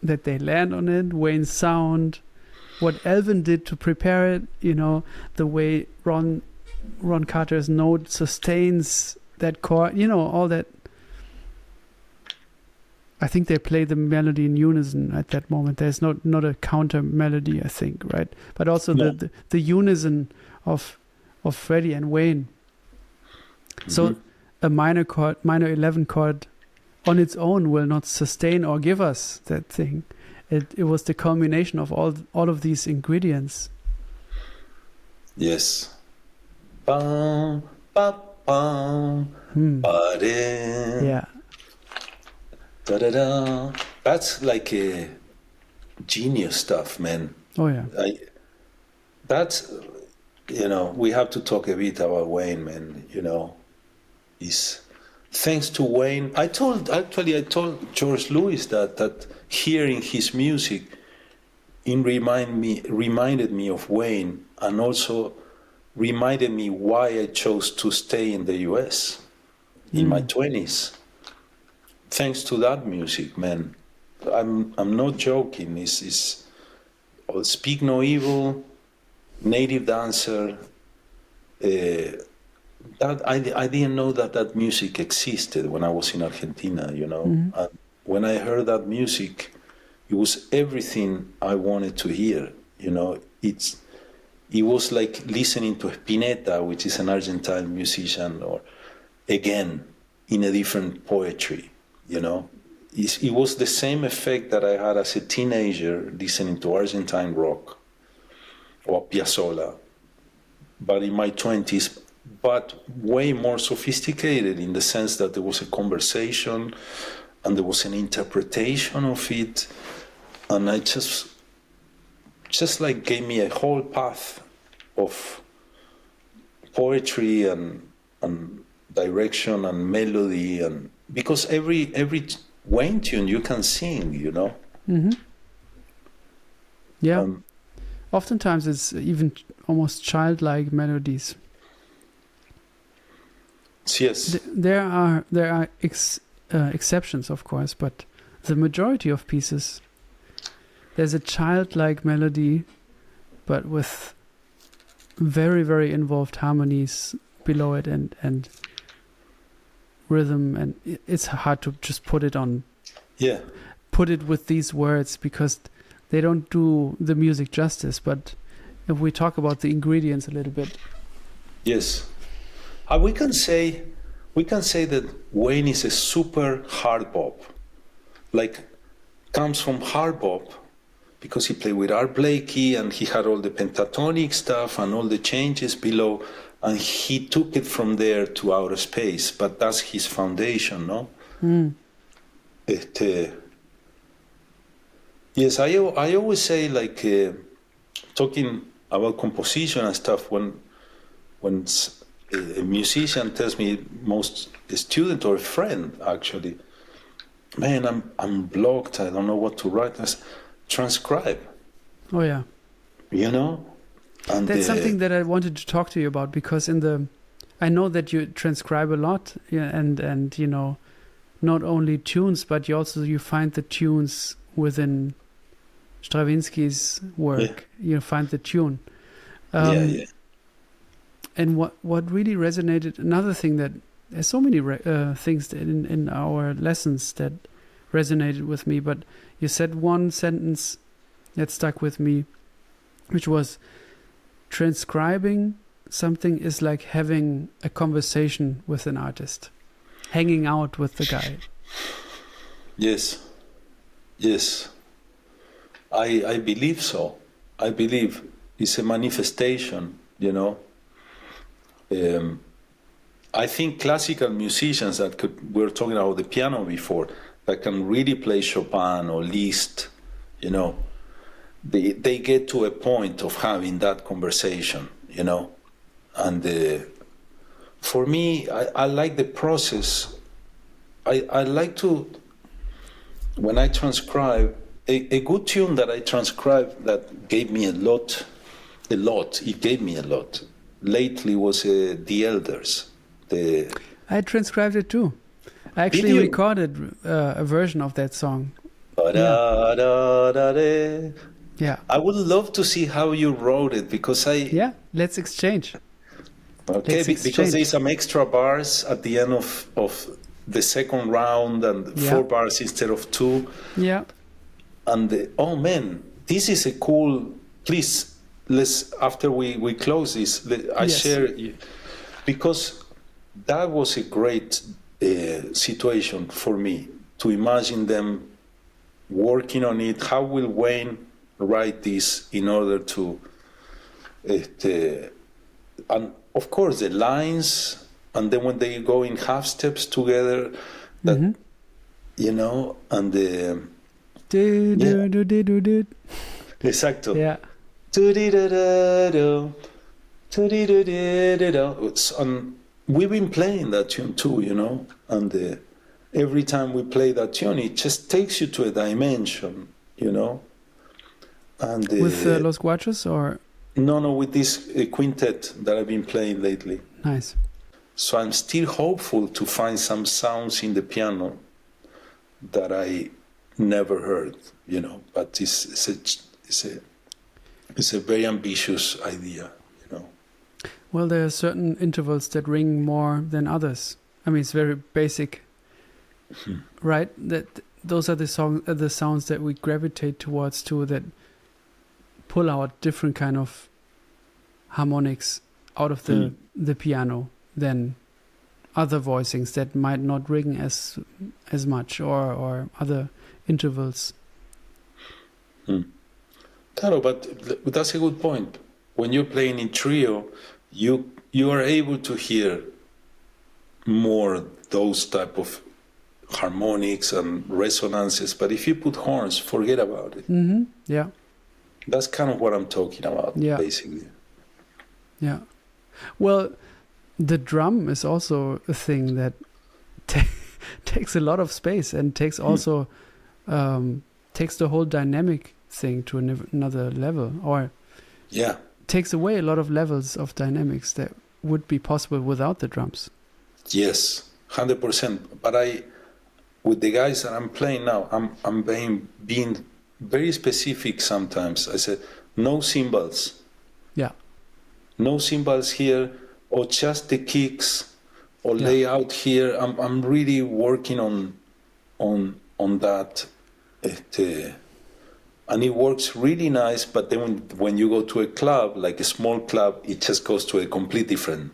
that they land on it, Wayne's sound, what Elvin did to prepare it, the way Ron Carter's note sustains that chord, all that. I think they play the melody in unison at that moment. There's not a counter melody, I think, right? But also the unison of Freddie and Wayne. So a minor 11 chord on its own will not sustain or give us that thing. It was the culmination of all of these ingredients. Yes. Bum, ba, bum, ba-ding. Yeah. Da da da. That's like a genius stuff, man. Oh yeah. That's we have to talk a bit about Wayne, man. Is thanks to Wayne. I told George Lewis that hearing his music reminded me of Wayne, and also reminded me why I chose to stay in the US in my 20s. Thanks to that music, man. I'm not joking. It's Speak No Evil, Native Dancer. That I didn't know that music existed when I was in Argentina, And when I heard that music, it was everything I wanted to hear, It was like listening to Spinetta, which is an Argentine musician, or again, in a different poetry, It was the same effect that I had as a teenager listening to Argentine rock or Piazzolla, but in my 20s, but way more sophisticated in the sense that there was a conversation and there was an interpretation of it, and I just like gave me a whole path of poetry and direction and melody, and because every Wayne tune you can sing, Yeah. Oftentimes it's even almost childlike melodies. Yes. There are exceptions, of course, but the majority of pieces, there's a childlike melody, but with very, very involved harmonies below it and rhythm, and it's hard to just put it with these words because they don't do the music justice. But if we talk about the ingredients a little bit, yes, we can say that Wayne is a super hard bop, like comes from hard bop because he played with Art Blakey and he had all the pentatonic stuff and all the changes below, and he took it from there to outer space. But that's his foundation, no? Yes, I always say, like, talking about composition and stuff, when a musician tells me, a student or a friend actually, man, I'm blocked, I don't know what to write, transcribe. Oh yeah. You know? And that's something that I wanted to talk to you about, because I know that you transcribe a lot, and you know, not only tunes, but you find the tunes within Stravinsky's work. Yeah. You find the tune. Yeah. And what really resonated, another thing that there's so many things in our lessons that resonated with me, but you said one sentence that stuck with me, which was, transcribing something is like having a conversation with an artist, hanging out with the guy. Yes. I believe so. I believe it's a manifestation, you know. I think classical musicians we were talking about the piano before, that can really play Chopin or Liszt, you know, they get to a point of having that conversation, you know. And for me, I like the process. I like to, when I transcribe, a good tune that I transcribed that gave me a lot, it gave me a lot. Lately was The Elders. I transcribed it too. I actually recorded a version of that song. Yeah. I would love to see how you wrote it, because Yeah, let's exchange. Okay, because there's some extra bars at the end of the second round, and 4 bars instead of 2. Yeah. And oh man, this is a cool. Please, let's, after we close this, I share, because that was a great situation for me to imagine them working on it. How will Wayne write this in order to, and of course the lines, and then when they go in half steps together, that you know, and the exacto. Yeah. And we've been playing that tune too, you know, and every time we play that tune, it just takes you to a dimension, you know. And with Los Guachos, or no, with this quintet that I've been playing lately. Nice. So I'm still hopeful to find some sounds in the piano that I never heard, you know. But it's a very ambitious idea, you know. Well, there are certain intervals that ring more than others. I mean, it's very basic, right? That those are the sounds that we gravitate towards too, that pull out different kind of harmonics out of the piano than other voicings that might not ring as much, or other intervals. Claro, but that's a good point. When you're playing in trio, you are able to hear more those type of harmonics and resonances. But if you put horns, forget about it. Yeah. That's kind of what I'm talking about, basically. Yeah. Well, the drum is also a thing that takes a lot of space, and takes also takes the whole dynamic thing to another level. Or Yeah. takes away a lot of levels of dynamics that would be possible without the drums. Yes, 100%. But with the guys that I'm playing now, I'm being very specific sometimes. I said, no cymbals. Yeah. No cymbals here, or just the kicks, or Yeah. lay out here. I'm really working on that. And it works really nice, but then when you go to a club, like a small club, it just goes to a complete different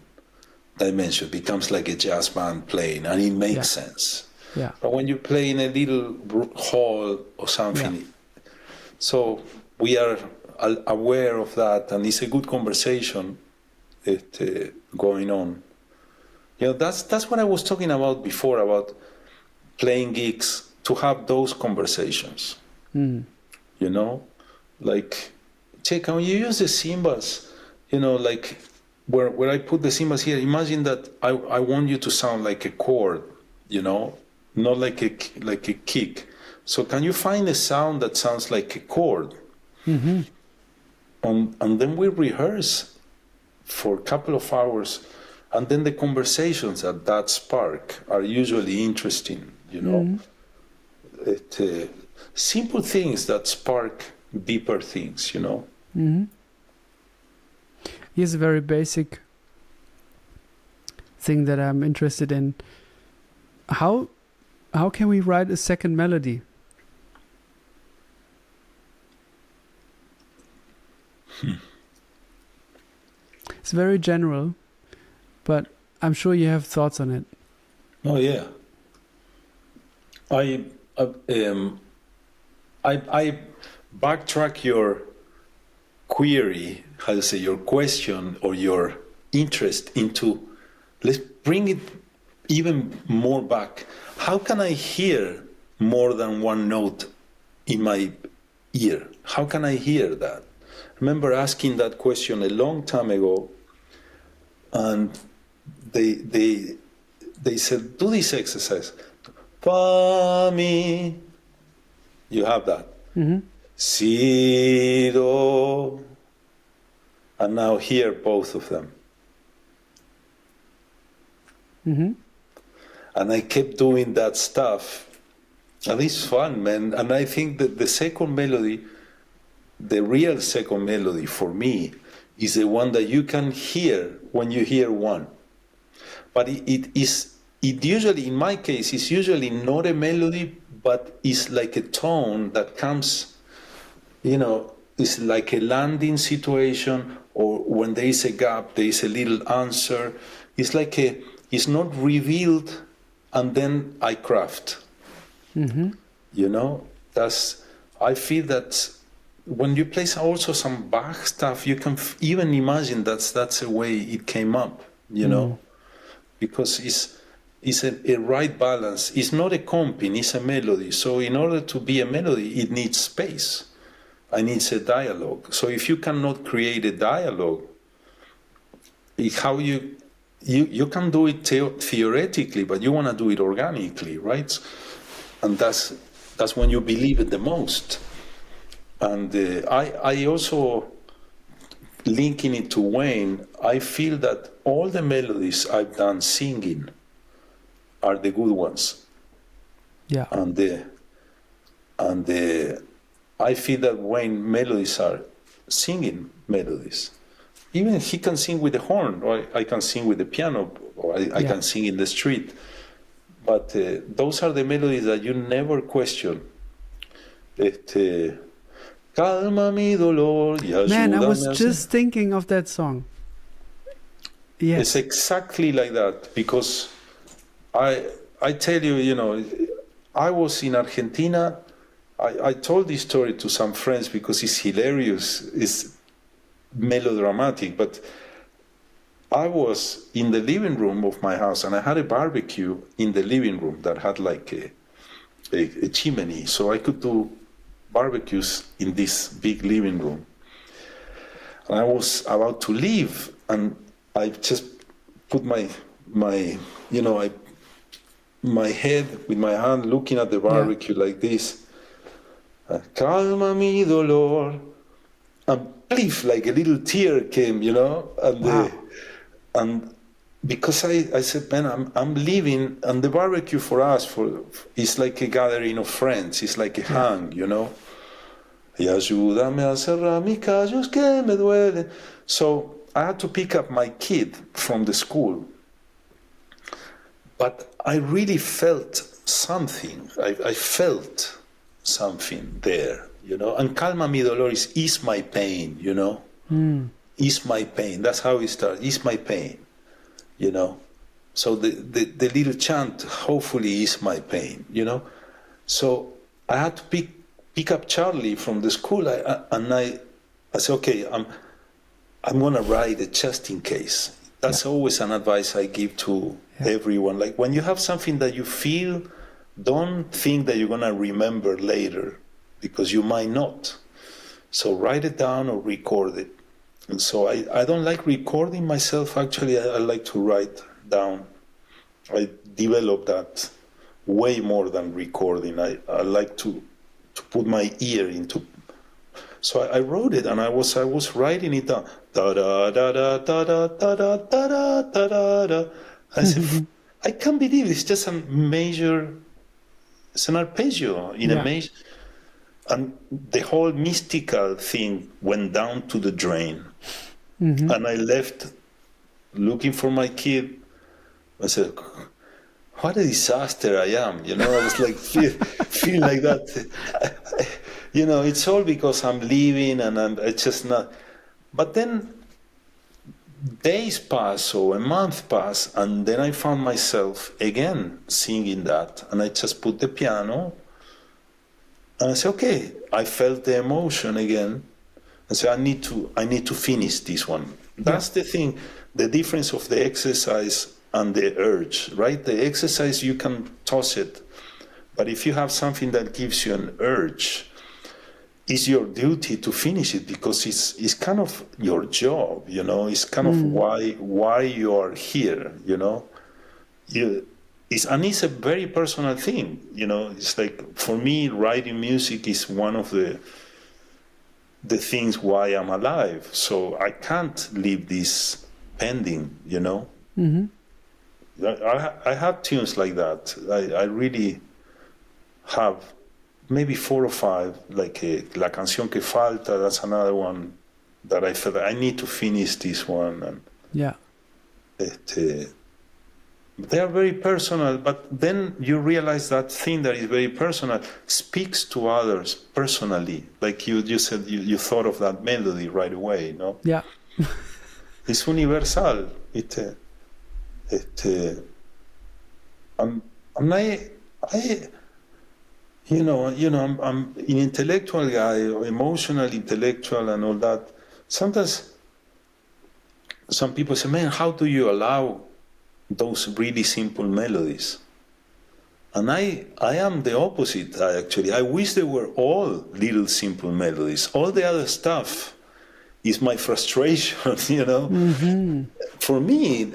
dimension. It becomes like a jazz band playing, and it makes sense. Yeah. But when you play in a little hall or something, so we are aware of that, and it's a good conversation going on. You know, that's what I was talking about before, about playing gigs, to have those conversations. You know, like, check, when you use the cymbals, you know, like where I put the cymbals here, imagine that I want you to sound like a chord, you know, not like a kick. So can you find a sound that sounds like a chord? Mm-hmm. And then we rehearse for a couple of hours, and then the conversations at that spark are usually interesting, you know. Simple things that spark deeper things, you know. Mm-hmm. Here's a very basic thing that I'm interested in. How can we write a second melody? It's very general, but I'm sure you have thoughts on it. Oh yeah. I backtrack your query, how to say, your question or your interest into, let's bring it even more back. How can I hear more than one note in my ear? How can I hear that? I remember asking that question a long time ago, and they said, do this exercise. Fa, mi. You have that. Mm-hmm. Si, do. And now hear both of them. Mm-hmm. And I kept doing that stuff. And it's fun, man. And I think that the second melody, the real second melody for me, is the one that you can hear when you hear one. But it usually, in my case, is usually not a melody, but it's like a tone that comes, you know, it's like a landing situation, or when there is a gap, there is a little answer. It's like it's not revealed, and then I craft. Mm-hmm. You know, I feel that when you play also some Bach stuff, you can even imagine that's the way it came up, you know, because it's a right balance. It's not a comping, it's a melody. So in order to be a melody, it needs space. It needs a dialogue. So if you cannot create a dialogue, how you can do it theoretically, but you want to do it organically, right? And that's when you believe it the most. And I also, linking it to Wayne, I feel that all the melodies I've done singing are the good ones. Yeah. And I feel that Wayne melodies are singing melodies. Even he can sing with the horn, or I can sing with the piano, or I can sing in the street. But those are the melodies that you never question. Calma mi dolor y ayúdame. Man, I was just thinking of that song. Yes. It's exactly like that, because I tell you, you know, I was in Argentina. I told this story to some friends because it's hilarious, it's melodramatic, but I was in the living room of my house, and I had a barbecue in the living room that had like a chimney, so I could do barbecues in this big living room. And I was about to leave, and I just put my head with my hand looking at the barbecue like this. Calma mi dolor, and pliff, like a little tear came, and Wow. and because I said, man, I'm leaving, and the barbecue for us is like a gathering of friends. It's like a hang, Y ayúdame a cerrar mis callos que me duelen. So I had to pick up my kid from the school. But I really felt something. I felt something there, And calma mi dolor is ease my pain, Ease my pain. That's how it starts. Ease my pain, So the little chant, hopefully ease my pain, So I had to pick up Charlie from the school, and I said, okay, I'm gonna write it just in case. That's always an advice I give to everyone. Like when you have something that you feel, don't think that you're gonna remember later, because you might not. So write it down or record it. And so I don't like recording myself. Actually, I like to write down. I developed that way more than recording. I like to put my ear into. So I wrote it, and I was writing it down. Da da da da da da da da da da da da. I said, I can't believe it's just a major. It's an arpeggio in a major, and the whole mystical thing went down to the drain. And I left looking for my kid. I said, what a disaster I am, I was like, feel like that. It's all because I'm leaving, and it's just not. But then days pass, or a month pass, and then I found myself again singing that, and I just put the piano, and I said, okay, I felt the emotion again. I said, I need to finish this one. That's the thing, the difference of the exercise and the urge, right? The exercise, you can toss it. But if you have something that gives you an urge, it's your duty to finish it, because it's kind of your job, It's kind of why you are here, It's a very personal thing, It's like, for me, writing music is one of the things why I'm alive. So I can't leave this pending, I have tunes like that. I really have maybe 4 or 5, like La Canción Que Falta, that's another one that I felt I need to finish this one. And they are very personal, but then you realize that thing that is very personal speaks to others personally. Like you said, you thought of that melody right away, Yeah. It's universal. I'm an intellectual guy, or emotional intellectual, and all that. Sometimes some people say, man, how do you allow those really simple melodies? And I am the opposite, actually. I wish they were all little simple melodies. All the other stuff is my frustration, For me,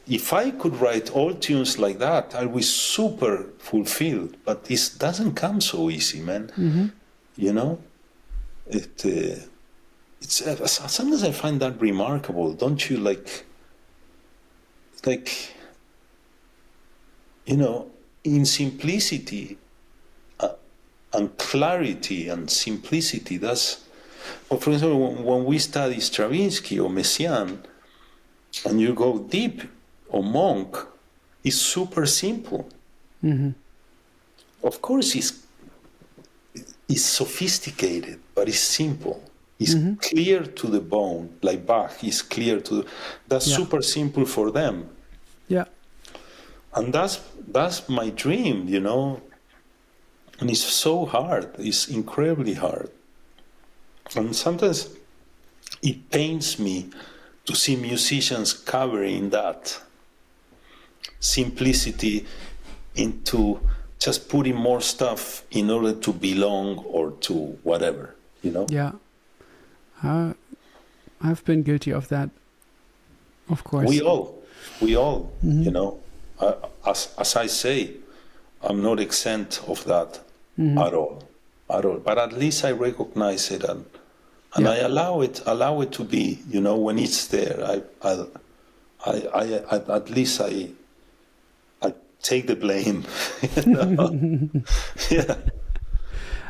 if I could write all tunes like that, I'd be super fulfilled. But it doesn't come so easy, man. It's sometimes I find that remarkable, don't you? In simplicity and clarity and simplicity. That's, for example, when we study Stravinsky or Messiaen, and you go deep, or Monk, it's super simple. Of course, it's sophisticated, but it's simple. It's clear to the bone, like Bach is clear to. That's super simple for them. Yeah. And that's my dream, And it's so hard. It's incredibly hard. And sometimes it pains me to see musicians covering that simplicity into just putting more stuff in order to belong or to whatever, Yeah. I've been guilty of that, of course. We all, as I say, I'm not exempt of that at all. But at least I recognize it, and and I allow it to be. You know, when it's there, I at least I take the blame. You know? Yeah,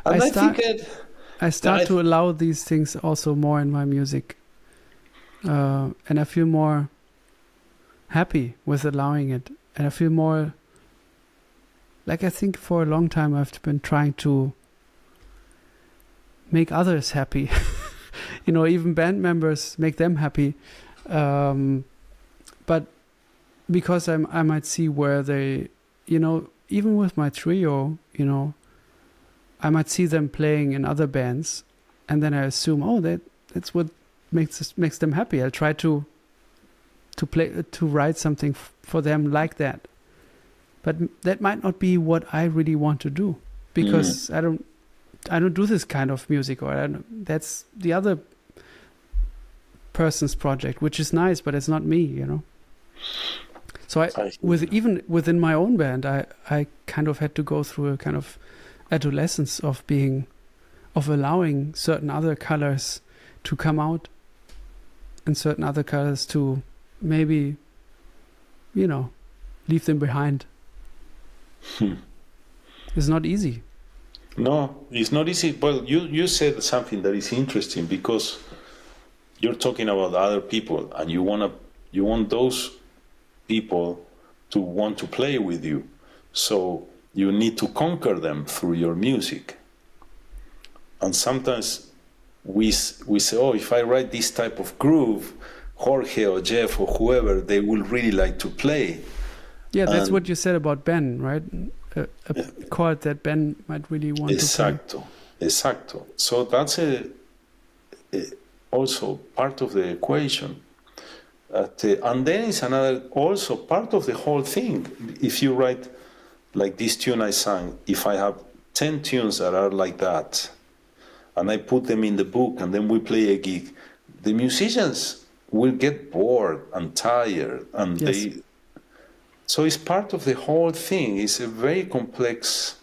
and I start to allow these things also more in my music, and I feel more happy with allowing it, and I feel more like, I think for a long time I've been trying to make others happy. You know, even band members, make them happy. But because I might see where they, you know, even with my trio, you know, I might see them playing in other bands, and then I assume, oh, that's what makes them happy. I'll try to write something for them like that. But that might not be what I really want to do, because I don't do this kind of music, or that's the other person's project, which is nice, but it's not me, you know. So even within my own band, I kind of had to go through a kind of adolescence of allowing certain other colors to come out, and certain other colors to maybe, you know, leave them behind. It's not easy. No, it's not easy. Well, you said something that is interesting, because you're talking about other people, and you want those people to want to play with you. So you need to conquer them through your music. And sometimes we say, oh, if I write this type of groove, Jorge or Jeff or whoever, they will really like to play. Yeah, that's what you said about Ben, right? A chord that Ben might really want to play. Exacto. So that's also part of the equation. And then it's another also part of the whole thing. If you write like this tune I sang, if I have 10 tunes that are like that, and I put them in the book, and then we play a gig, the musicians will get bored and tired, and so it's part of the whole thing. It's a very complex.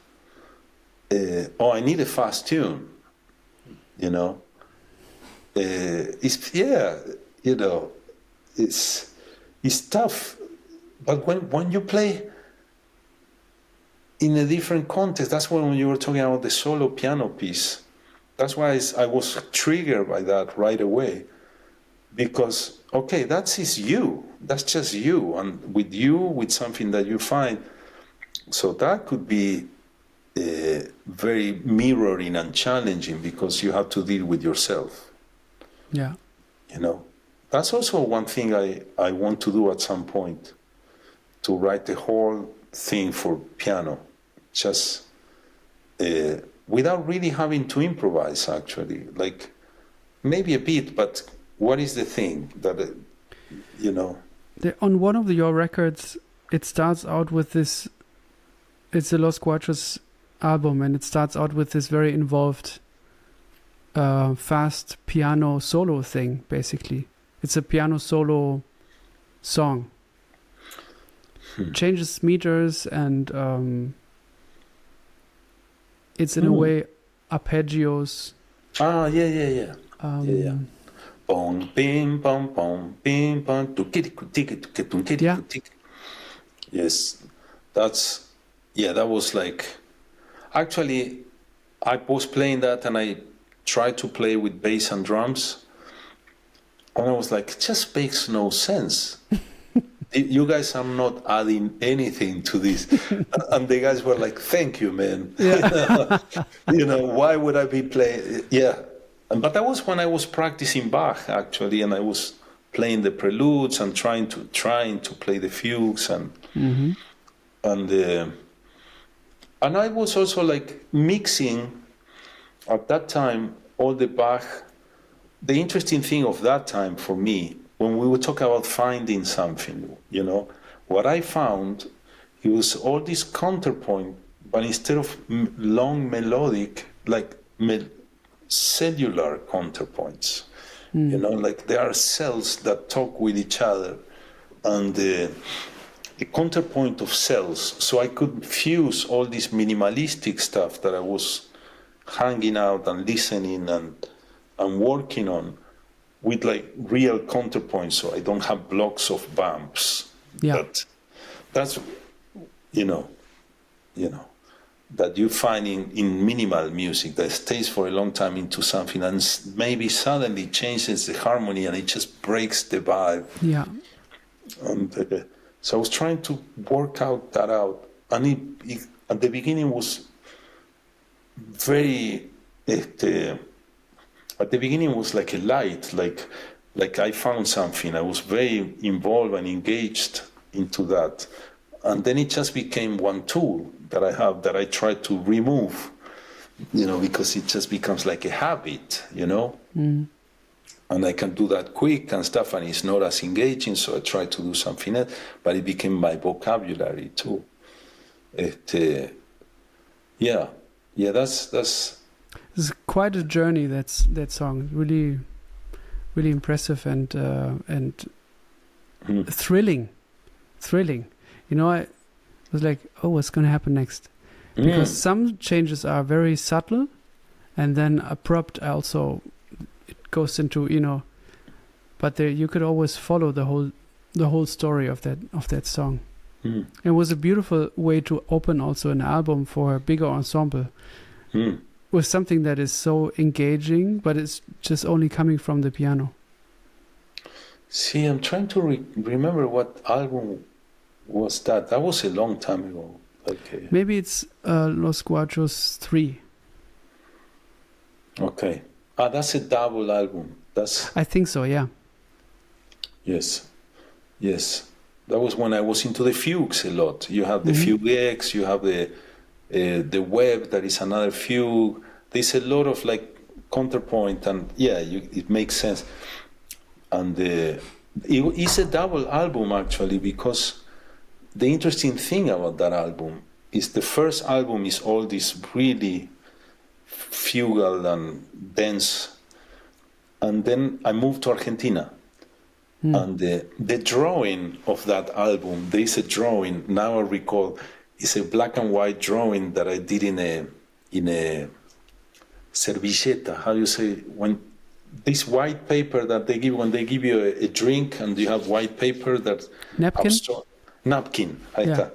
I need a fast tune, you know. It's tough, but when you play in a different context, that's when you were talking about the solo piano piece. That's why I was triggered by that right away, because okay, that's you. That's just you, and with something that you find. So that could be very mirroring and challenging, because you have to deal with yourself. Yeah. You know, that's also one thing I want to do at some point, to write the whole thing for piano, just without really having to improvise, actually. Like, maybe a bit, but what is the thing that, you know? On one of your records, it starts out with this, it's a Los Cuatros album, and it starts out with this very involved fast piano solo thing, basically. It's a piano solo song. Changes meters, and it's in a way arpeggios. Yeah. Bong, bing, bong, bong, bing, bong, yeah. Yes, that was like, actually, I was playing that, and I tried to play with bass and drums, and I was like, it just makes no sense. You guys are not adding anything to this. And the guys were like, thank you, man. Yeah. You know, why would I be playing? Yeah. But that was when I was practicing Bach, actually, and I was playing the preludes and trying to play the fugues, and and I was also like mixing at that time all the Bach. The interesting thing of that time for me, when we would talk about finding something, you know, what I found, it was all this counterpoint, but instead of long melodic, like cellular counterpoints, you know, like there are cells that talk with each other, and the counterpoint of cells. So I could fuse all this minimalistic stuff that I was hanging out and listening I'm working on with like real counterpoint, so I don't have blocks of bumps. Yeah. That's you know that you find in minimal music that stays for a long time into something and maybe suddenly changes the harmony and it just breaks the vibe. Yeah. And so I was trying to work that out, and it at the beginning was very. At the beginning it was like a light, like I found something. I was very involved and engaged into that, and then it just became one tool that I have that I try to remove, because it just becomes like a habit, Mm. and I can do that quick and stuff, and it's not as engaging, so I try to do something else, but it became my vocabulary too. That's It's quite a journey. That song, really, really impressive and thrilling. I was like, oh, what's going to happen next? Because some changes are very subtle, and then abrupt. Also, it goes into but there you could always follow the whole story of that song. It was a beautiful way to open also an album for a bigger ensemble. With something that is so engaging, but it's just only coming from the piano. See, I'm trying to remember what album was that. That was a long time ago. Okay. Maybe it's Los Guachos 3. Okay. That's a double album. I think so, yeah. Yes. That was when I was into the fugues a lot. You have the Fugue X, you have the web, that is another fugue. There's a lot of like counterpoint, and it makes sense. And it's a double album actually, because the interesting thing about that album is the first album is all this really fugal and dense, and then I moved to Argentina. And the drawing of that album, there is a drawing, now I recall, it's a black and white drawing that I did in a servilleta. How do you say, when this white paper that they give when they give you a drink, and you have white paper that napkin. Yeah.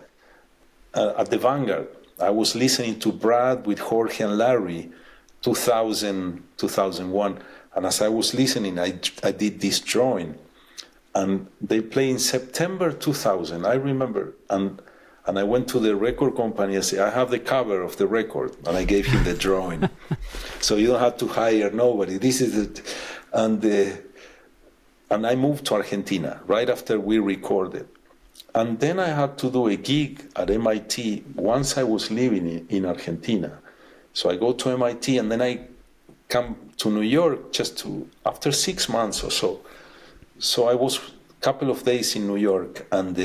At the Vanguard, I was listening to Brad with Jorge and Larry, 2001, and as I was listening, I did this drawing, and they play in September 2000. I remember, and I went to the record company and said, I have the cover of the record, and I gave him the drawing. So you don't have to hire nobody. This is it. And I moved to Argentina right after we recorded. And then I had to do a gig at MIT once I was living in Argentina. So I go to MIT, and then I come to New York after 6 months or so. So I was a couple of days in New York, and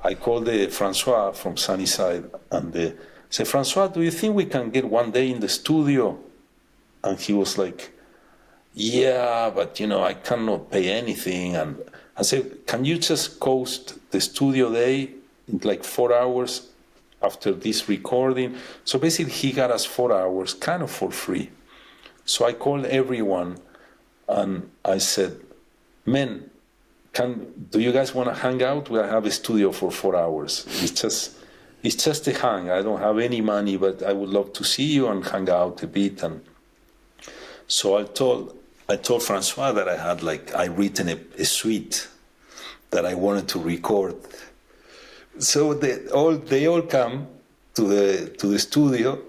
I called Francois from Sunnyside and said, Francois, do you think we can get one day in the studio? And he was like, yeah, but I cannot pay anything. And I said, can you just coast the studio day in like 4 hours after this recording? So basically he got us 4 hours kind of for free. So I called everyone and I said, men, do you guys want to hang out? I have a studio for 4 hours. It's just a hang. I don't have any money, but I would love to see you and hang out a bit. And so I told Francois that I written a suite that I wanted to record. So they all come to the studio,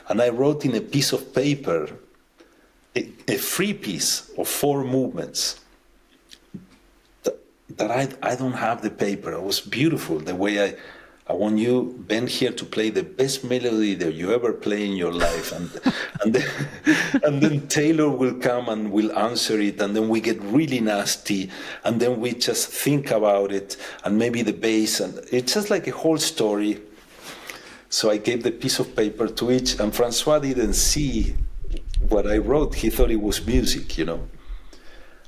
and I wrote in a piece of paper a free piece of 4 movements. That I don't have the paper. It was beautiful the way I want you, Ben, here to play the best melody that you ever play in your life, and then Taylor will come and will answer it, and then we get really nasty, and then we just think about it, and maybe the bass, and it's just like a whole story. So I gave the piece of paper to each, and Francois didn't see what I wrote. He thought it was music,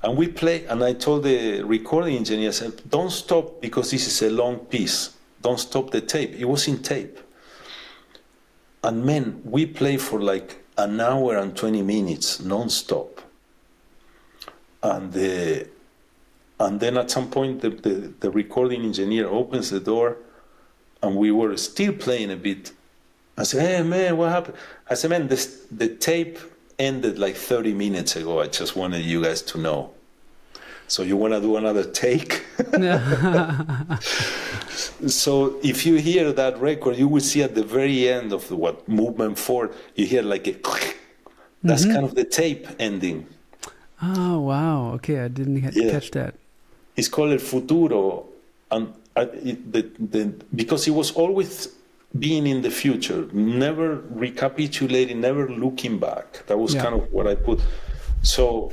And we play, and I told the recording engineer, I said, don't stop, because this is a long piece. Don't stop the tape. It was in tape. And we play for like an hour and 20 minutes, non-stop. and then at some point the recording engineer opens the door, and we were still playing a bit. I said, "Hey man, what happened?" I said, "Man, the tape ended like 30 minutes ago. I just wanted you guys to know. So you want to do another take?" So if you hear that record, you will see at the very end of movement 4, you hear like a that's kind of the tape ending. Oh, wow. Okay, I didn't catch that. It's called El Futuro, and because it was always being in the future, never recapitulating, never looking back. That was kind of what I put. So,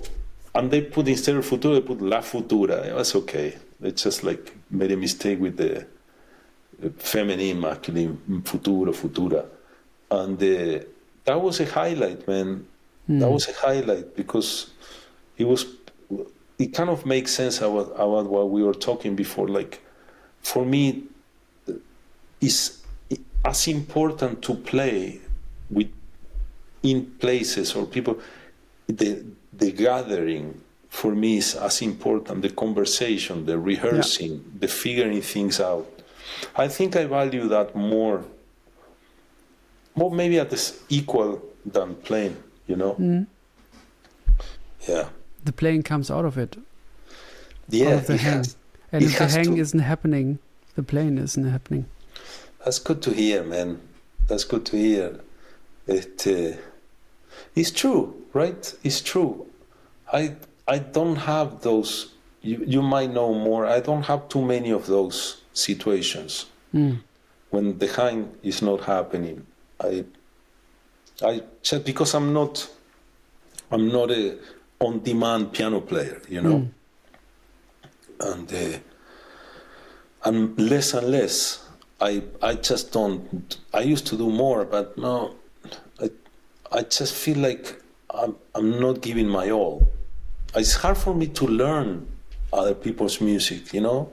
and they put, instead of Futuro, they put La Futura. It was okay. They just like made a mistake with the feminine, masculine, Futuro, Futura. And that was a highlight, man. That was a highlight because it kind of makes sense about what we were talking before. Like, for me, it's as important to play in places or people. The gathering for me is as important. The conversation, the rehearsing, the figuring things out. I think I value that more maybe at this equal than playing. You know. Yeah. The playing comes out of it. Yeah, out of the hang. And if the hang isn't happening, the playing isn't happening. That's good to hear, man. That's good to hear. It's true, right? It's true. I don't have those. You might know more. I don't have too many of those situations when the hang is not happening. I just, because I'm not a on-demand piano player, you know, and less. I just don't. I used to do more, but no. I just feel like I'm not giving my all. It's hard for me to learn other people's music, you know.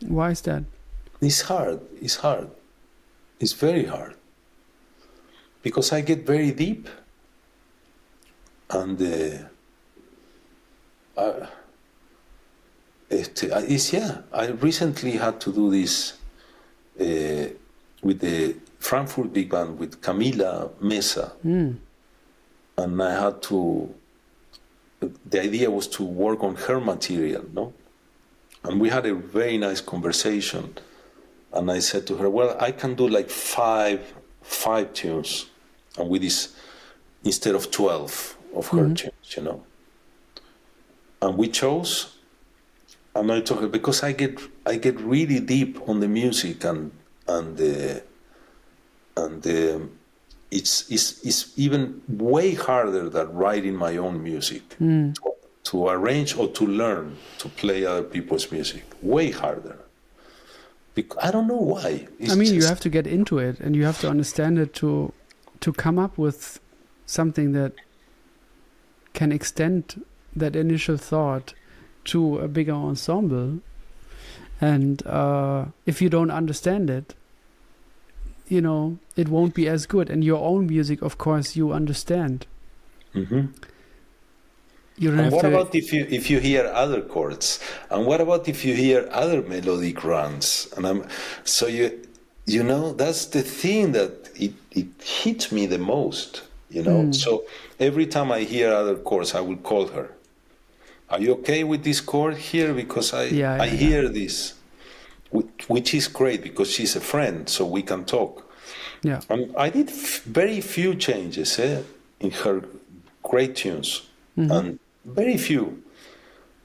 Why is that? It's hard. It's very hard because I get very deep, and I recently had to do this with the Frankfurt Big Band with Camila Mesa, and I had to. The idea was to work on her material, no? And we had a very nice conversation, and I said to her, "Well, I can do like five tunes, and with this instead of 12 of her tunes, you know." And we chose, and I told her because I get really deep on the music and it's even way harder than writing my own music to arrange or to learn to play other people's music. Way harder. Because I don't know why. You have to get into it and you have to understand it to come up with something that can extend that initial thought to a bigger ensemble. And if you don't understand it, you know, it won't be as good. And your own music, of course, you understand. Mm-hmm. You don't and have what to... about if you hear other chords? And what about if you hear other melodic runs? And you know, that's the thing that it hits me the most. You know, so every time I hear other chords, I will call her. Are you okay with this chord here? Because I hear this. Which is great because she's a friend, so we can talk. Yeah. And I did very few changes in her great tunes, and very few.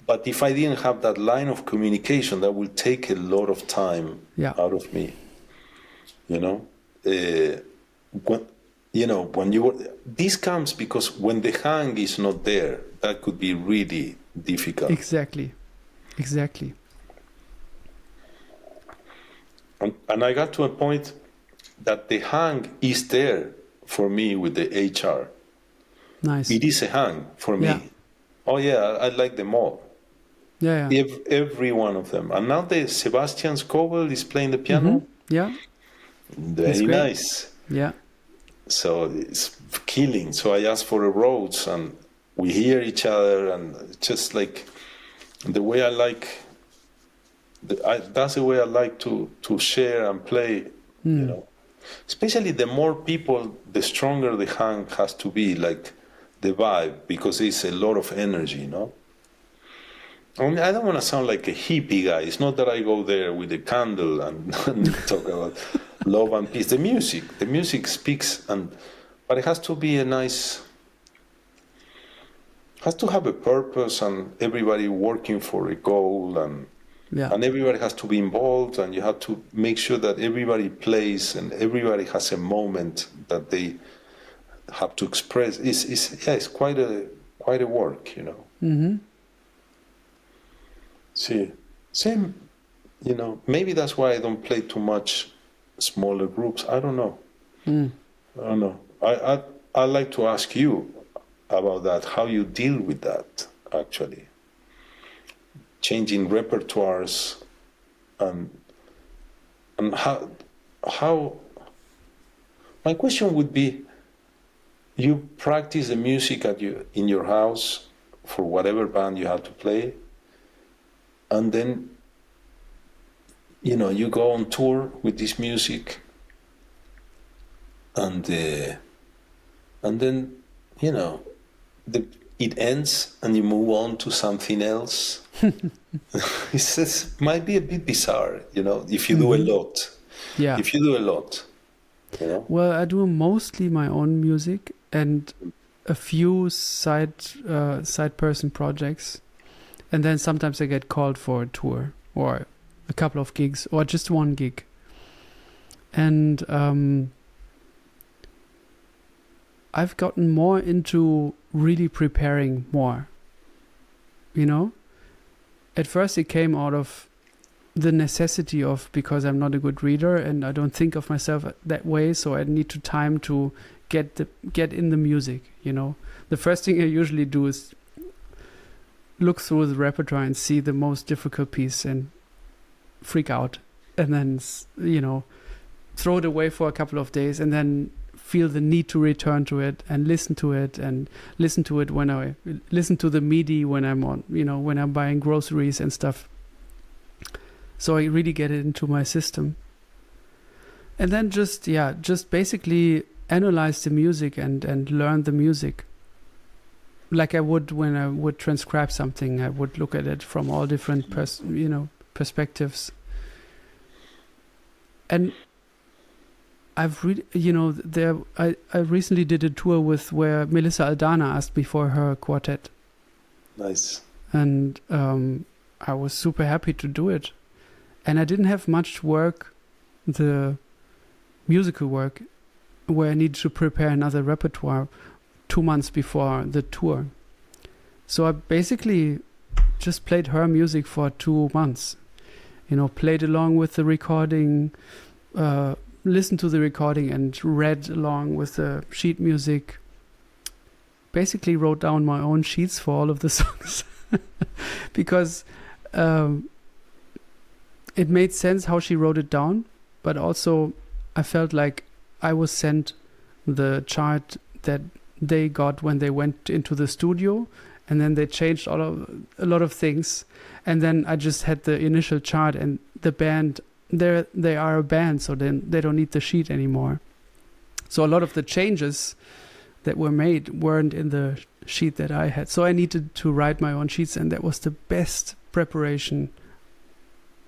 But if I didn't have that line of communication, that will take a lot of time out of me. You know, this comes because when the hang is not there, that could be really difficult. Exactly. And I got to a point that the hang is there for me with the HR. Nice. It is a hang for me. Yeah. Oh yeah, I like them all. Yeah. Every one of them. And now the Sebastian Scovel is playing the piano. Yeah. Very nice. Yeah. So it's killing. So I asked for a Rhodes, and we hear each other, and it's just like the way I like. That's the way I like to share and play. You know, especially the more people, the stronger the hang has to be, like the vibe, because it's a lot of energy. You know. I mean, I don't want to sound like a hippie guy. It's not that I go there with a candle and talk about love and peace. The music speaks, but it has to be has to have a purpose, and everybody working for a goal, and everybody has to be involved, and you have to make sure that everybody plays and everybody has a moment that they have to express. It's quite a work, you know. Mm-hmm. See, same, you know, maybe that's why I don't play too much smaller groups. I don't know. I don't know. I'd like to ask you about that, how you deal with that, actually. Changing repertoires, and how my question would be, you practice the music in your house for whatever band you have to play, and then, you know, you go on tour with this music, and then, you know, it ends and you move on to something else. It might be a bit bizarre, you know, if you do a lot. Yeah. If you do a lot, you know. Well, I do mostly my own music and a few side person projects. And then sometimes I get called for a tour or a couple of gigs or just one gig. And I've gotten more into really preparing more, you know? At first it came out of the necessity of, because I'm not a good reader and I don't think of myself that way, so I need time to get in the music, you know? The first thing I usually do is look through the repertoire and see the most difficult piece and freak out, and then, you know, throw it away for a couple of days, and then feel the need to return to it and listen to it when I listen to the MIDI when I'm on, you know, when I'm buying groceries and stuff. So I really get it into my system. And then just basically analyze the music and learn the music. Like I would when I would transcribe something, I would look at it from all different perspectives. And I've really, you know, I recently did a tour where Melissa Aldana asked me for her quartet. Nice. And I was super happy to do it. And I didn't have much work, the musical work, where I needed to prepare another repertoire 2 months before the tour. So I basically just played her music for 2 months. You know, played along with the recording, listened to the recording and read along with the sheet music. Basically wrote down my own sheets for all of the songs. Because it made sense how she wrote it down, but also I felt like I was sent the chart that they got when they went into the studio, and then they changed a lot of things, and then I just had the initial chart, and the band, they are a band, so then they don't need the sheet anymore. So a lot of the changes that were made weren't in the sheet that I had, so I needed to write my own sheets, and that was the best preparation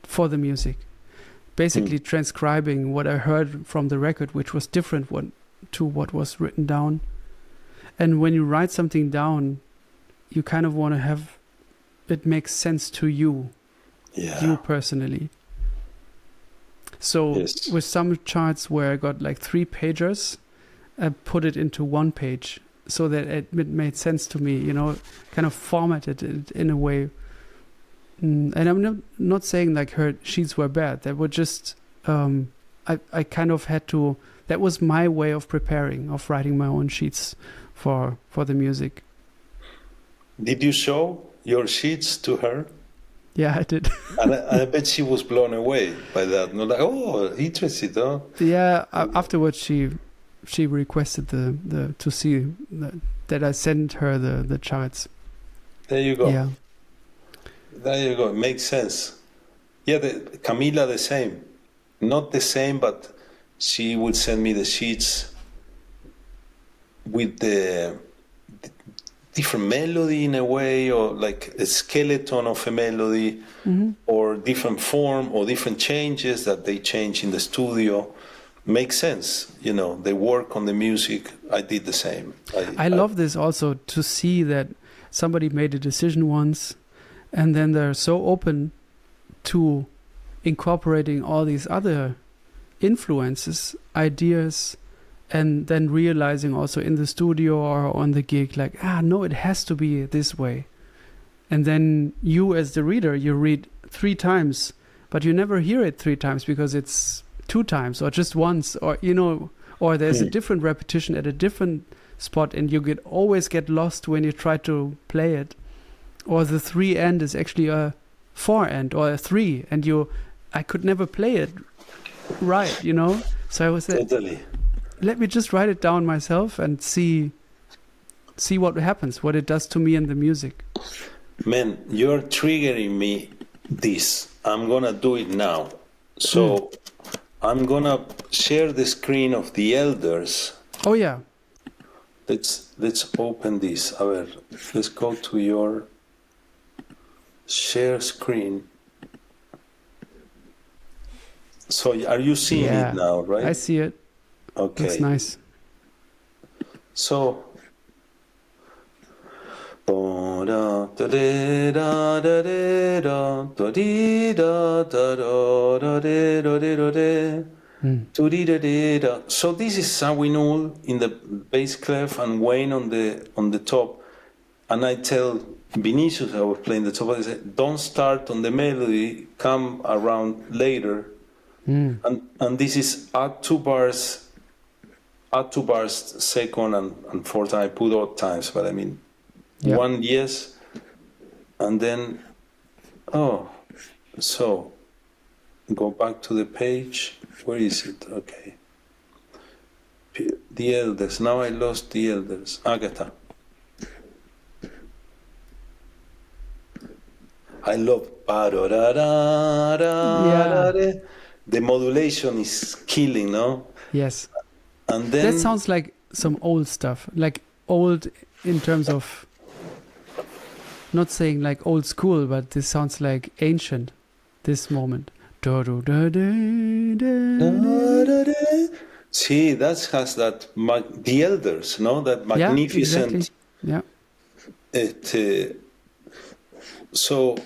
for the music. Basically transcribing what I heard from the record, which was different to what was written down. And when you write something down, you kind of want to have it makes sense to you, you personally. So with some charts where I got like 3 pages, I put it into 1 page so that it made sense to me, you know, kind of formatted it in a way. And I'm not saying like her sheets were bad. They were just, I kind of had to, that was my way of preparing, of writing my own sheets for the music. Did you show your sheets to her? Yeah, I did. And I bet she was blown away by that. Not like, oh, interesting, huh? Yeah, afterwards she she requested the to see that I sent her the charts. There you go. Yeah. There you go. It makes sense. Yeah, Camila the same. Not the same, but she would send me the sheets with the different melody in a way, or like a skeleton of a melody, or different form, or different changes that they change in the studio. Makes sense, you know. They work on the music. I did the same. I love this also, to see that somebody made a decision once, and then they're so open to incorporating all these other influences, ideas, and then realizing also in the studio or on the gig, like, no, it has to be this way. And then you, as the reader, you read 3 times, but you never hear it 3 times because it's 2 times or just once, or, you know, or there's a different repetition at a different spot, and you always get lost when you try to play it. Or the 3 end is actually a 4 end or a 3, and I could never play it right, you know. So I was like, totally. Let me just write it down myself and see what happens, what it does to me in the music. Man, you're triggering me this. I'm gonna do it now. So I'm gonna share the screen of the elders. Oh yeah. Let's open this. A ver, let's go to your share screen. So are you seeing it now, right? I see it. Okay. That's nice. So so this is Sawinul in the bass clef and Wayne on the top, and I tell Vinicius, I was playing the top, I said, don't start on the melody, come around later. And this is add 2 bars second and fourth. I put odd times, but I mean 1 yes, and then so go back to the page. Where is it? Okay, the elders. Now I lost the elders. Agatha. I love the modulation is killing, no? Yes. And then that sounds like some old stuff, like old in terms of, not saying like old school, but this sounds like ancient, this moment. See, that has that, the elders, no? That magnificent. Yeah, exactly. So,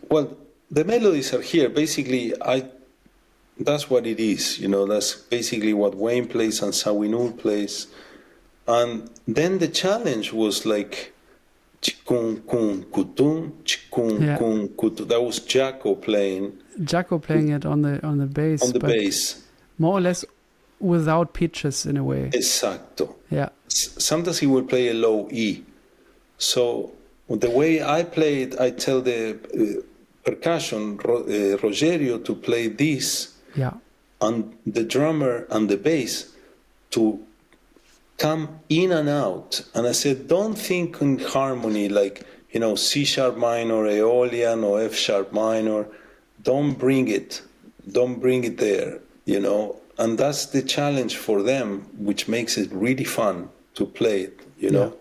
well, the melodies are here. Basically, that's what it is, you know. That's basically what Wayne plays and Sawinul plays. And then the challenge was like chikun kun kutum, chikun kun kutum. That was Jaco playing it on the bass. On the bass, more or less without pitches in a way. Exacto. Yeah. Sometimes he will play a low E. So the way I play it, I tell the percussion Rogerio to play this. Yeah. And the drummer and the bass to come in and out. And I said, don't think in harmony like, you know, C sharp minor, Aeolian, or F sharp minor. Don't bring it there, you know. And that's the challenge for them, which makes it really fun to play it, you know.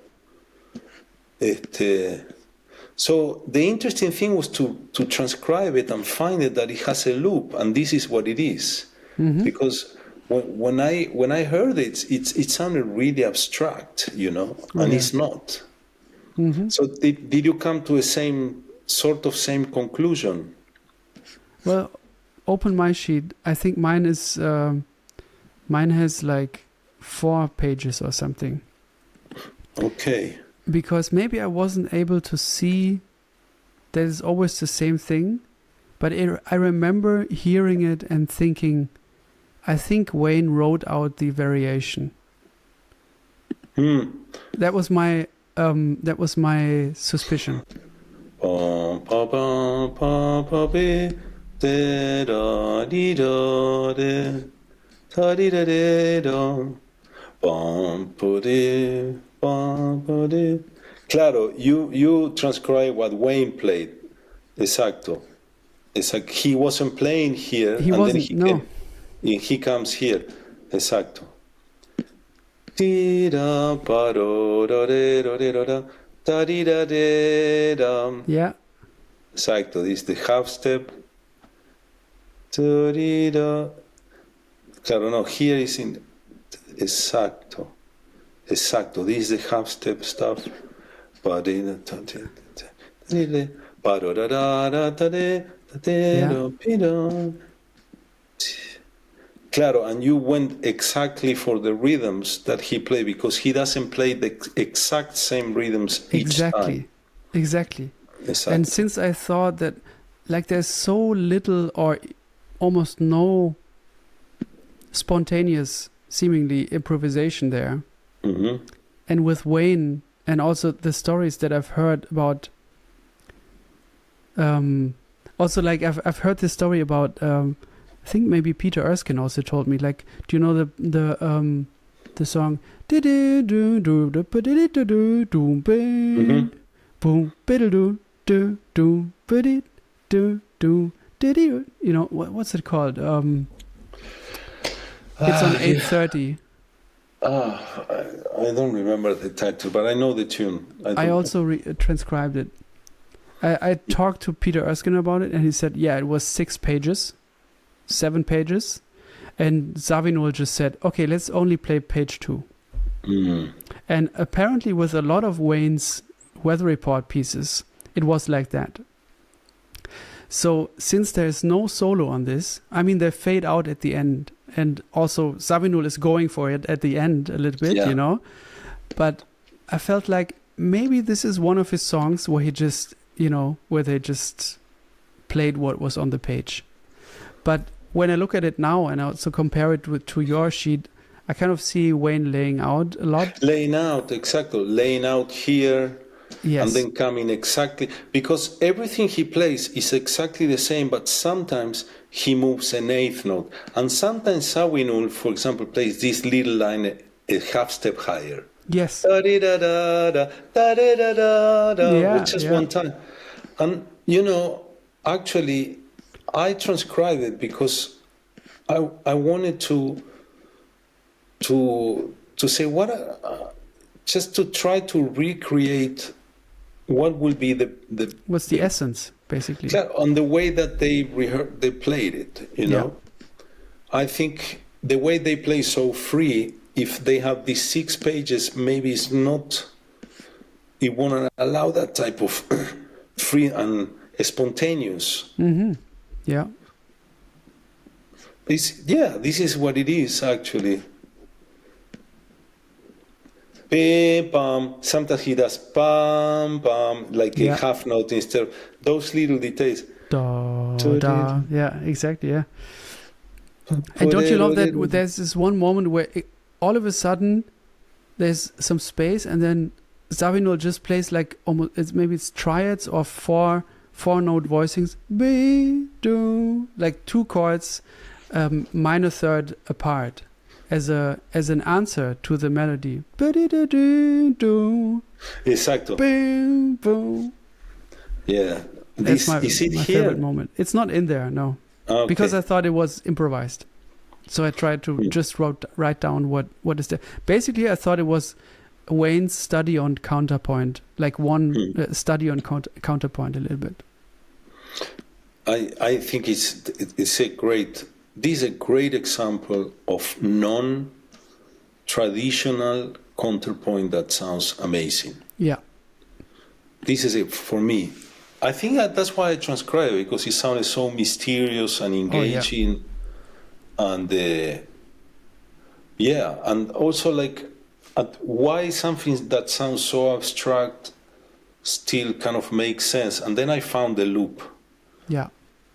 So the interesting thing was to transcribe it and find it that it has a loop, and this is what it is. Mm-hmm. Because when I heard it, it sounded really abstract, you know, and it's not. Mm-hmm. So did you come to a same conclusion? Well, open my sheet. I think mine has like 4 pages or something. Okay. Because maybe I wasn't able to see that it's always the same thing, but I remember hearing it and thinking, I think Wayne wrote out the variation. That was my suspicion. Ta-di-da-di-dum, bum-pu-di, bum-pu-di. Claro, you transcribe what Wayne played. Exacto. It's like he wasn't playing here, He and then wasn't. No. he comes here. Exacto. Tira paro da de da de da da da di da de da. Yeah. Exacto. This is the half step. Da di da. Claro, no. Here is in. Exacto. Exacto. This is the half step stuff. Ba di da da da da da. Paro da da da da da da da. Claro, and you went exactly for the rhythms that he played, because he doesn't play the exact same rhythms each time. Exactly. Exactly. And since I thought that, like, there's so little or almost no spontaneous, seemingly improvisation there, Mm-hmm. and with Wayne, and also the stories that I've heard about, also like I've heard this story about. I think maybe Peter Erskine also told me, like, do you know the song you know, what's it called? It's on 8:30. I don't remember the title, but I know the tune. I also transcribed it. I talked to Peter Erskine about it, and he said, yeah, it was 7 pages, and Zawinul just said, okay, let's only play page 2. And apparently with a lot of Wayne's weather report pieces, it was like that. So since there's no solo on this, I mean, they fade out at the end, and also Zawinul is going for it at the end a little bit, you know, but I felt like maybe this is one of his songs where he just, you know, where they just played what was on the page. But when I look at it now and I also compare it to your sheet, I kind of see Wayne laying out a lot. Laying out, exactly. Laying out here, yes, and then coming exactly. Because everything he plays is exactly the same, but sometimes he moves an eighth note. And sometimes Zawinul, for example, plays this little line a half step higher. Yes. Da-di-da-da-da, da-di-da-da-da, with just one time. And, you know, actually, I transcribed it because I wanted to say what just to try to recreate what will be the what's the essence basically on the way that they played it, you know. I think the way they play so free, if they have these 6 pages, maybe it won't allow that type of free and spontaneous. Yeah. This is what it is actually. Bam, bam. Sometimes he does bam, bam, like a half note instead of those little details. Da, da. Yeah, exactly, yeah. And don't you love that there's this one moment where all of a sudden there's some space and then Zawinul just plays like almost, maybe it's triads or four note voicings, B, do, like 2 chords, minor third apart, as an answer to the melody. Exacto. Yeah. That's my here? favorite moment. It's not in there, no. Okay. Because I thought it was improvised. So I tried to just write down what is there. Basically, I thought it was Wayne's study on counterpoint, like one study on counterpoint a little bit. I think this is a great example of non-traditional counterpoint that sounds amazing. Yeah. This is it for me. I think that's why I transcribed it, because it sounded so mysterious and engaging. And and also like why something that sounds so abstract still kind of makes sense. And then I found the loop. Yeah.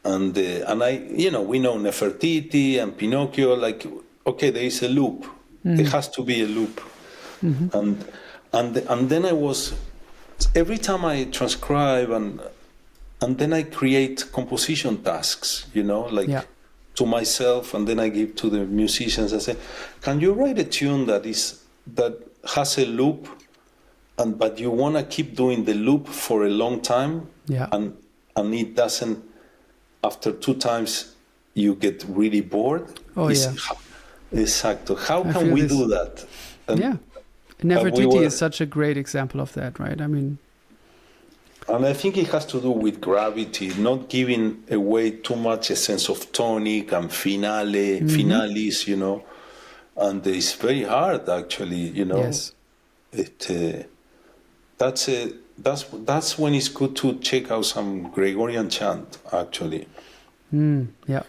And I, you know, we know Nefertiti and Pinocchio, like, okay, there is a loop. There has to be a loop. And then I was, every time I transcribe and then I create composition tasks, you know, like to myself, and then I give to the musicians. I say, can you write a tune that has a loop, but you want to keep doing the loop for a long time, and it doesn't, after 2 times you get really bored? Exactly. How can we do that? Nefertiti is such a great example of that, right? I mean, and I think it has to do with gravity, not giving away too much a sense of tonic and finales, and it's very hard, actually, Yes. That's when it's good to check out some Gregorian chant, actually. Yeah.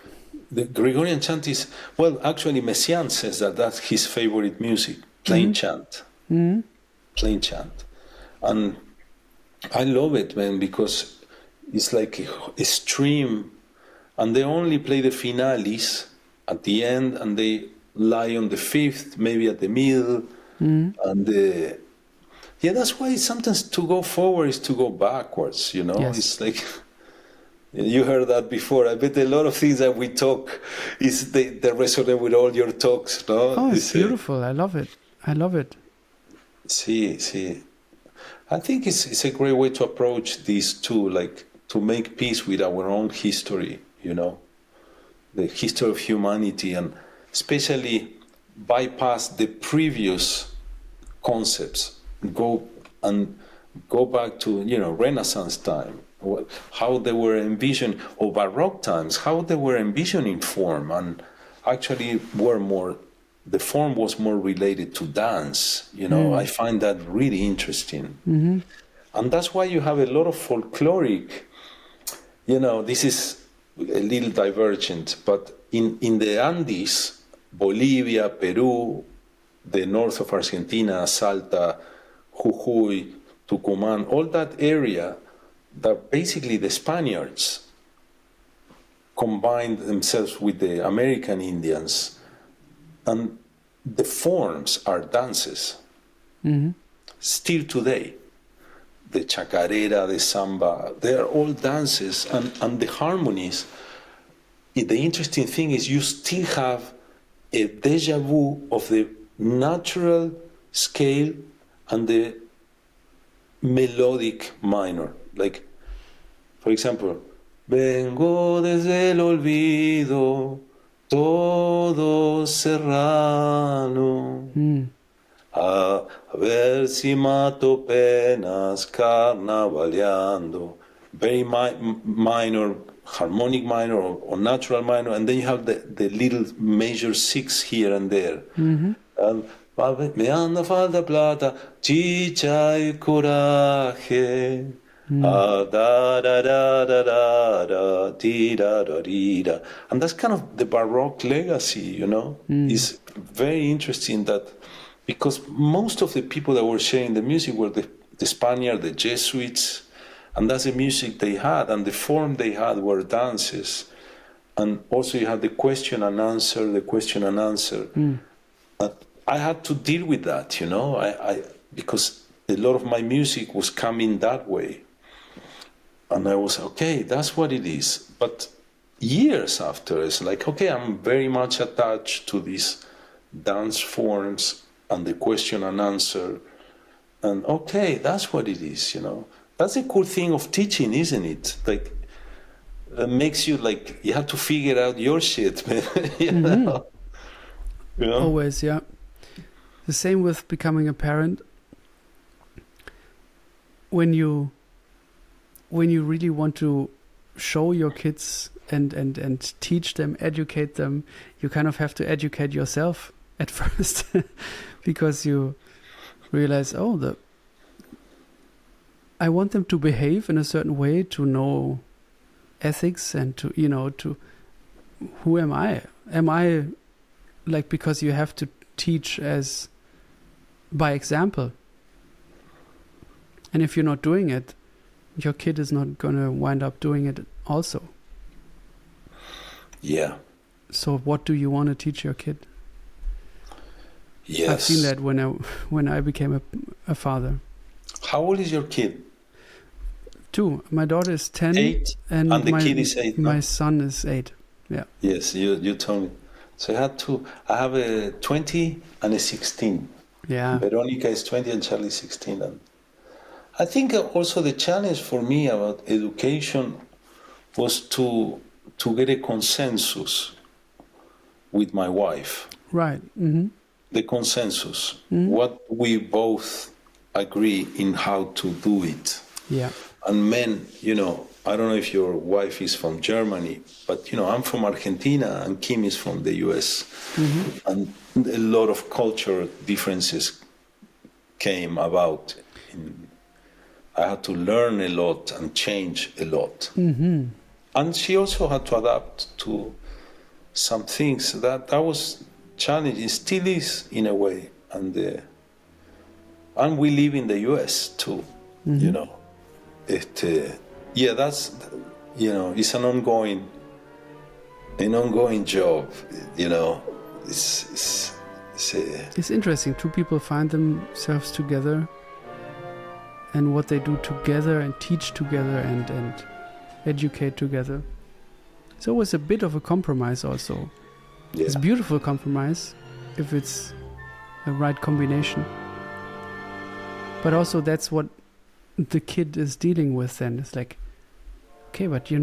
The Gregorian chant is, well, actually Messiaen says that's his favorite music, plain chant. Plain chant. And I love it, man, because it's like a stream, and they only play the finales at the end, and they lie on the fifth, maybe at the middle, and that's why sometimes to go forward is to go backwards, Yes. It's like, you heard that before. I bet a lot of things that we talk they resonate with all your talks, no? Oh, it's beautiful. I love it. See. I think it's a great way to approach these two, like to make peace with our own history, the history of humanity, and especially bypass the previous concepts, go back to, Renaissance time, how they were envisioned, or Baroque times, how they were envisioning form, and actually the form was more related to dance. I find that really interesting. And that's why you have a lot of folkloric, this is a little divergent, but in the Andes, Bolivia, Peru, the north of Argentina, Salta, Jujuy, Tucumán, all that area, that basically the Spaniards combined themselves with the American Indians, and the forms are dances. Still today, the chacarera, the samba, they are all dances, and the harmonies. The interesting thing is you still have a deja vu of the natural scale and the melodic minor. Like, for example, vengo desde el olvido, todo serrano, a ver si mato penas carnavaleando. Very minor, harmonic minor, or natural minor, and then you have the little major 6 here and there. Me anda falta plata, chicha y coraje. Da da da da da da di da da di da. And that's kind of the Baroque legacy, It's very interesting that, because most of the people that were sharing the music were the Spaniards, the Jesuits, and that's the music they had, and the form they had were dances. And also you had the question and answer. I had to deal with that, because a lot of my music was coming that way. And I was, okay, that's what it is. But years after, it's like, okay, I'm very much attached to these dance forms and the question and answer. And okay, that's what it is, That's a cool thing of teaching, isn't it? Like, it makes you like, you have to figure out your shit, man. Always, yeah. The same with becoming a parent. When you really want to show your kids and teach them, educate them, you kind of have to educate yourself at first, because you realize, I want them to behave in a certain way, to know ethics, and to who am I? Am I, like, because you have to teach as by example. And if you're not doing it, your kid is not going to wind up doing it also. Yeah. So what do you want to teach your kid? Yes. I've seen that when I became a father. How old is your kid? 2. My daughter is 10. 8? And the kid is 8 now? My son is 8. Yeah. Yes, you told me. So I have a 20 and a 16. Yeah. Veronica is 20 and Charlie 16. And I think also the challenge for me about education was to get a consensus with my wife. Right. Mm-hmm. The consensus, what we both agree in how to do it. Yeah. And men, I don't know if your wife is from Germany, but I'm from Argentina and Kim is from the US. Mm-hmm. And a lot of cultural differences came about. I had to learn a lot and change a lot. Mm-hmm. And she also had to adapt to some things that was challenging. It still is in a way. And we live in the US too, that's, it's an ongoing job, It's interesting. Two people find themselves together and what they do together and teach together and educate together. It's always a bit of a compromise also. Yeah. It's a beautiful compromise if it's the right combination. But also that's what the kid is dealing with then. It's like, okay, but you're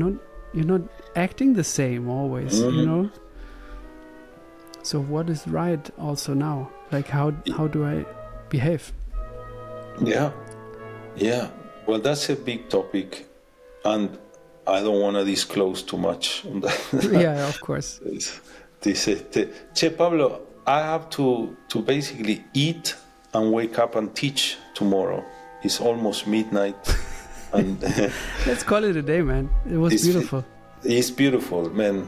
not acting the same always, So what is right also now? Like how do I behave? Yeah. Well, that's a big topic, and I don't want to disclose too much on that. Yeah, of course. Pablo, I have to basically eat and wake up and teach tomorrow. It's almost midnight. And let's call it a day, man. It was beautiful. It's beautiful, man.